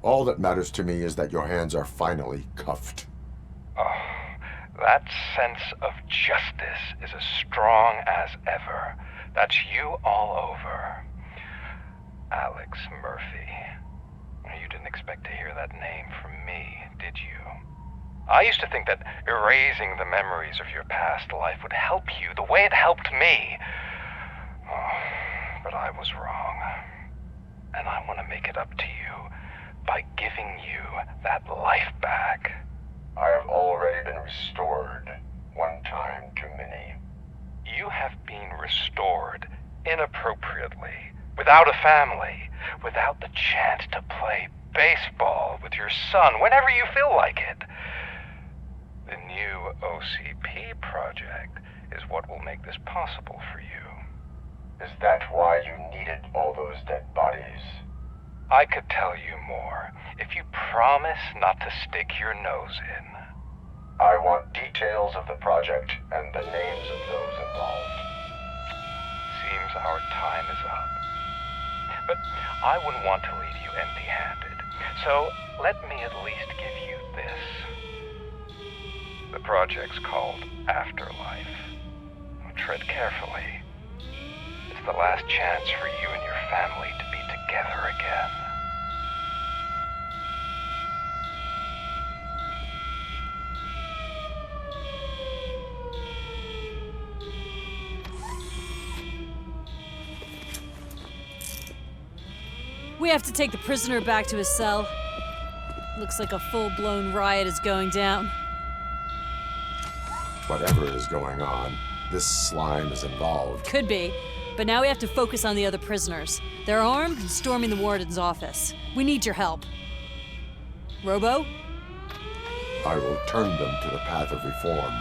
All that matters to me is that your hands are finally cuffed. Oh, that sense of justice is as strong as ever. That's you all over. Alex Murphy. You didn't expect to hear that name from me, did you? I used to think that erasing the memories of your past life would help you the way it helped me. Oh, but I was wrong. and I want to make it up to you by giving you that life back. I have already been restored. One time too many. You have been restored inappropriately, without a family, without the chance to play baseball with your son whenever you feel like it. The new OCP project is what will make this possible for you. Is that why you needed all those dead bodies? I could tell you more if you promise not to stick your nose in. I want details of the project and the names of those involved. Seems our time is up. But I wouldn't want to leave you empty-handed, so let me at least give you this. The project's called Afterlife. Tread carefully. It's the last chance for you and your family to be together again. We have to take the prisoner back to his cell. Looks like a full-blown riot is going down. Whatever is going on, this slime is involved. Could be, but now we have to focus on the other prisoners. They're armed and storming the warden's office. We need your help. Robo? I will turn them to the path of reform.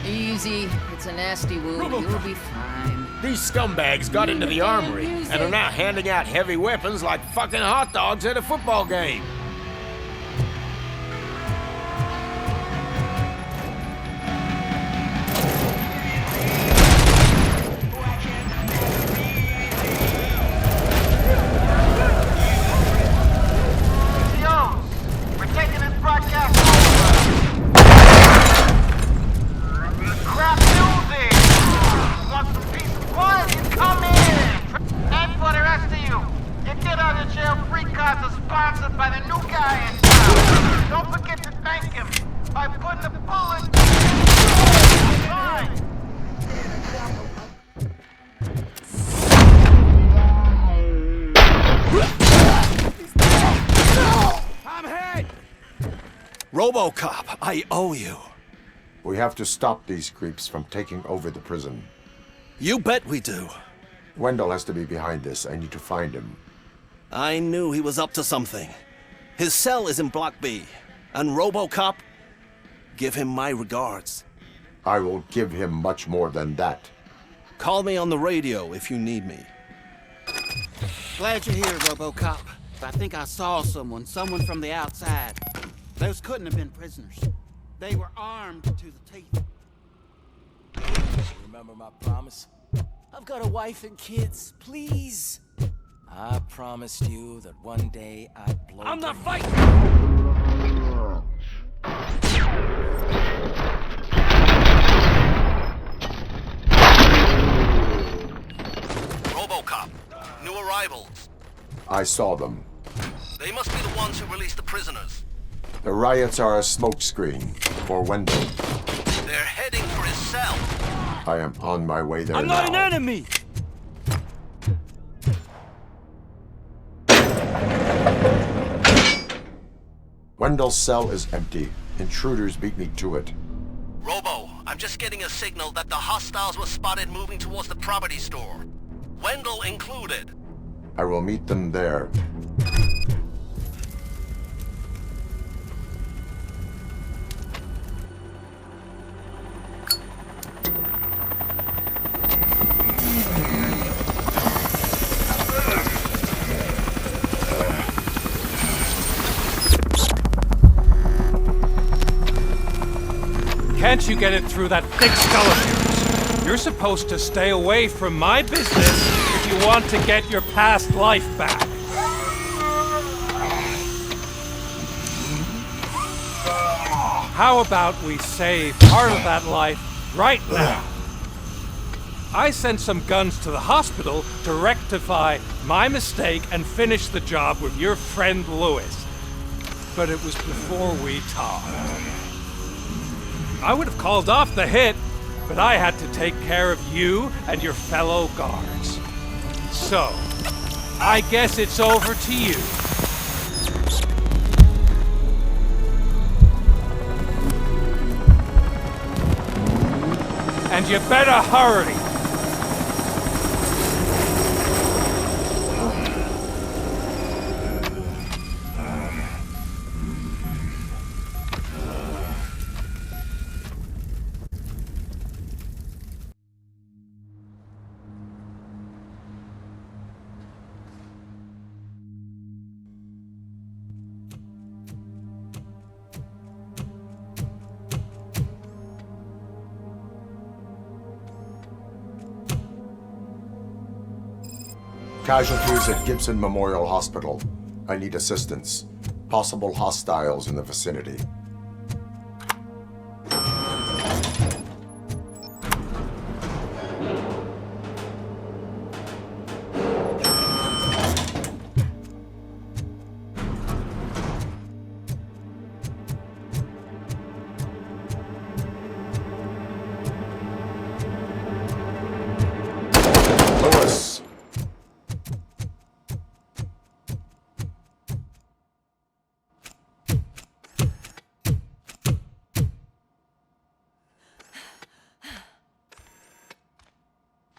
Easy. It's a nasty wound. You'll be fine. These scumbags got into the armory and are now handing out heavy weapons like fucking hot dogs at a football game. We're taking this broadcast over. Crap music! Want some peace and quiet? You come in! And for the rest of you, your get out of jail free cards are sponsored by the new guy in town. Don't forget to thank him by putting the bullet fine. I'm hit! RoboCop, I owe you. We have to stop these creeps from taking over the prison. You bet we do. Wendell has to be behind this. I need to find him. I knew he was up to something. His cell is in Block B. And RoboCop, give him my regards. I will give him much more than that. Call me on the radio if you need me. Glad you're here, RoboCop. I think I saw someone from the outside. Those couldn't have been prisoners. They were armed to the teeth. Remember my promise? I've got a wife and kids, please. I promised you that one day I'd blow. I'm not fighting! RoboCop, new arrivals. I saw them. They must be the ones who released the prisoners. The riots are a smokescreen for Wendell. They're heading for his cell. I am on my way there I'm now. not an enemy! Wendell's cell is empty. Intruders beat me to it. Robo, I'm just getting a signal that the hostiles were spotted moving towards the property store. Wendell included. I will meet them there. Can't you get it through that thick skull of yours? You're supposed to stay away from my business if you want to get your past life back. How about we save part of that life right now? I sent some guns to the hospital to rectify my mistake and finish the job with your friend Lewis. But it was before we talked. I would have called off the hit, but I had to take care of you and your fellow guards. So, I guess it's over to you. And you better hurry. Casualties at Gibson Memorial Hospital. I need assistance. Possible hostiles in the vicinity.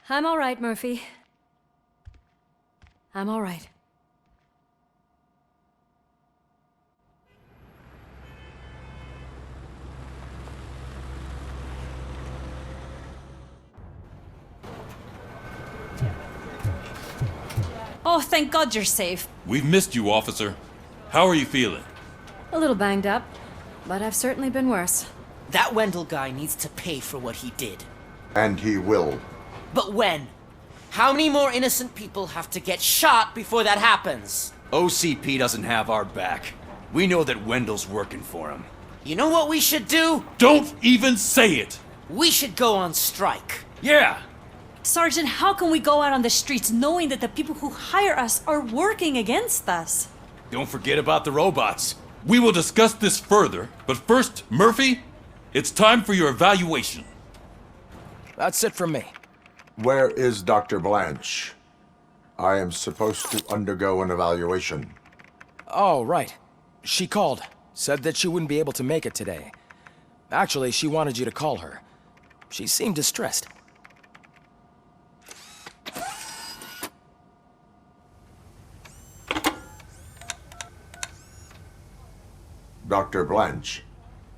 I'm all right, Murphy. I'm all right. Oh, thank God you're safe. We've missed you, officer. How are you feeling? A little banged up, but I've certainly been worse. That Wendell guy needs to pay for what he did. And he will. But when? How many more innocent people have to get shot before that happens? OCP doesn't have our back. We know that Wendell's working for him. You know what we should do? Don't even say it! We should go on strike. Yeah! Sergeant, how can we go out on the streets knowing that the people who hire us are working against us? Don't forget about the robots. We will discuss this further, but first, Murphy, it's time for your evaluation. That's it from me. Where is Dr. Blanche? I am supposed to undergo an evaluation. Oh, right. She called. Said that she wouldn't be able to make it today. Actually, she wanted you to call her. She seemed distressed. Dr. Blanche.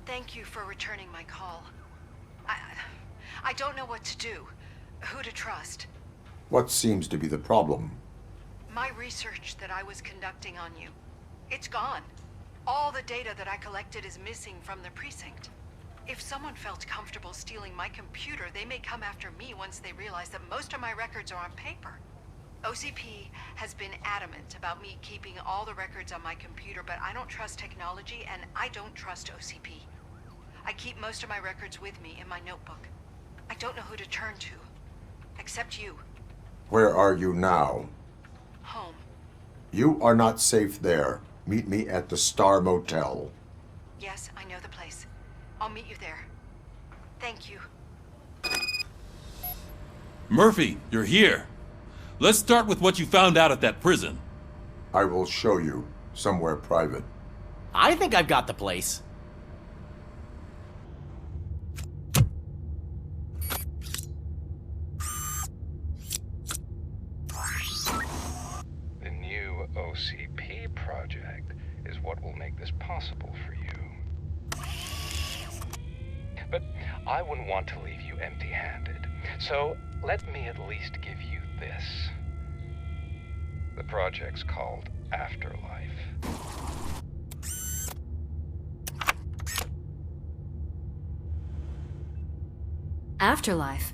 Thank you for returning my call. I don't know what to do. Who to trust? What seems to be the problem? My research that I was conducting on you. It's gone. All the data that I collected is missing from the precinct. If someone felt comfortable stealing my computer, they may come after me once they realize that most of my records are on paper. OCP has been adamant about me keeping all the records on my computer, but I don't trust technology and I don't trust OCP. I keep most of my records with me in my notebook. I don't know who to turn to. Except you. Where are you now? Home. You are not safe there. Meet me at the Star Motel. Yes, I know the place. I'll meet you there. Thank you. Murphy, you're here. Let's start with what you found out at that prison. I will show you. Somewhere private. I think I've got the place. The new OCP project is what will make this possible for you. But I wouldn't want to leave you empty-handed, so let me at least give you this. The project's called Afterlife. Afterlife?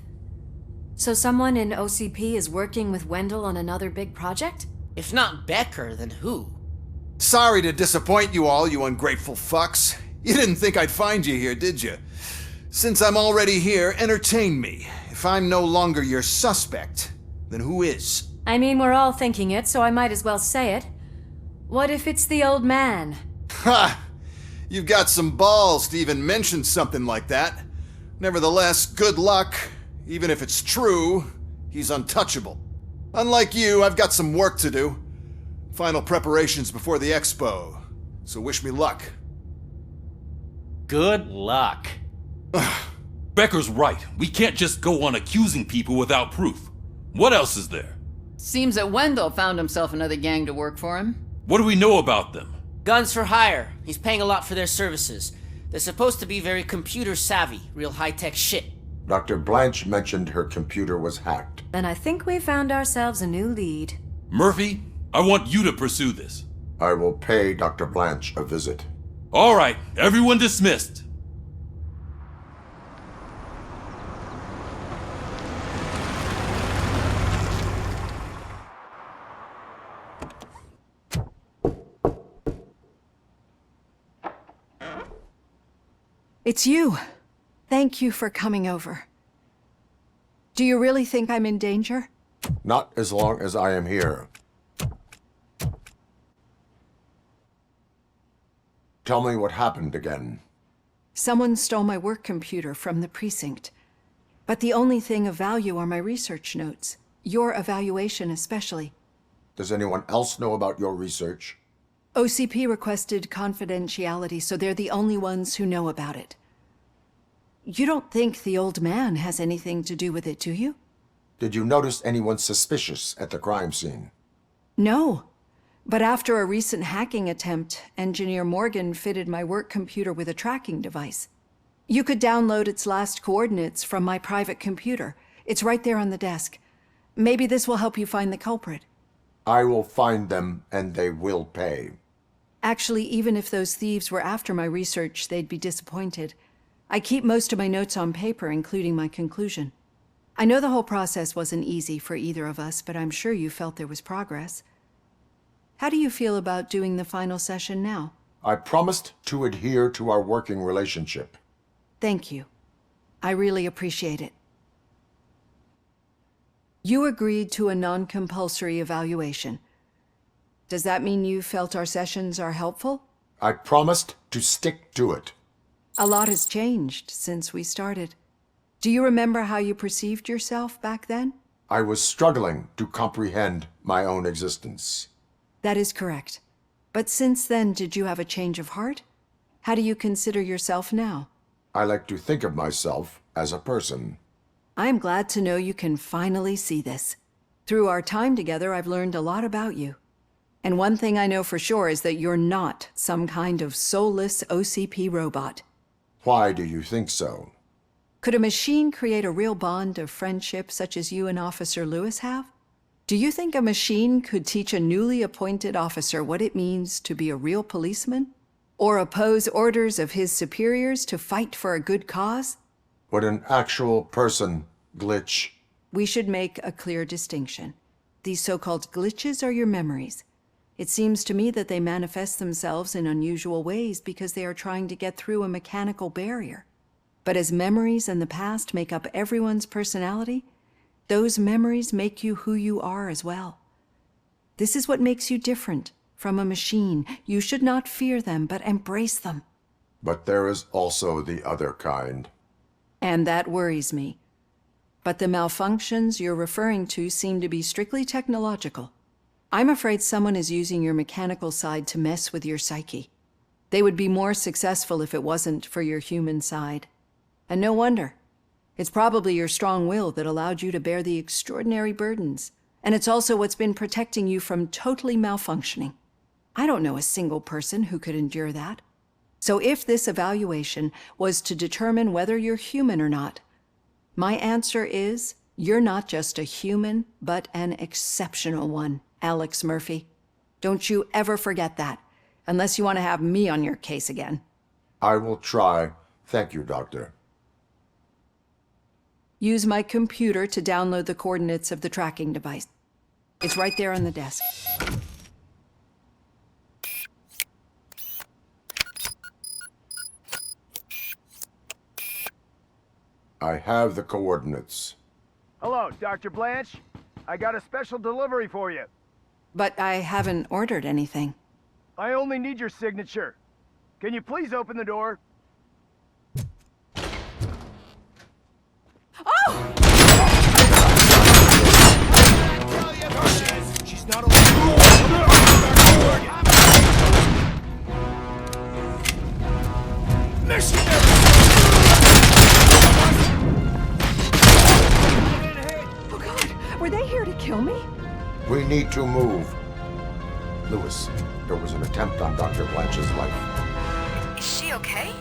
So someone in OCP is working with Wendell on another big project? If not Becker, then who? Sorry to disappoint you all, you ungrateful fucks. You didn't think I'd find you here, did you? Since I'm already here, entertain me. If I'm no longer your suspect, then who is? I mean, we're all thinking it, so I might as well say it. What if it's the old man? Ha! You've got some balls to even mention something like that. Nevertheless, good luck. Even if it's true, he's untouchable. Unlike you, I've got some work to do. Final preparations before the expo. So wish me luck. Good luck. Becker's right. We can't just go on accusing people without proof. What else is there? Seems that Wendell found himself another gang to work for him. What do we know about them? Guns for hire. He's paying a lot for their services. They're supposed to be very computer savvy, real high-tech shit. Dr. Blanche mentioned her computer was hacked. Then I think we found ourselves a new lead. Murphy, I want you to pursue this. I will pay Dr. Blanche a visit. All right, everyone dismissed. It's you. Thank you for coming over. Do you really think I'm in danger? Not as long as I am here. Tell me what happened again. Someone stole my work computer from the precinct. But the only thing of value are my research notes. Your evaluation especially. Does anyone else know about your research? OCP requested confidentiality, so they're the only ones who know about it. You don't think the old man has anything to do with it, do you? Did you notice anyone suspicious at the crime scene? No. But after a recent hacking attempt, Engineer Morgan fitted my work computer with a tracking device. You could download its last coordinates from my private computer. It's right there on the desk. Maybe this will help you find the culprit. I will find them, and they will pay. Actually, even if those thieves were after my research, they'd be disappointed. I keep most of my notes on paper, including my conclusion. I know the whole process wasn't easy for either of us, but I'm sure you felt there was progress. How do you feel about doing the final session now? I promised to adhere to our working relationship. Thank you. I really appreciate it. You agreed to a non-compulsory evaluation. Does that mean you felt our sessions are helpful? I promised to stick to it. A lot has changed since we started. Do you remember how you perceived yourself back then? I was struggling to comprehend my own existence. That is correct. But since then, did you have a change of heart? How do you consider yourself now? I like to think of myself as a person. I am glad to know you can finally see this. Through our time together, I've learned a lot about you. And one thing I know for sure is that you're not some kind of soulless OCP robot. Why do you think so? Could a machine create a real bond of friendship such as you and Officer Lewis have? Do you think a machine could teach a newly appointed officer what it means to be a real policeman? Or oppose orders of his superiors to fight for a good cause? Would an actual person glitch? We should make a clear distinction. These so-called glitches are your memories. It seems to me that they manifest themselves in unusual ways because they are trying to get through a mechanical barrier. But as memories and the past make up everyone's personality, those memories make you who you are as well. This is what makes you different from a machine. You should not fear them, but embrace them. But there is also the other kind. And that worries me. But the malfunctions you're referring to seem to be strictly technological. I'm afraid someone is using your mechanical side to mess with your psyche. They would be more successful if it wasn't for your human side. And no wonder. It's probably your strong will that allowed you to bear the extraordinary burdens. And it's also what's been protecting you from totally malfunctioning. I don't know a single person who could endure that. So if this evaluation was to determine whether you're human or not, my answer is, you're not just a human, but an exceptional one, Alex Murphy. Don't you ever forget that, unless you want to have me on your case again. I will try. Thank you, Doctor. Use my computer to download the coordinates of the tracking device. It's right there on the desk. I have the coordinates. Hello, Dr. Blanche. I got a special delivery for you. But I haven't ordered anything. I only need your signature. Can you please open the door? Oh! She's not alone. Oh God, were they here to kill me? We need to move. Lewis, there was an attempt on Dr. Blanche's life. Is she okay?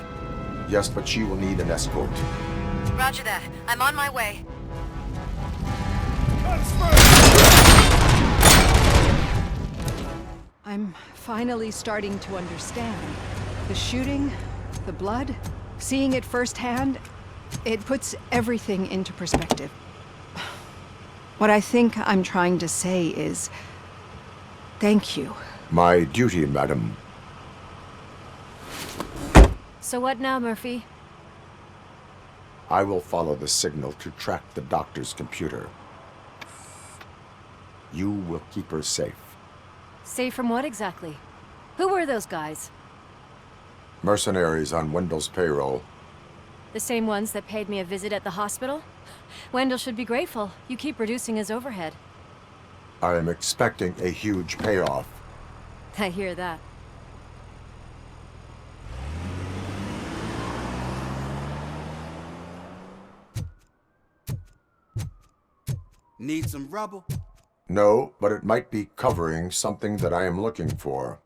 Yes, but she will need an escort. Roger that. I'm on my way. I'm finally starting to understand. The shooting, the blood, seeing it firsthand, it puts everything into perspective. What I think I'm trying to say is, thank you. My duty, madam. So what now, Murphy? I will follow the signal to track the doctor's computer. You will keep her safe. Safe from what exactly? Who were those guys? Mercenaries on Wendell's payroll. The same ones that paid me a visit at the hospital? Wendell should be grateful. You keep reducing his overhead. I am expecting a huge payoff. I hear that. Need some rubble? No, but it might be covering something that I am looking for.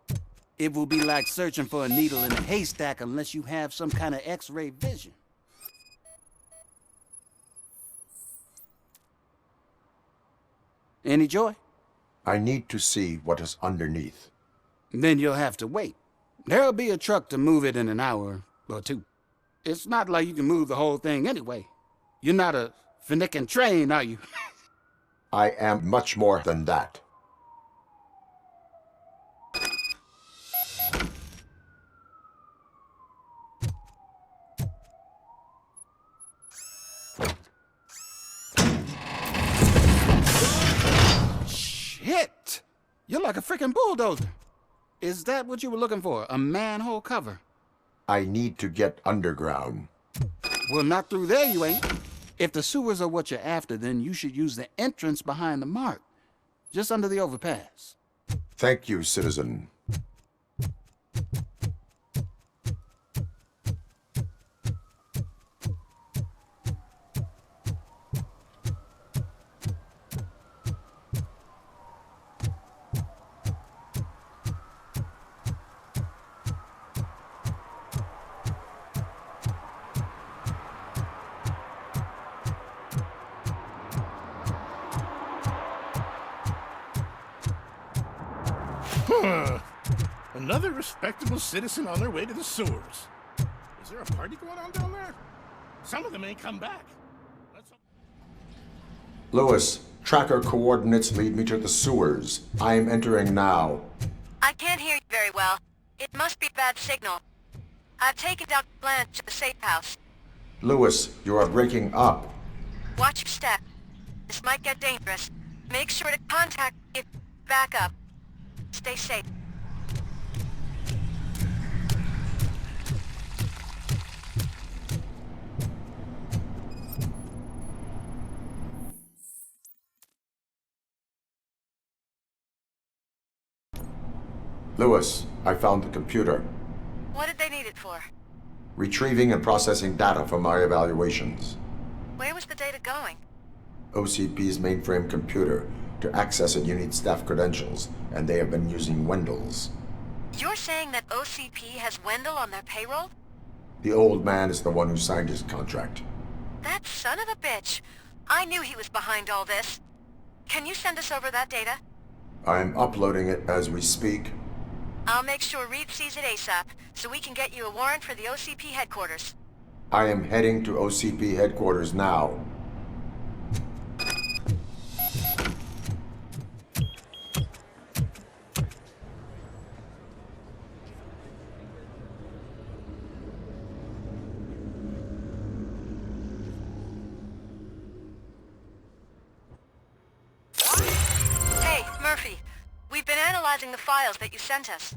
It will be like searching for a needle in a haystack unless you have some kind of X-ray vision. Any joy? I need to see what is underneath. Then you'll have to wait. There'll be a truck to move it in an hour or two. It's not like you can move the whole thing anyway. You're not a finicking train, are you? I am much more than that. Shit! You're like a freaking bulldozer. Is that what you were looking for? A manhole cover? I need to get underground. Well, not through there you ain't. If the sewers are what you're after, then you should use the entrance behind the mark. Just under the overpass. Thank you, citizen. Another respectable citizen on their way to the sewers. Is there a party going on down there? Some of them ain't come back. Lewis, tracker coordinates lead me to the sewers. I am entering now. I can't hear you very well. It must be a bad signal. I've taken Dr. Blanche to the safe house. Lewis, you are breaking up. Watch your step. This might get dangerous. Make sure to contact me if you back up. Stay safe. Lewis, I found the computer. What did they need it for? Retrieving and processing data from my evaluations. Where was the data going? OCP's mainframe computer. To access it, you need staff credentials, and they have been using Wendell's. You're saying that OCP has Wendell on their payroll? The old man is the one who signed his contract. That son of a bitch. I knew he was behind all this. Can you send us over that data? I'm uploading it as we speak. I'll make sure Reed sees it ASAP, so we can get you a warrant for the OCP headquarters. I am heading to OCP headquarters now. analyzing the files that you sent us.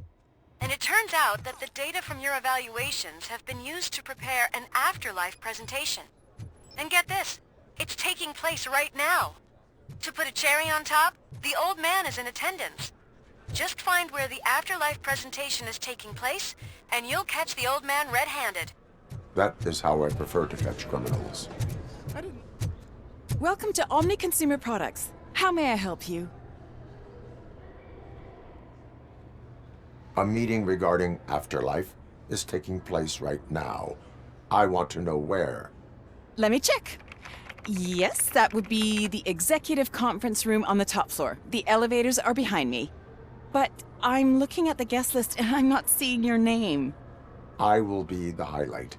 And it turns out that the data from your evaluations have been used to prepare an afterlife presentation. And get this, it's taking place right now. To put a cherry on top, the old man is in attendance. Just find where the afterlife presentation is taking place, and you'll catch the old man red-handed. That is how I prefer to catch criminals. Welcome to Omni Consumer Products. How may I help you? A meeting regarding afterlife is taking place right now. I want to know where. Let me check. Yes, that would be the executive conference room on the top floor. The elevators are behind me. But I'm looking at the guest list and I'm not seeing your name. I will be the highlight.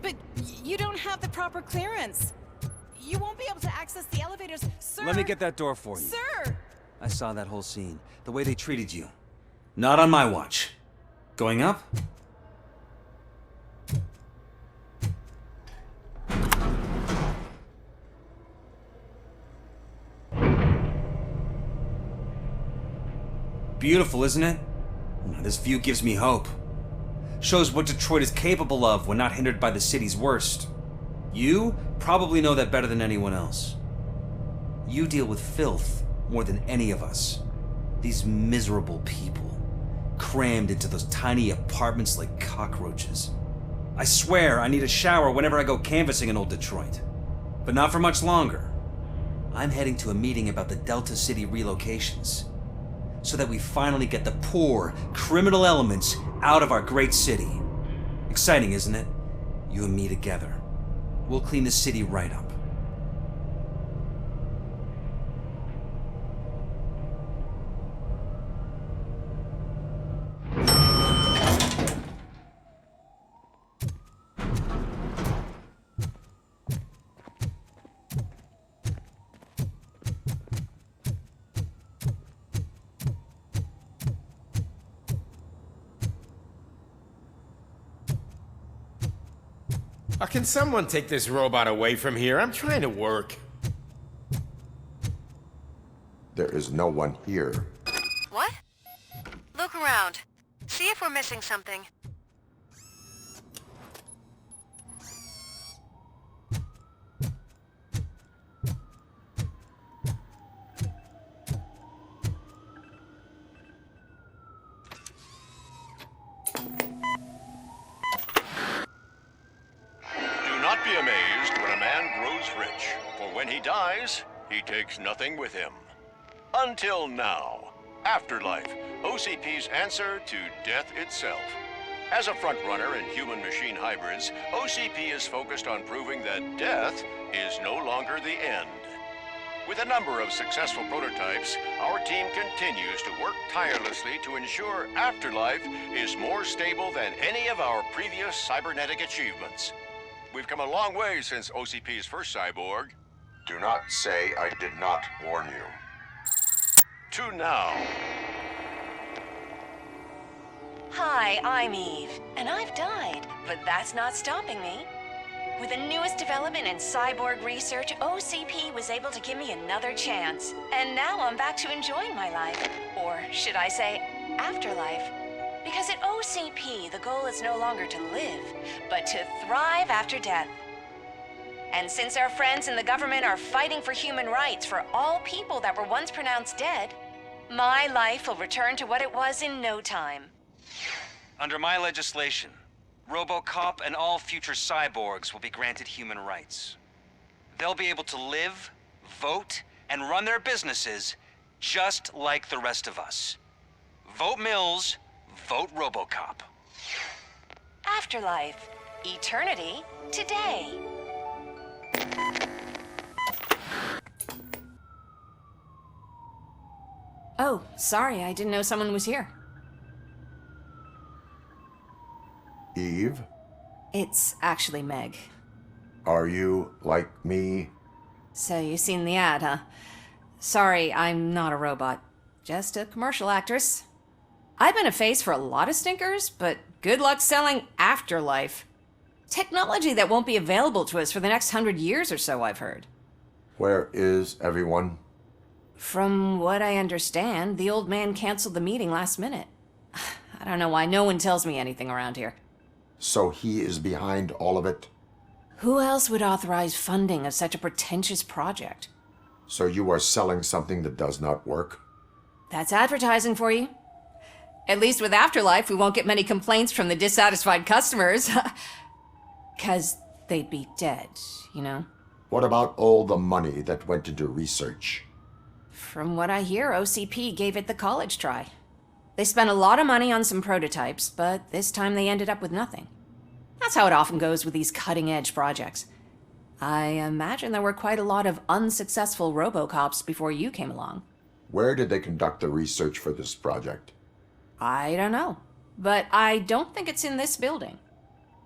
But you don't have the proper clearance. You won't be able to access the elevators, sir. Let me get that door for you. Sir! I saw that whole scene. The way they treated you. Not on my watch. Going up? Beautiful, isn't it? This view gives me hope. Shows what Detroit is capable of when not hindered by the city's worst. You probably know that better than anyone else. You deal with filth more than any of us. These miserable people, crammed into those tiny apartments like cockroaches. I swear I need a shower whenever I go canvassing in old Detroit. But not for much longer. I'm heading to a meeting about the Delta City relocations, so that we finally get the poor, criminal elements out of our great city. Exciting, isn't it? You and me together. We'll clean the city right up. Can someone take this robot away from here? I'm trying to work. There is no one here. What? Look around. See if we're missing something. Be amazed when a man grows rich, for when he dies, he takes nothing with him. Until now. Afterlife, OCP's answer to death itself. As a frontrunner in human-machine hybrids, OCP is focused on proving that death is no longer the end. With a number of successful prototypes, our team continues to work tirelessly to ensure Afterlife is more stable than any of our previous cybernetic achievements. We've come a long way since OCP's first cyborg. Do not say I did not warn you. To now. Hi, I'm Eve, and I've died, but that's not stopping me. With the newest development in cyborg research, OCP was able to give me another chance. And now I'm back to enjoying my life. Or should I say, afterlife. Because at OCP, the goal is no longer to live, but to thrive after death. And since our friends in the government are fighting for human rights for all people that were once pronounced dead, my life will return to what it was in no time. Under my legislation, Robocop and all future cyborgs will be granted human rights. They'll be able to live, vote, and run their businesses just like the rest of us. Vote Mills, vote Robocop. Afterlife. Eternity. Today. Oh, sorry, I didn't know someone was here. Eve? It's actually Meg. Are you like me? So you've seen the ad, huh? Sorry, I'm not a robot. Just a commercial actress. I've been a face for a lot of stinkers, but good luck selling Afterlife. Technology that won't be available to us for the next 100 years or so, I've heard. Where is everyone? From what I understand, the old man canceled the meeting last minute. I don't know why no one tells me anything around here. So he is behind all of it? Who else would authorize funding of such a pretentious project? So you are selling something that does not work? That's advertising for you. At least with Afterlife, we won't get many complaints from the dissatisfied customers. 'Cause they'd be dead, you know? What about all the money that went into research? From what I hear, OCP gave it the college try. They spent a lot of money on some prototypes, but this time they ended up with nothing. That's how it often goes with these cutting-edge projects. I imagine there were quite a lot of unsuccessful Robocops before you came along. Where did they conduct the research for this project? I don't know, but I don't think it's in this building.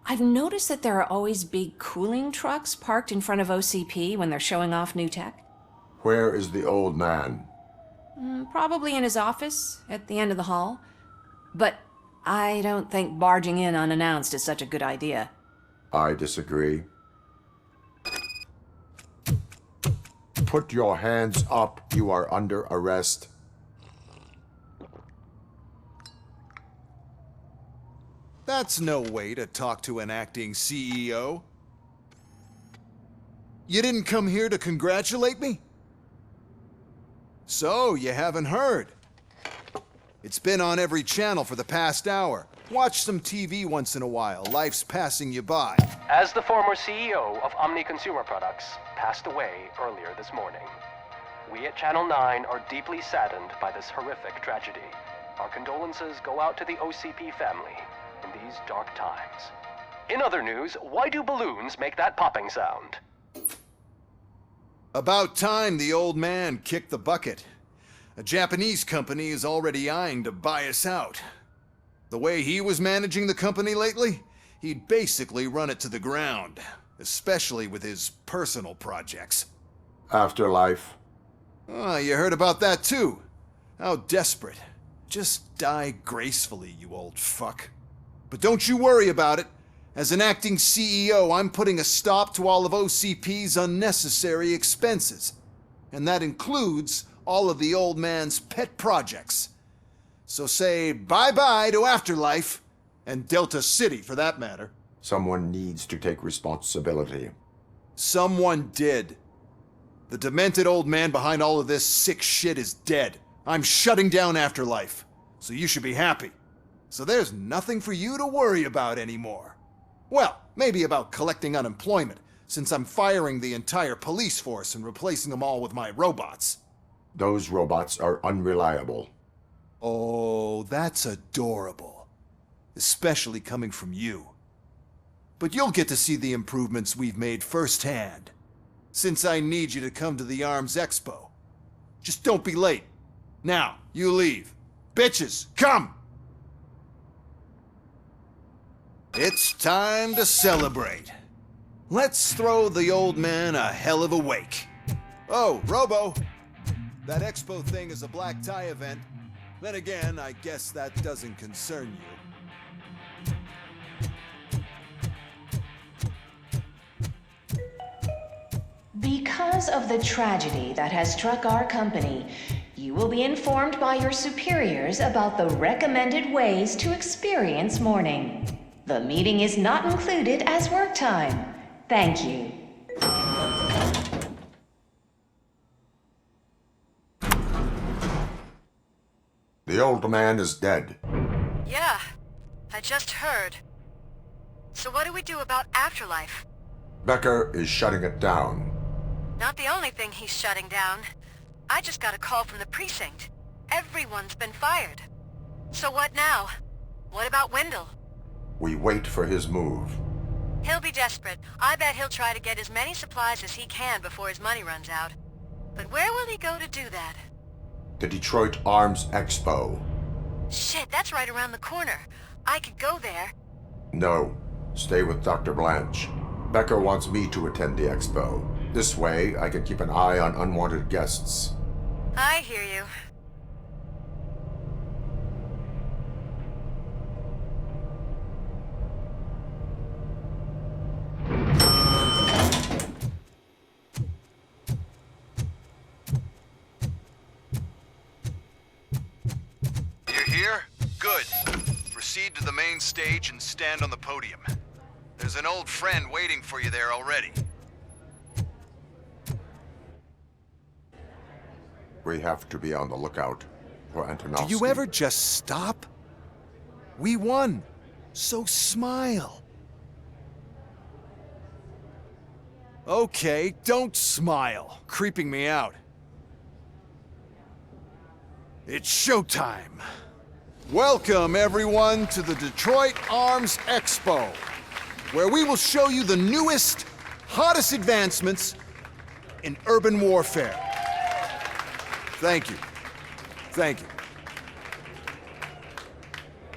I've noticed that there are always big cooling trucks parked in front of OCP when they're showing off new tech. Where is the old man? Probably in his office, at the end of the hall. But I don't think barging in unannounced is such a good idea. I disagree. Put your hands up. You are under arrest. That's no way to talk to an acting CEO. You didn't come here to congratulate me? So, you haven't heard. It's been on every channel for the past hour. Watch some TV once in a while. Life's passing you by. As the former CEO of Omni Consumer Products passed away earlier this morning, we at Channel 9 are deeply saddened by this horrific tragedy. Our condolences go out to the OCP family in these dark times. In other news, why do balloons make that popping sound? About time the old man kicked the bucket. A Japanese company is already eyeing to buy us out. The way he was managing the company lately, he'd basically run it to the ground, especially with his personal projects. Afterlife. Oh, you heard about that too. How desperate. Just die gracefully, you old fuck. But don't you worry about it. As an acting CEO, I'm putting a stop to all of OCP's unnecessary expenses. And that includes all of the old man's pet projects. So say bye-bye to Afterlife, and Delta City for that matter. Someone needs to take responsibility. Someone did. The demented old man behind all of this sick shit is dead. I'm shutting down Afterlife, so you should be happy. So there's nothing for you to worry about anymore. Well, maybe about collecting unemployment, since I'm firing the entire police force and replacing them all with my robots. Those robots are unreliable. Oh, that's adorable. Especially coming from you. But you'll get to see the improvements we've made firsthand. Since I need you to come to the ARMS Expo. Just don't be late. Now, you leave. Bitches, come! It's time to celebrate. Let's throw the old man a hell of a wake. Oh, Robo! That expo thing is a black tie event. Then again, I guess that doesn't concern you. Because of the tragedy that has struck our company, you will be informed by your superiors about the recommended ways to experience mourning. The meeting is not included as work time. Thank you. The old man is dead. Yeah, I just heard. So what do we do about Afterlife? Becker is shutting it down. Not the only thing he's shutting down. I just got a call from the precinct. Everyone's been fired. So what now? What about Wendell? We wait for his move. He'll be desperate. I bet he'll try to get as many supplies as he can before his money runs out. But where will he go to do that? The Detroit Arms Expo. Shit, that's right around the corner. I could go there. No. Stay with Dr. Blanche. Becker wants me to attend the expo. This way, I can keep an eye on unwanted guests. I hear you. Good. Proceed to the main stage and stand on the podium. There's an old friend waiting for you there already. We have to be on the lookout for Antonovsky. Do you ever just stop? We won. So smile. Okay, don't smile. Creeping me out. It's showtime. Welcome, everyone, to the Detroit Arms Expo, where we will show you the newest, hottest advancements in urban warfare. Thank you. Thank you.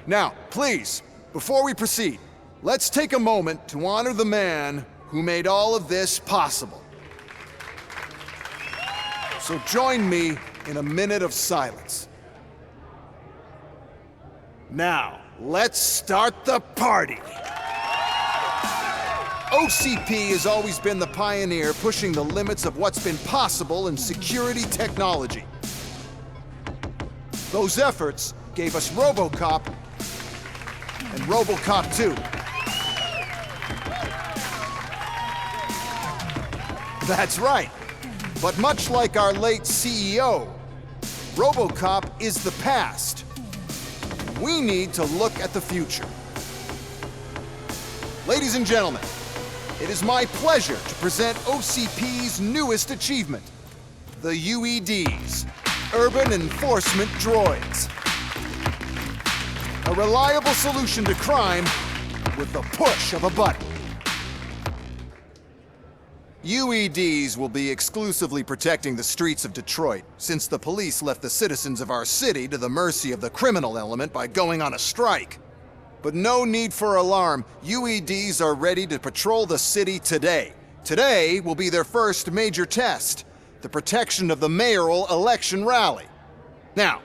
Now, please, before we proceed, let's take a moment to honor the man who made all of this possible. So join me in a minute of silence. Now, let's start the party. OCP has always been the pioneer pushing the limits of what's been possible in security technology. Those efforts gave us Robocop and Robocop 2. That's right. But much like our late CEO, Robocop is the past. We need to look at the future. Ladies and gentlemen, it is my pleasure to present OCP's newest achievement, the UEDs, Urban Enforcement Droids. A reliable solution to crime with the push of a button. UEDs will be exclusively protecting the streets of Detroit, since the police left the citizens of our city to the mercy of the criminal element by going on a strike. But no need for alarm. UEDs are ready to patrol the city today. Today will be their first major test, the protection of the mayoral election rally. Now,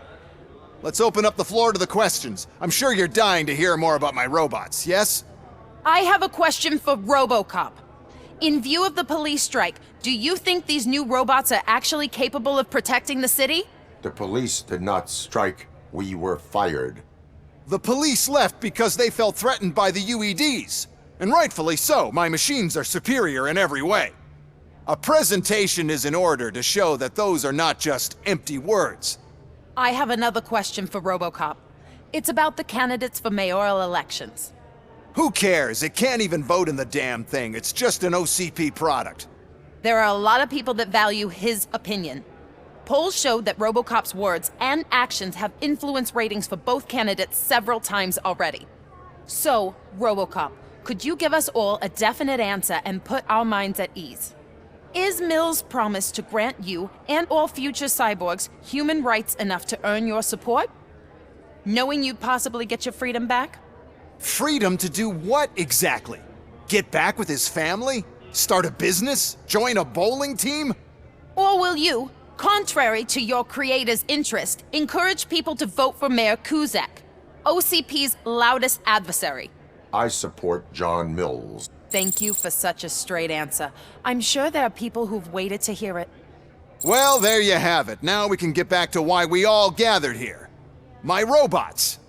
let's open up the floor to the questions. I'm sure you're dying to hear more about my robots, yes? I have a question for Robocop. In view of the police strike, do you think these new robots are actually capable of protecting the city? The police did not strike. We were fired. The police left because they felt threatened by the UEDs. And rightfully so. My machines are superior in every way. A presentation is in order to show that those are not just empty words. I have another question for Robocop. It's about the candidates for mayoral elections. Who cares? It can't even vote in the damn thing. It's just an OCP product. There are a lot of people that value his opinion. Polls showed that Robocop's words and actions have influenced ratings for both candidates several times already. So, Robocop, could you give us all a definite answer and put our minds at ease? Is Mills' promise to grant you and all future cyborgs human rights enough to earn your support? Knowing you'd possibly get your freedom back? Freedom to do what exactly? Get back with his family? Start a business? Join a bowling team? Or will you, contrary to your creator's interest, encourage people to vote for Mayor Kuzak, OCP's loudest adversary? I support John Mills. Thank you for such a straight answer. I'm sure there are people who've waited to hear it. Well, there you have it. Now we can get back to why we all gathered here. My robots.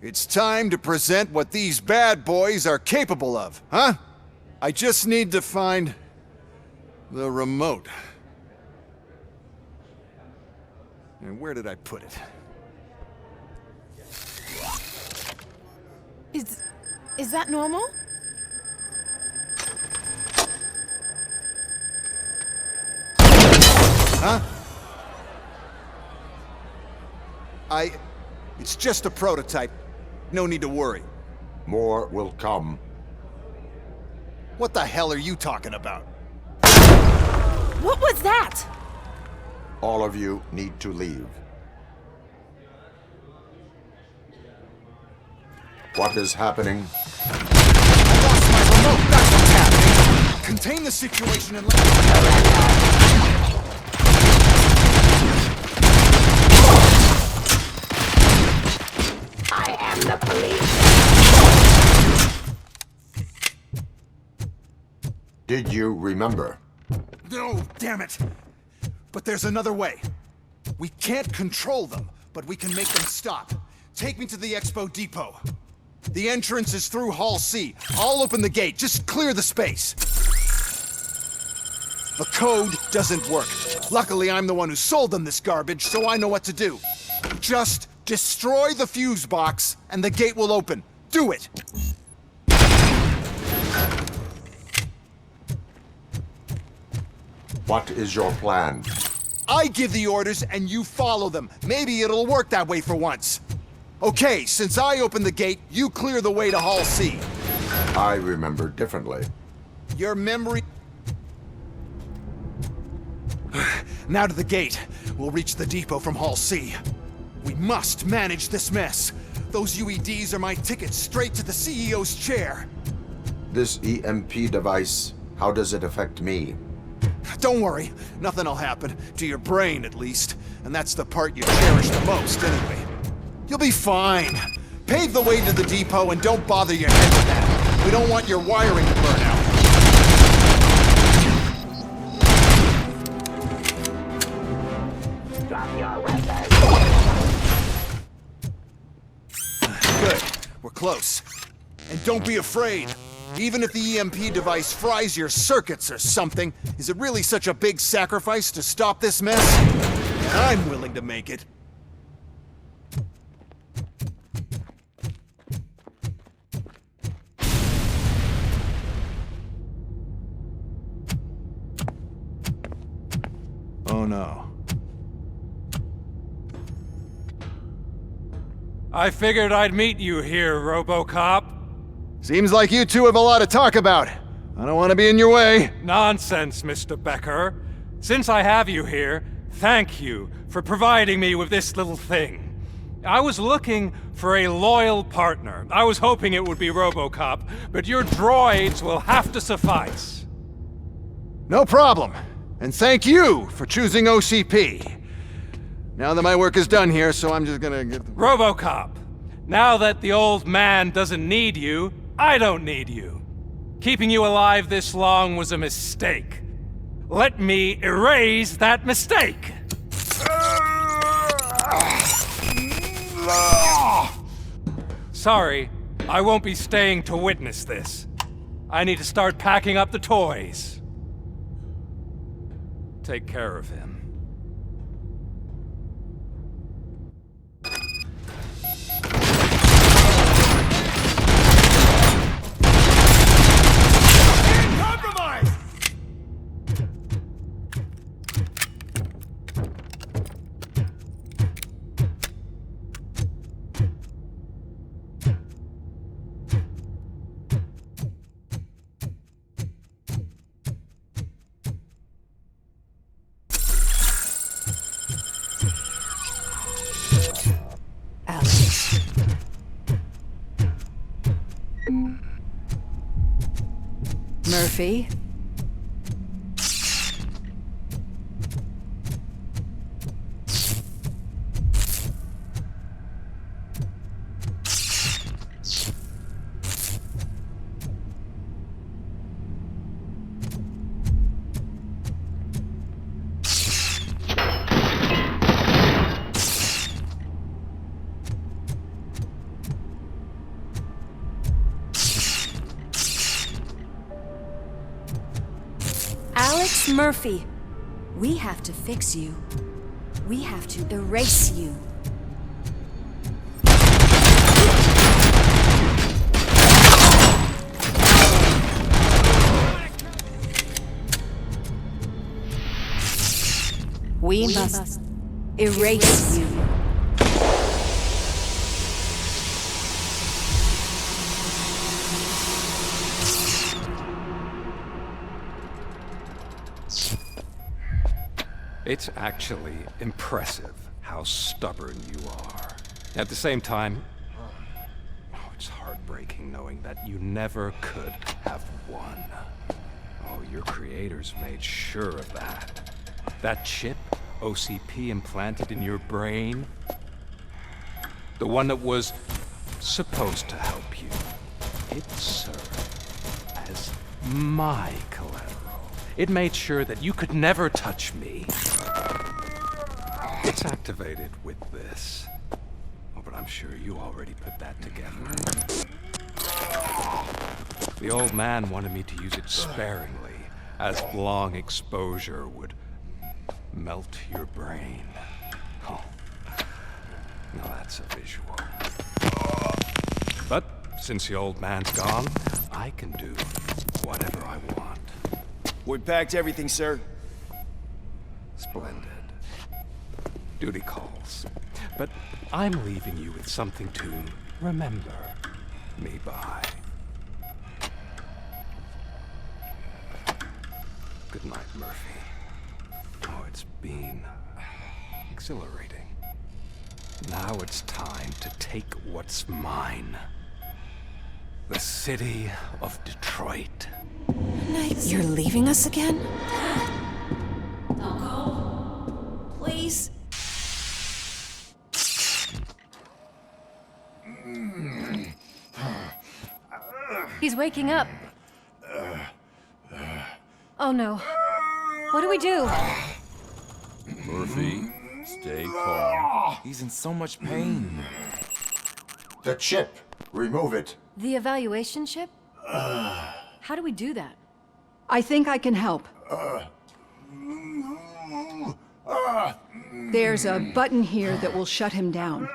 It's time to present what these bad boys are capable of, huh? I just need to find the remote. And where did I put it? Is that normal? Huh? It's just a prototype. No need to worry. More will come. What the hell are you talking about? What was that? All of you need to leave. What is happening? I lost my remote. That's what's happening. Contain the situation and let... I am the police. Did you remember? No, damn it. But there's another way. We can't control them, but we can make them stop. take me to the Expo Depot. The entrance is through Hall C. I'll open the gate. Just clear the space. The code doesn't work. Luckily, I'm the one who sold them this garbage, so I know what to do. Just destroy the fuse box, and the gate will open. Do it! What is your plan? I give the orders, and you follow them. Maybe it'll work that way for once. Okay, since I opened the gate, you clear the way to Hall C. I remember differently. Your memory... Now to the gate. We'll reach the depot from Hall C. We must manage this mess. Those UEDs are my ticket straight to the CEO's chair. This EMP device, how does it affect me? Don't worry, nothing'll happen. To your brain, at least. And that's the part you cherish the most, anyway. You'll be fine. Pave the way to the depot and don't bother your head with that. We don't want your wiring to burn out. Drop your weapon. Good. We're close. And don't be afraid. Even if the EMP device fries your circuits or something, is it really such a big sacrifice to stop this mess? And I'm willing to make it. Oh no. I figured I'd meet you here, RoboCop. Seems like you two have a lot to talk about. I don't want to be in your way. Nonsense, Mr. Becker. Since I have you here, thank you for providing me with this little thing. I was looking for a loyal partner. I was hoping it would be RoboCop, but your droids will have to suffice. No problem. And thank you for choosing OCP. Now that my work is done here, so I'm just gonna get... RoboCop, now that the old man doesn't need you, I don't need you. Keeping you alive this long was a mistake. Let me erase that mistake! Sorry, I won't be staying to witness this. I need to start packing up the toys. Take care of him. Murphy? Murphy, we have to fix you. We have to erase you. We must erase you. It's actually impressive how stubborn you are. At the same time, it's heartbreaking knowing that you never could have won. Oh, your creators made sure of that. That chip OCP implanted in your brain, the one that was supposed to help you, it served as my collateral. It made sure that you could never touch me. It's activated with this. but I'm sure you already put that together. The old man wanted me to use it sparingly, as long exposure would melt your brain. Oh, now that's a visual. But since the old man's gone, I can do whatever I want. We packed everything, sir. Splendid. Duty calls. But I'm leaving you with something to remember me by. Good night, Murphy. Oh, it's been exhilarating. Now it's time to take what's mine. The city of Detroit. You're leaving us again? Don't go. Please. He's waking up. Oh no. What do we do? Murphy, stay calm. He's in so much pain. The chip. Remove it. The evaluation chip? How do we do that? I think I can help. There's a button here that will shut him down.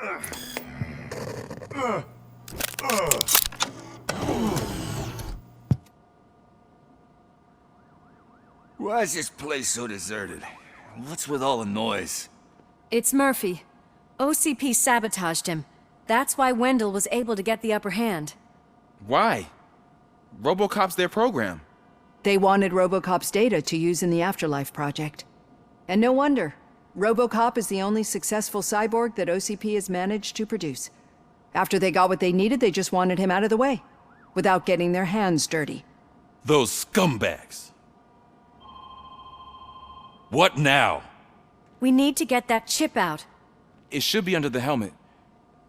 Why is this place so deserted? What's with all the noise? It's Murphy. OCP sabotaged him. That's why Wendell was able to get the upper hand. Why? Robocop's their program. They wanted Robocop's data to use in the Afterlife project. And no wonder. Robocop is the only successful cyborg that OCP has managed to produce. After they got what they needed, they just wanted him out of the way, without getting their hands dirty. Those scumbags. What now? We need to get that chip out. It should be under the helmet.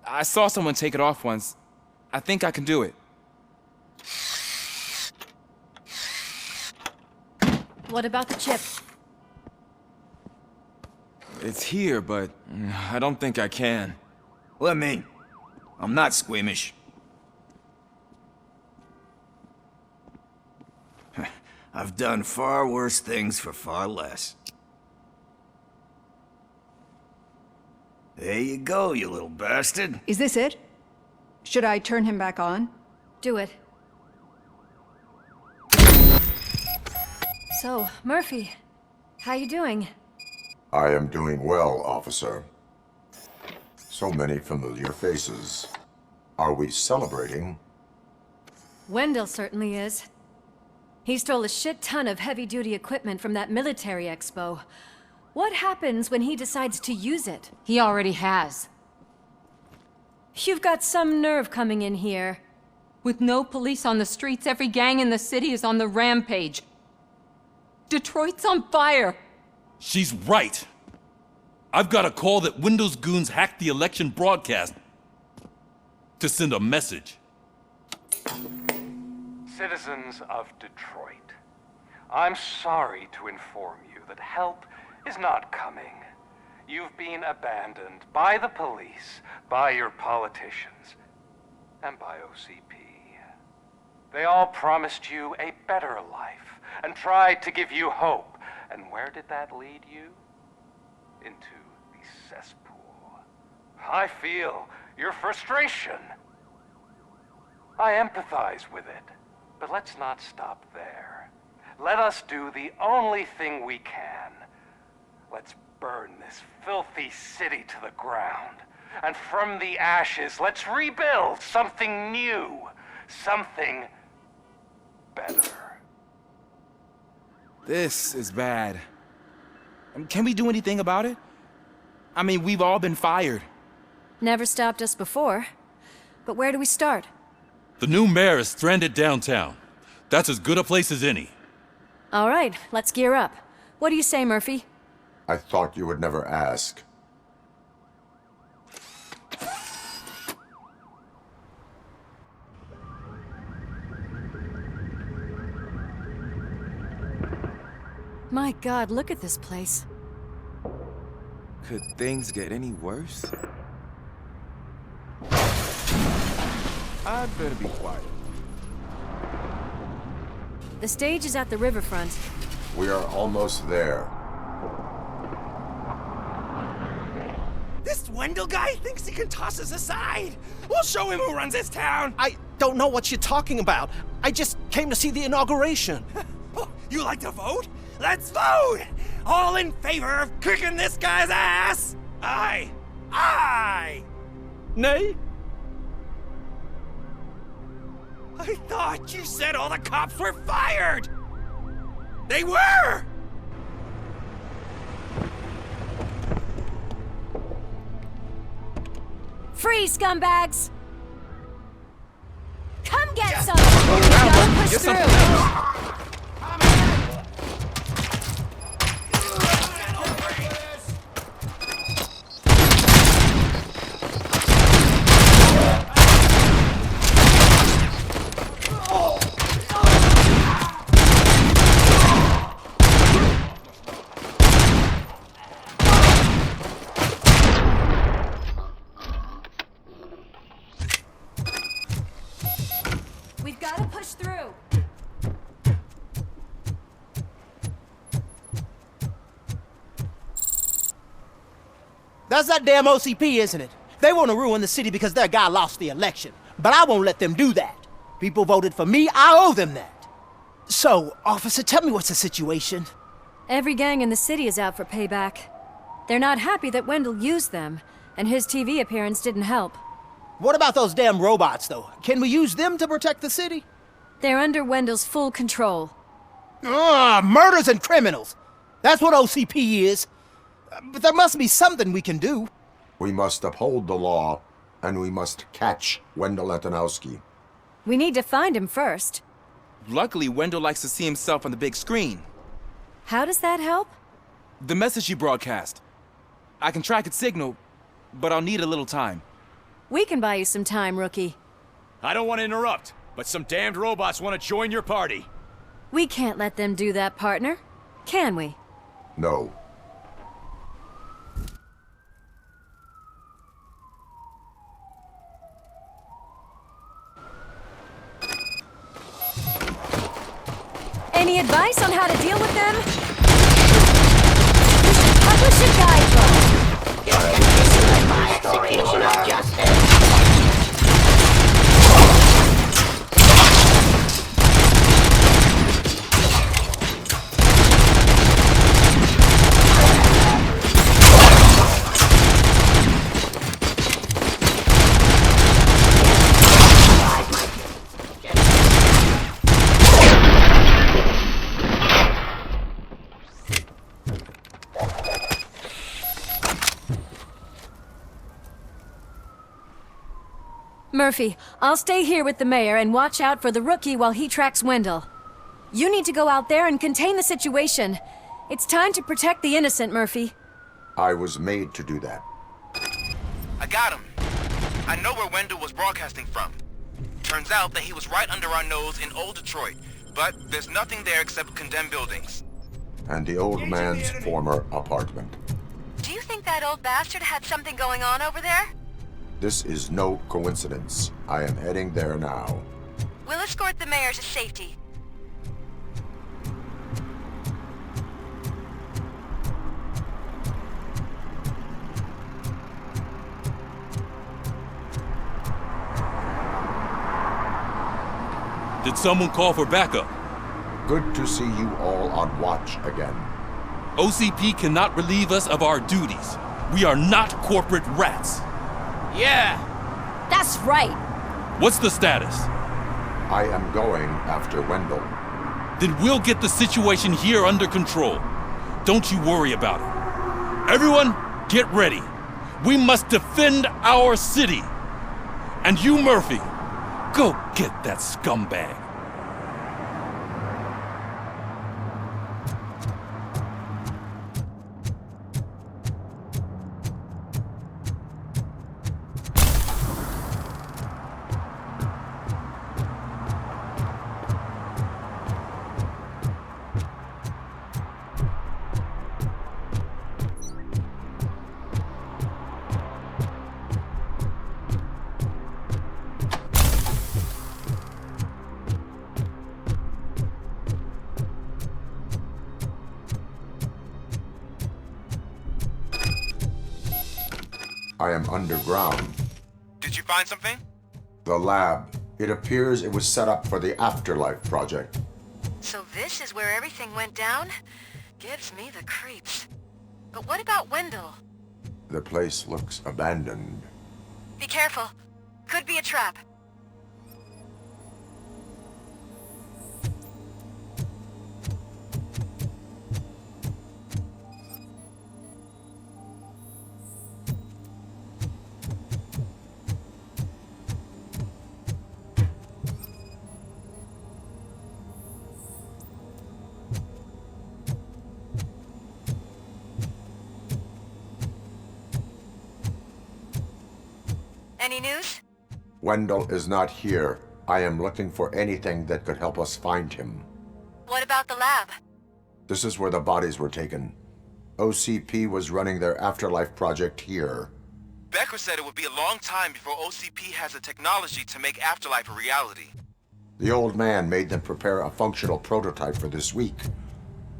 I saw someone take it off once. I think I can do it. What about the chip? It's here, but I don't think I can. Let me. I'm not squeamish. I've done far worse things for far less. There you go, you little bastard. Is this it? Should I turn him back on? Do it. So, Murphy, how you doing? I am doing well, officer. So many familiar faces. Are we celebrating? Wendell certainly is. He stole a shit ton of heavy-duty equipment from that military expo. What happens when he decides to use it? He already has. You've got some nerve coming in here. With no police on the streets, every gang in the city is on the rampage. Detroit's on fire! She's right. I've got a call that Windows goons hacked the election broadcast to send a message. Citizens of Detroit, I'm sorry to inform you that help is not coming. You've been abandoned by the police, by your politicians, and by OCP. They all promised you a better life and tried to give you hope. And where did that lead you? Into the cesspool. I feel your frustration. I empathize with it, but let's not stop there. Let us do the only thing we can. Let's burn this filthy city to the ground. And from the ashes, let's rebuild something new. Something better. This is bad. Can we do anything about it? I mean, we've all been fired. Never stopped us before. But where do we start? The new mayor is stranded downtown. That's as good a place as any. All right, let's gear up. What do you say, Murphy? I thought you would never ask. My God, look at this place. Could things get any worse? I'd better be quiet. The stage is at the riverfront. We are almost there. This Wendell guy thinks he can toss us aside. We'll show him who runs this town. I don't know what you're talking about. I just came to see the inauguration. You like to vote? Let's vote! All in favor of kicking this guy's ass? Aye. Aye! Nay? I thought you said all the cops were fired! They were! Free, scumbags! Come get some! Gotta push through! We've got to push through. That's that damn OCP, isn't it? They want to ruin the city because their guy lost the election. But I won't let them do that. People voted for me, I owe them that. So, officer, tell me what's the situation. Every gang in the city is out for payback. They're not happy that Wendell used them, and his TV appearance didn't help. What about those damn robots, though? Can we use them to protect the city? They're under Wendell's full control. Murders and criminals! That's what OCP is. But there must be something we can do. We must uphold the law, and we must catch Wendell Antonowski. We need to find him first. Luckily, Wendell likes to see himself on the big screen. How does that help? The message you broadcast. I can track its signal, but I'll need a little time. We can buy you some time, rookie. I don't want to interrupt, but some damned robots want to join your party. We can't let them do that, partner. Can we? No. Any advice on how to deal with them? You should publish a guidebook. Restoration of justice. Murphy, I'll stay here with the mayor and watch out for the rookie while he tracks Wendell. You need to go out there and contain the situation. It's time to protect the innocent, Murphy. I was made to do that. I got him. I know where Wendell was broadcasting from. Turns out that he was right under our nose in Old Detroit, but there's nothing there except condemned buildings. And the old man's former apartment. Do you think that old bastard had something going on over there? This is no coincidence. I am heading there now. We'll escort the mayor to safety. Did someone call for backup? Good to see you all on watch again. OCP cannot relieve us of our duties. We are not corporate rats. Yeah! That's right! What's the status? I am going after Wendell. Then we'll get the situation here under control. Don't you worry about it. Everyone, get ready. We must defend our city. And you, Murphy, go get that scumbag. I am underground. Did you find something? The lab. It appears it was set up for the Afterlife project. So this is where everything went down? Gives me the creeps. But what about Wendell? The place looks abandoned. Be careful. Could be a trap. Any news? Wendell is not here. I am looking for anything that could help us find him. What about the lab? This is where the bodies were taken. OCP was running their Afterlife project here. Becker said it would be a long time before OCP has the technology to make Afterlife a reality. The old man made them prepare a functional prototype for this week.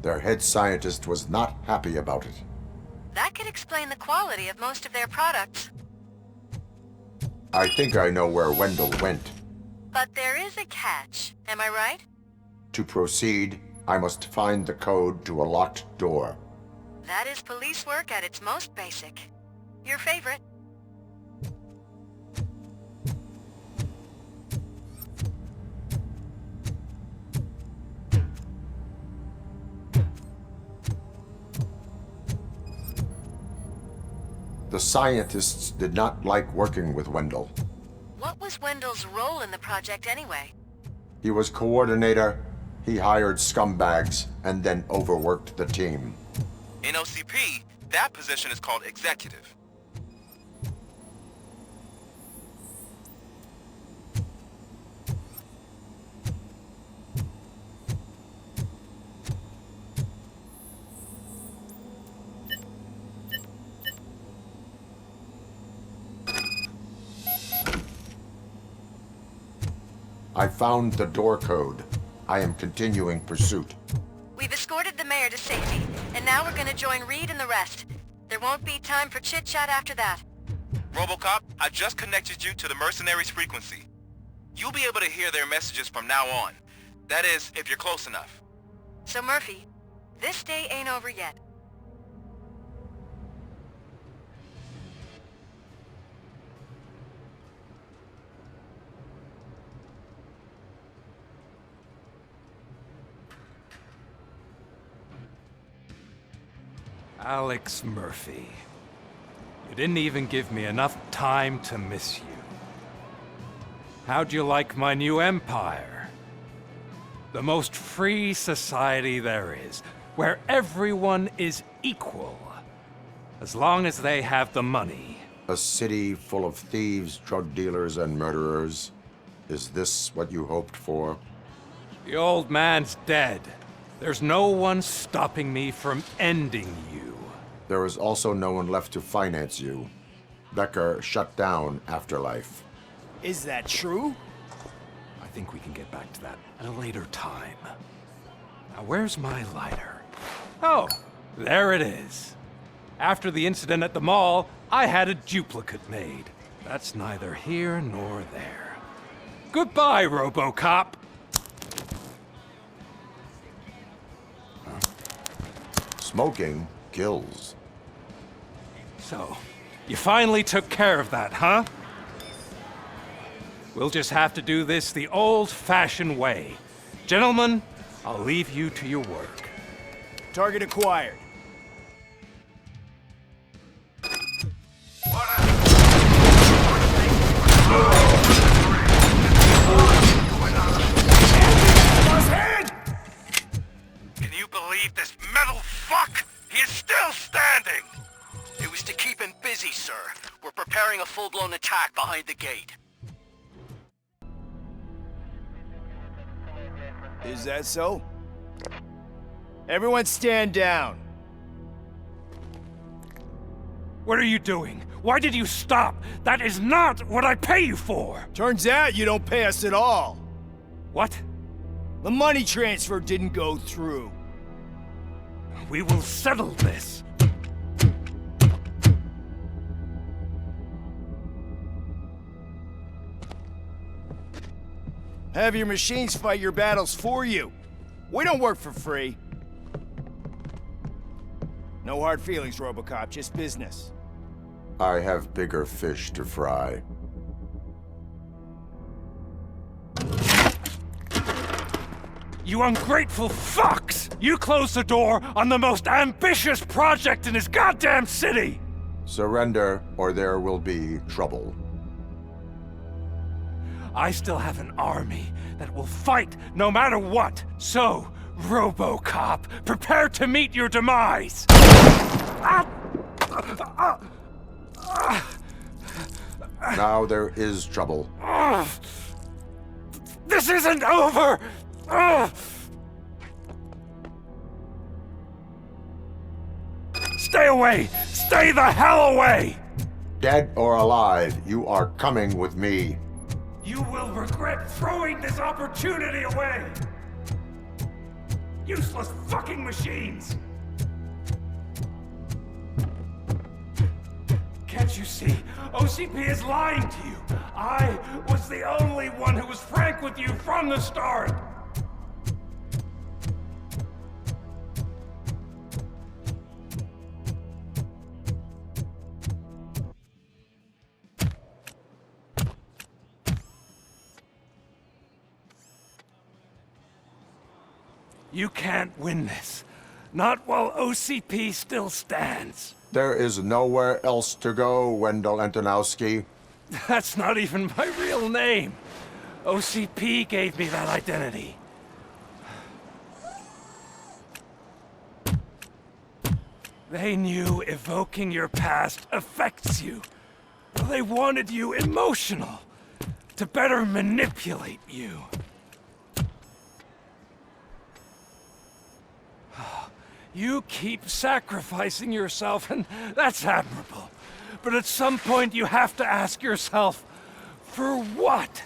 Their head scientist was not happy about it. That could explain the quality of most of their products. I think I know where Wendell went. But there is a catch, am I right? To proceed, I must find the code to a locked door. That is police work at its most basic. Your favorite. The scientists did not like working with Wendell. What was Wendell's role in the project anyway? He was coordinator, he hired scumbags, and then overworked the team. In OCP, that position is called executive. I found the door code. I am continuing pursuit. We've escorted the mayor to safety, and now we're gonna join Reed and the rest. There won't be time for chit-chat after that. Robocop, I just connected you to the mercenaries' frequency. You'll be able to hear their messages from now on. That is, if you're close enough. So Murphy, this day ain't over yet. Alex Murphy. You didn't even give me enough time to miss you. How'd you like my new empire? The most free society there is, where everyone is equal, as long as they have the money. A city full of thieves, drug dealers, and murderers. Is this what you hoped for? The old man's dead. There's no one stopping me from ending you. There is also no one left to finance you. Becker shut down Afterlife. Is that true? I think we can get back to that at a later time. Now, where's my lighter? Oh, there it is. After the incident at the mall, I had a duplicate made. That's neither here nor there. Goodbye, Robocop! Smoking kills. So, you finally took care of that, huh? We'll just have to do this the old-fashioned way. Gentlemen, I'll leave you to your work. Target acquired. Can you believe this metal fuck? He is still standing! It was to keep him busy, sir. We're preparing a full-blown attack behind the gate. Is that so? Everyone stand down. What are you doing? Why did you stop? That is not what I pay you for! Turns out you don't pay us at all. What? The money transfer didn't go through. We will settle this. Have your machines fight your battles for you. We don't work for free. No hard feelings, Robocop, just business. I have bigger fish to fry. You ungrateful fucks! You closed the door on the most ambitious project in this goddamn city! Surrender, or there will be trouble. I still have an army that will fight no matter what. So, RoboCop, prepare to meet your demise! Now there is trouble. This isn't over! Stay away! Stay the hell away! Dead or alive, you are coming with me. You will regret throwing this opportunity away! Useless fucking machines! Can't you see? OCP is lying to you! I was the only one who was frank with you from the start! You can't win this. Not while OCP still stands. There is nowhere else to go, Wendell Antonowski. That's not even my real name. OCP gave me that identity. They knew evoking your past affects you. They wanted you emotional, to better manipulate you. You keep sacrificing yourself, and that's admirable. But at some point you have to ask yourself, for what?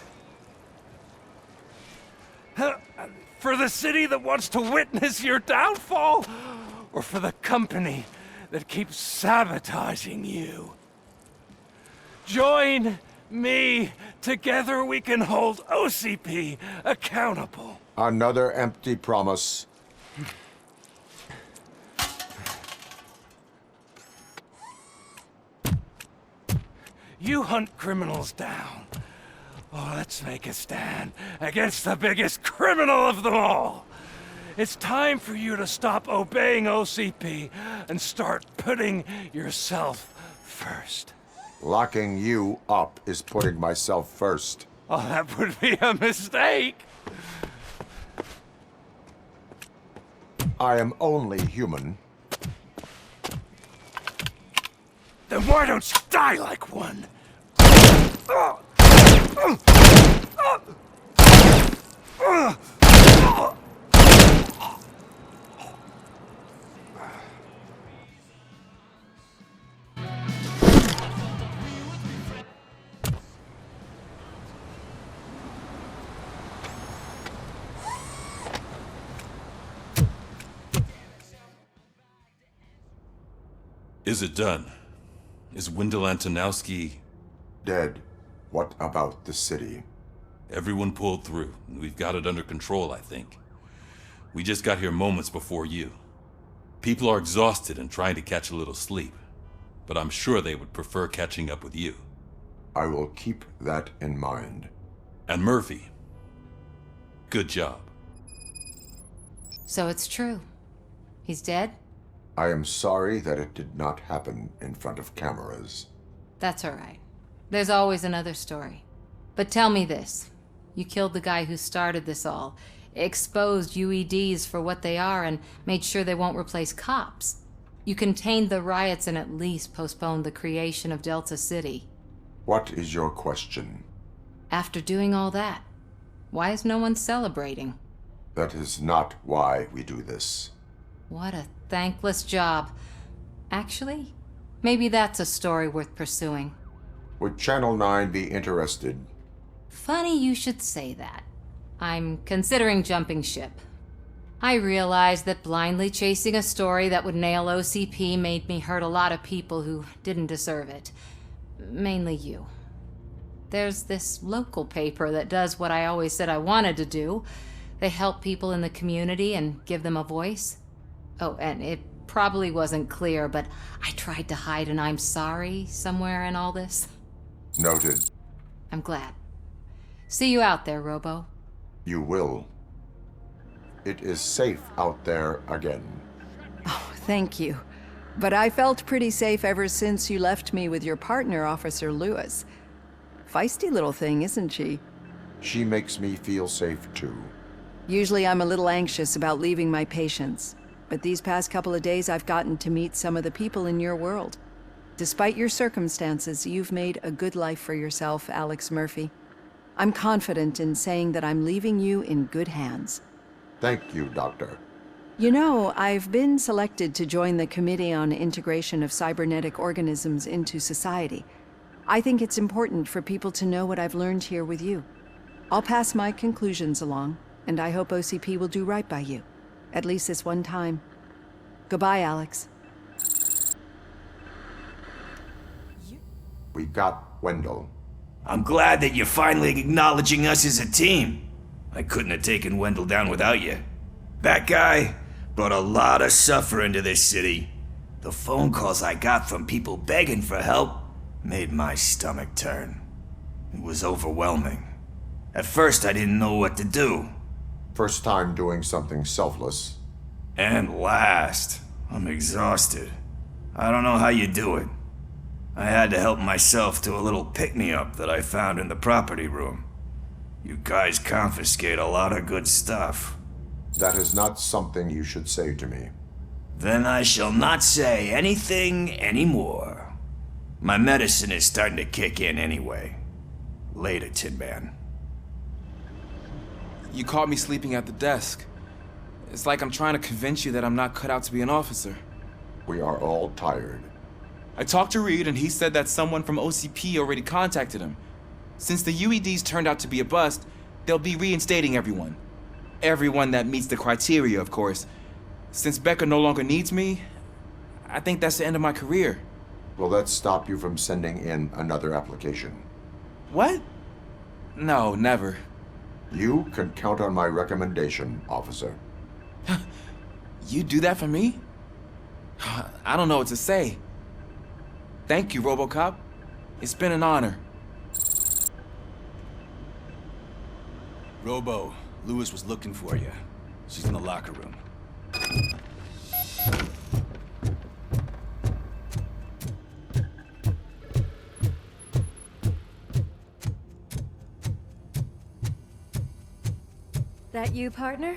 For the city that wants to witness your downfall? Or for the company that keeps sabotaging you? Join me. Together we can hold OCP accountable. Another empty promise. You hunt criminals down. Oh, let's make a stand against the biggest criminal of them all. It's time for you to stop obeying OCP and start putting yourself first. Locking you up is putting myself first. Oh, that would be a mistake. I am only human. Then why don't you die like one? Is it done? Is Wendell Antonowski dead? What about the city? Everyone pulled through. We've got it under control, I think. We just got here moments before you. People are exhausted and trying to catch a little sleep, but I'm sure they would prefer catching up with you. I will keep that in mind. And Murphy, good job. So it's true. He's dead? I am sorry that it did not happen in front of cameras. That's all right. There's always another story. But tell me this. You killed the guy who started this all, exposed UEDs for what they are, and made sure they won't replace cops. You contained the riots and at least postponed the creation of Delta City. What is your question? After doing all that, why is no one celebrating? That is not why we do this. What a thankless job. Actually, maybe that's a story worth pursuing. Would Channel 9 be interested? Funny you should say that. I'm considering jumping ship. I realized that blindly chasing a story that would nail OCP made me hurt a lot of people who didn't deserve it. Mainly you. there's this local paper that does what I always said I wanted to do. They help people in the community and give them a voice. Oh, and it probably wasn't clear, but I tried to hide an I'm sorry somewhere in all this. Noted. I'm glad. See you out there, Robo. You will. It is safe out there again. Oh, thank you. But I felt pretty safe ever since you left me with your partner, Officer Lewis. Feisty little thing, isn't she? She makes me feel safe too. Usually I'm a little anxious about leaving my patients, but these past couple of days I've gotten to meet some of the people in your world. Despite your circumstances, you've made a good life for yourself, Alex Murphy. I'm confident in saying that I'm leaving you in good hands. Thank you, Doctor. You know, I've been selected to join the Committee on Integration of Cybernetic Organisms into Society. I think it's important for people to know what I've learned here with you. I'll pass my conclusions along, and I hope OCP will do right by you. At least this one time. Goodbye, Alex. We got Wendell. I'm glad that you're finally acknowledging us as a team. I couldn't have taken Wendell down without you. That guy brought a lot of suffering to this city. The phone calls I got from people begging for help made my stomach turn. It was overwhelming. At first I didn't know what to do. First time doing something selfless. And last, I'm exhausted. I don't know how you do it. I had to help myself to a little pick-me-up that I found in the property room. You guys confiscate a lot of good stuff. That is not something you should say to me. Then I shall not say anything anymore. My medicine is starting to kick in anyway. Later, Tin Man. You caught me sleeping at the desk. It's like I'm trying to convince you that I'm not cut out to be an officer. We are all tired. I talked to Reed and he said that someone from OCP already contacted him. Since the UEDs turned out to be a bust, they'll be reinstating everyone. Everyone that meets the criteria, of course. Since Becca no longer needs me, I think that's the end of my career. Will that stop you from sending in another application? What? No, never. You can count on my recommendation, officer. You do that for me? I don't know what to say. Thank you, RoboCop. It's been an honor. Robo, Lewis was looking for you. She's in the locker room. That you, partner?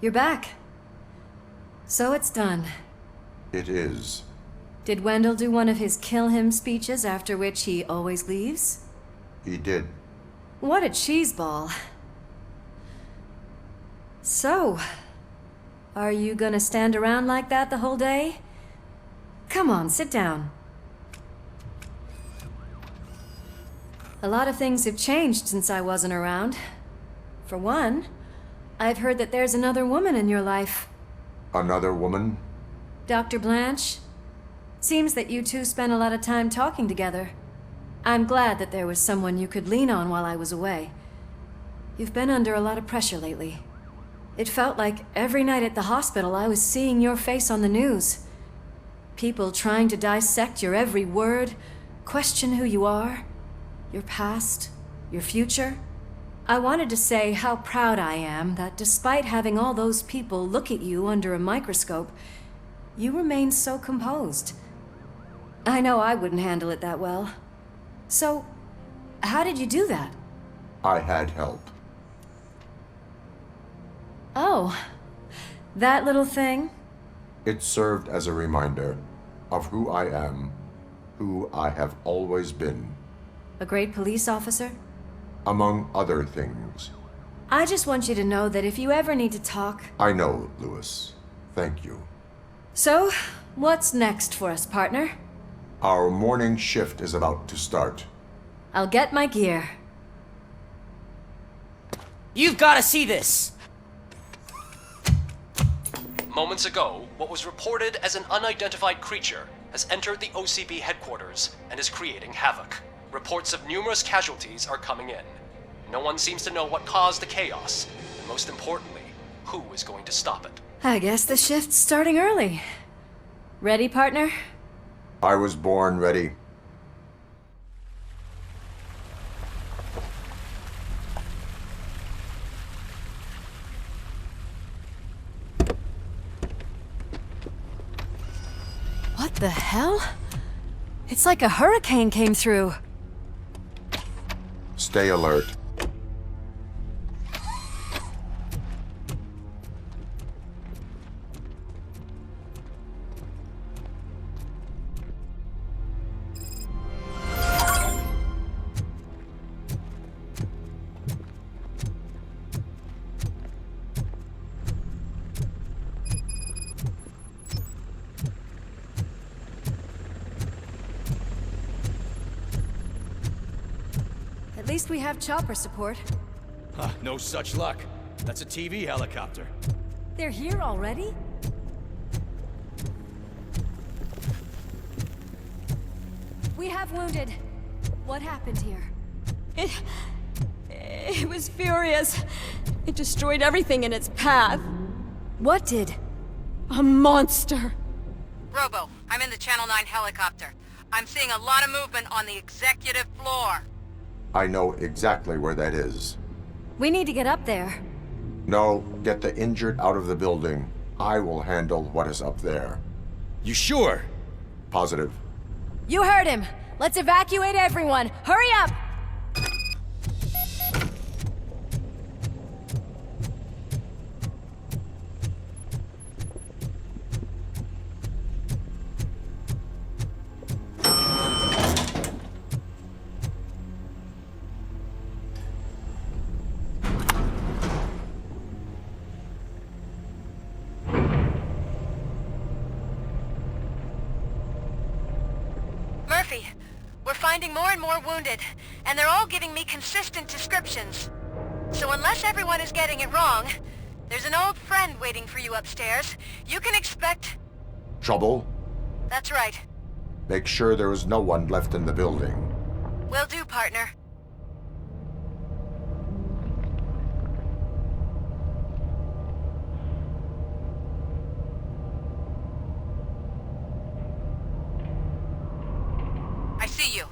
You're back. So it's done. It is. Did Wendell do one of his kill him speeches after which he always leaves? He did. What a cheeseball. So, are you gonna stand around like that the whole day? Come on, sit down. A lot of things have changed since I wasn't around. For one, I've heard that there's another woman in your life. Another woman? Dr. Blanche? Seems that you two spent a lot of time talking together. I'm glad that there was someone you could lean on while I was away. You've been under a lot of pressure lately. It felt like every night at the hospital I was seeing your face on the news. People trying to dissect your every word, question who you are, your past, your future. I wanted to say how proud I am that despite having all those people look at you under a microscope, you remain so composed. I know I wouldn't handle it that well. So, how did you do that? I had help. Oh, that little thing? It served as a reminder of who I am, who I have always been. A great police officer? Among other things. I just want you to know that if you ever need to talk... I know, Lewis. Thank you. So, what's next for us, partner? Our morning shift is about to start. I'll get my gear. You've got to see this! Moments ago, what was reported as an unidentified creature has entered the OCP headquarters and is creating havoc. Reports of numerous casualties are coming in. No one seems to know what caused the chaos, and most importantly, who is going to stop it. I guess the shift's starting early. Ready, partner? I was born ready. What the hell? It's like a hurricane came through. Stay alert. At least we have chopper support. Huh, no such luck. That's a TV helicopter. They're here already? We have wounded. What happened here? It was furious. It destroyed everything in its path. What did? A monster. Robo, I'm in the Channel 9 helicopter. I'm seeing a lot of movement on the executive floor. I know exactly where that is. We need to get up there. No, get the injured out of the building. I will handle what is up there. You sure? Positive. You heard him. Let's evacuate everyone. Hurry up! We're finding more and more wounded, and they're all giving me consistent descriptions. So unless everyone is getting it wrong, there's an old friend waiting for you upstairs. You can expect... Trouble? That's right. Make sure there is no one left in the building. Will do, partner. I see you.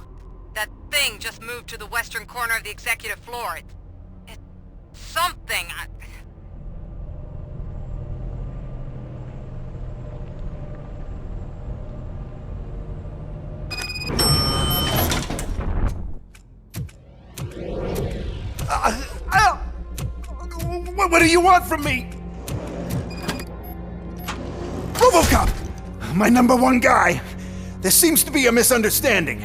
That thing just moved to the western corner of the executive floor. It's something. What do you want from me? Robocop! My #1 guy. There seems to be a misunderstanding.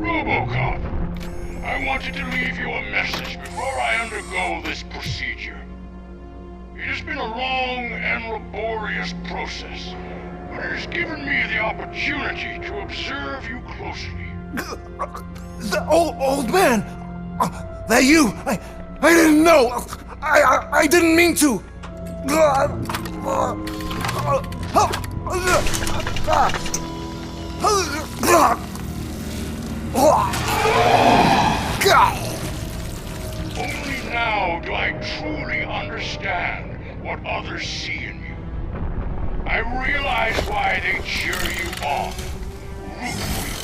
Robocop, I wanted to leave you a message before I undergo this procedure. It has been a long and laborious process, but it has given me the opportunity to observe you closely. The old man! That you! I didn't know! I didn't mean to! Only now do I truly understand what others see in you. I realize why they cheer you on, root for you.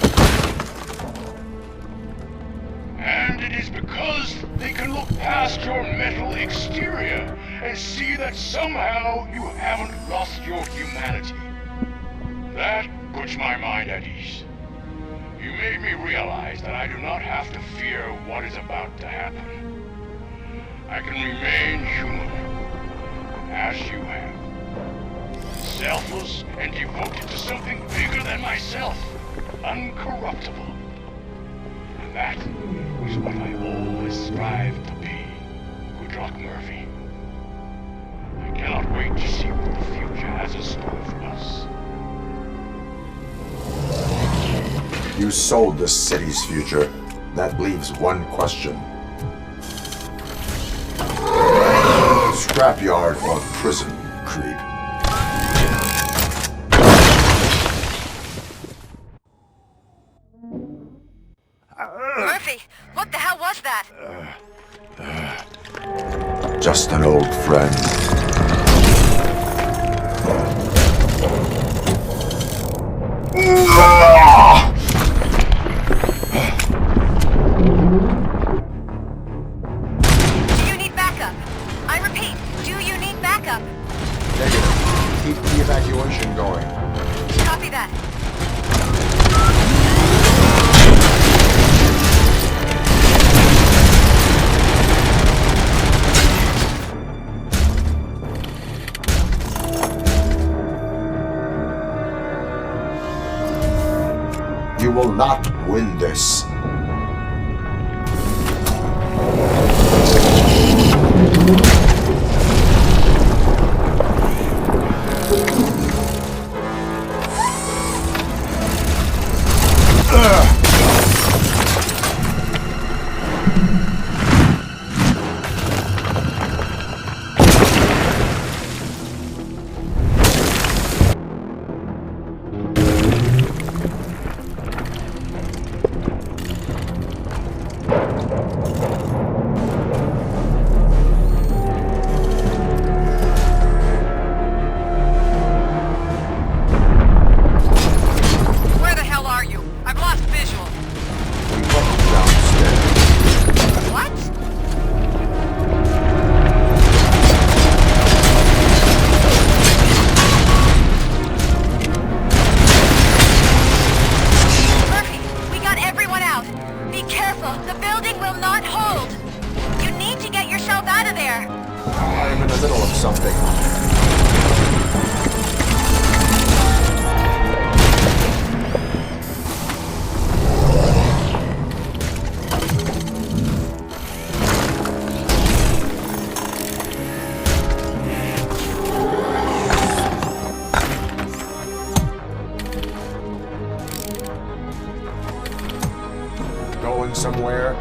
And it is because they can look past your metal exterior and see that somehow you haven't lost your humanity. That puts my mind at ease. You made me realize that I do not have to fear what is about to happen. I can remain human, as you have. Selfless and devoted to something bigger than myself, uncorruptible. And that is what I always strive to be. Good luck, Murphy. I cannot wait to see what the future has in store for us. You sold the city's future. That leaves one question. scrapyard or prison, creep. Murphy, what the hell was that? Just an old friend. Do you need backup? I repeat, do you need backup? Negative. Keep the evacuation going. Copy that. You will not win this. Somewhere.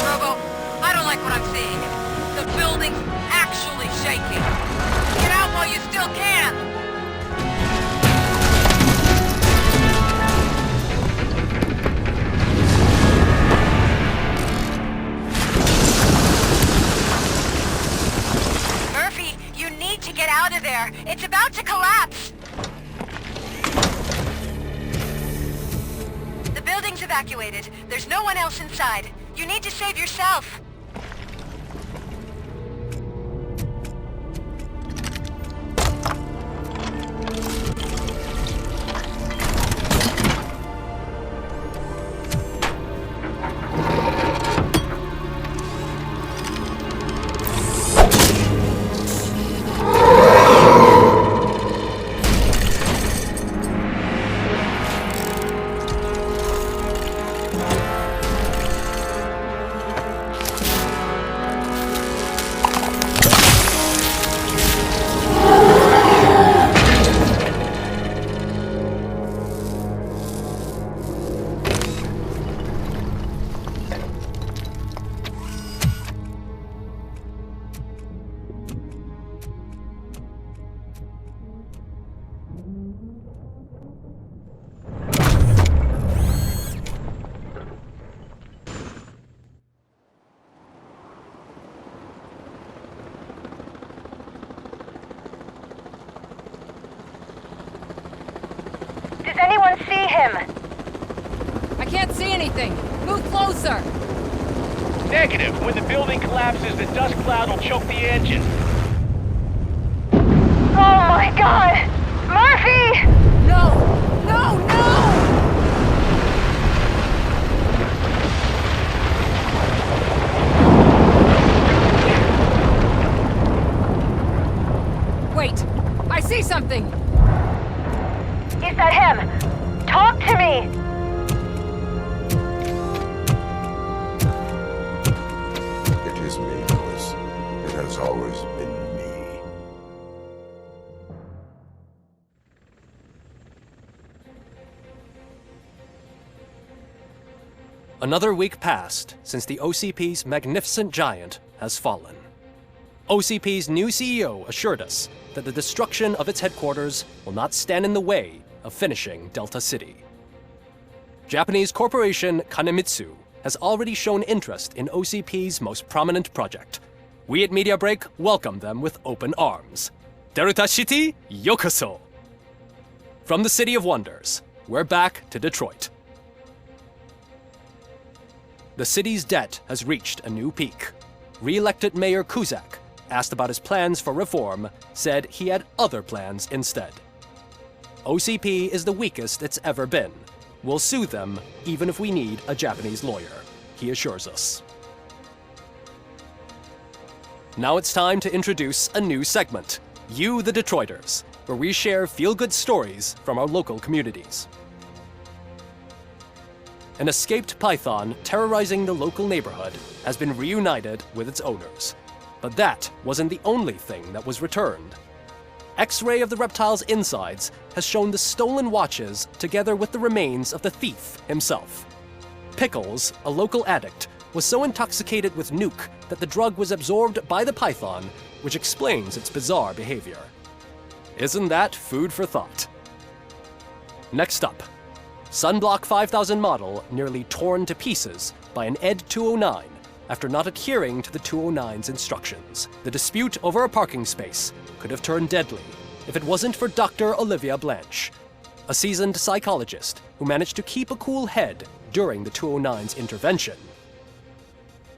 Robo, I don't like what I'm seeing. The building's actually shaking. Get out while you still can! Murphy, you need to get out of there. It's about to collapse! The building's evacuated. There's no one else inside. You need to save yourself. anyone see him? I can't see anything. Move closer. Negative. When the building collapses, the dust cloud will choke the engine. Oh my god! Murphy! No! No, no! Wait! I see something! Is that him? Talk to me! It is me, Alice. It has always been me. Another week passed since the OCP's magnificent giant has fallen. OCP's new CEO assured us that the destruction of its headquarters will not stand in the way of finishing Delta City. Japanese corporation Kanemitsu has already shown interest in OCP's most prominent project. We at Media Break welcome them with open arms. Delta City, yokoso! From the City of Wonders, we're back to Detroit. The city's debt has reached a new peak. Re-elected Mayor Cusack, asked about his plans for reform, said he had other plans instead. OCP is the weakest it's ever been. We'll sue them even if we need a Japanese lawyer, he assures us. Now it's time to introduce a new segment, You the Detroiters, where we share feel-good stories from our local communities. An escaped python terrorizing the local neighborhood has been reunited with its owners. But that wasn't the only thing that was returned. X-ray of the reptile's insides has shown the stolen watches together with the remains of the thief himself. Pickles, a local addict, was so intoxicated with nuke that the drug was absorbed by the python, which explains its bizarre behavior. Isn't that food for thought? Next up, Sunblock 5000 model nearly torn to pieces by an ED 209 after not adhering to the 209's instructions. The dispute over a parking space could have turned deadly if it wasn't for Dr. Olivia Blanche, a seasoned psychologist who managed to keep a cool head during the 209's intervention.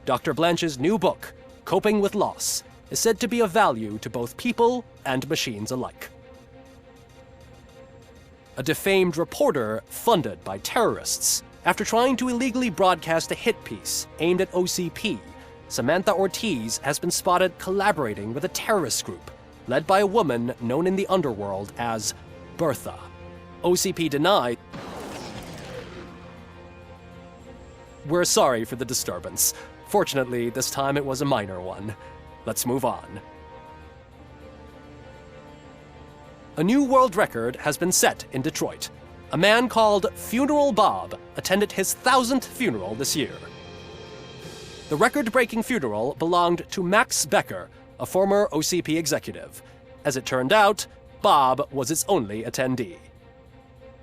Dr. Blanche's new book, Coping with Loss, is said to be of value to both people and machines alike. A defamed reporter funded by terrorists. After trying to illegally broadcast a hit piece aimed at OCP, Samantha Ortiz has been spotted collaborating with a terrorist group led by a woman known in the underworld as Bertha. OCP denied. We're sorry for the disturbance. Fortunately, this time it was a minor one. Let's move on. A new world record has been set in Detroit. A man called Funeral Bob attended his 1000th funeral this year. The record-breaking funeral belonged to Max Becker, a former OCP executive. As it turned out, Bob was its only attendee.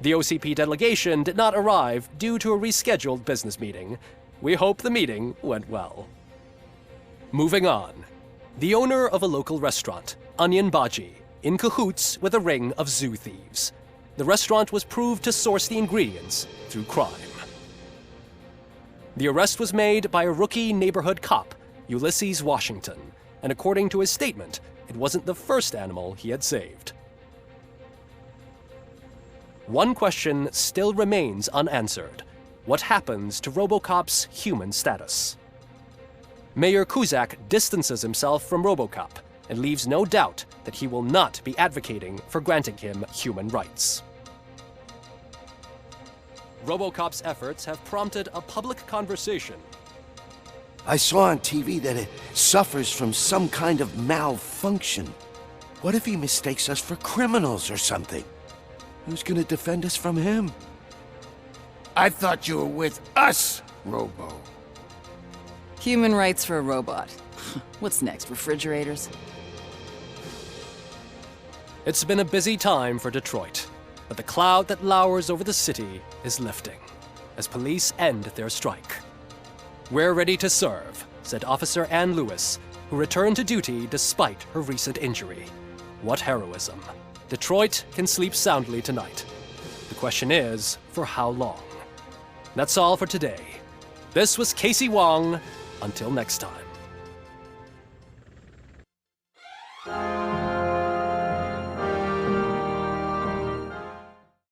The OCP delegation did not arrive due to a rescheduled business meeting. We hope the meeting went well. Moving on. The owner of a local restaurant, Onion Baji, in cahoots with a ring of zoo thieves. The restaurant was proved to source the ingredients through crime. The arrest was made by a rookie neighborhood cop, Ulysses Washington, and according to his statement, it wasn't the first animal he had saved. One question still remains unanswered. What happens to RoboCop's human status? Mayor Cusack distances himself from RoboCop and leaves no doubt that he will not be advocating for granting him human rights. RoboCop's efforts have prompted a public conversation. I saw on TV that it suffers from some kind of malfunction. What if he mistakes us for criminals or something? Who's gonna defend us from him? I thought you were with us, Robo. Human rights for a robot. What's next, refrigerators? It's been a busy time for Detroit, but the cloud that lowers over the city is lifting as police end their strike. We're ready to serve, said Officer Ann Lewis, who returned to duty despite her recent injury. What heroism. Detroit can sleep soundly tonight. The question is, for how long? That's all for today. This was Casey Wong. Until next time.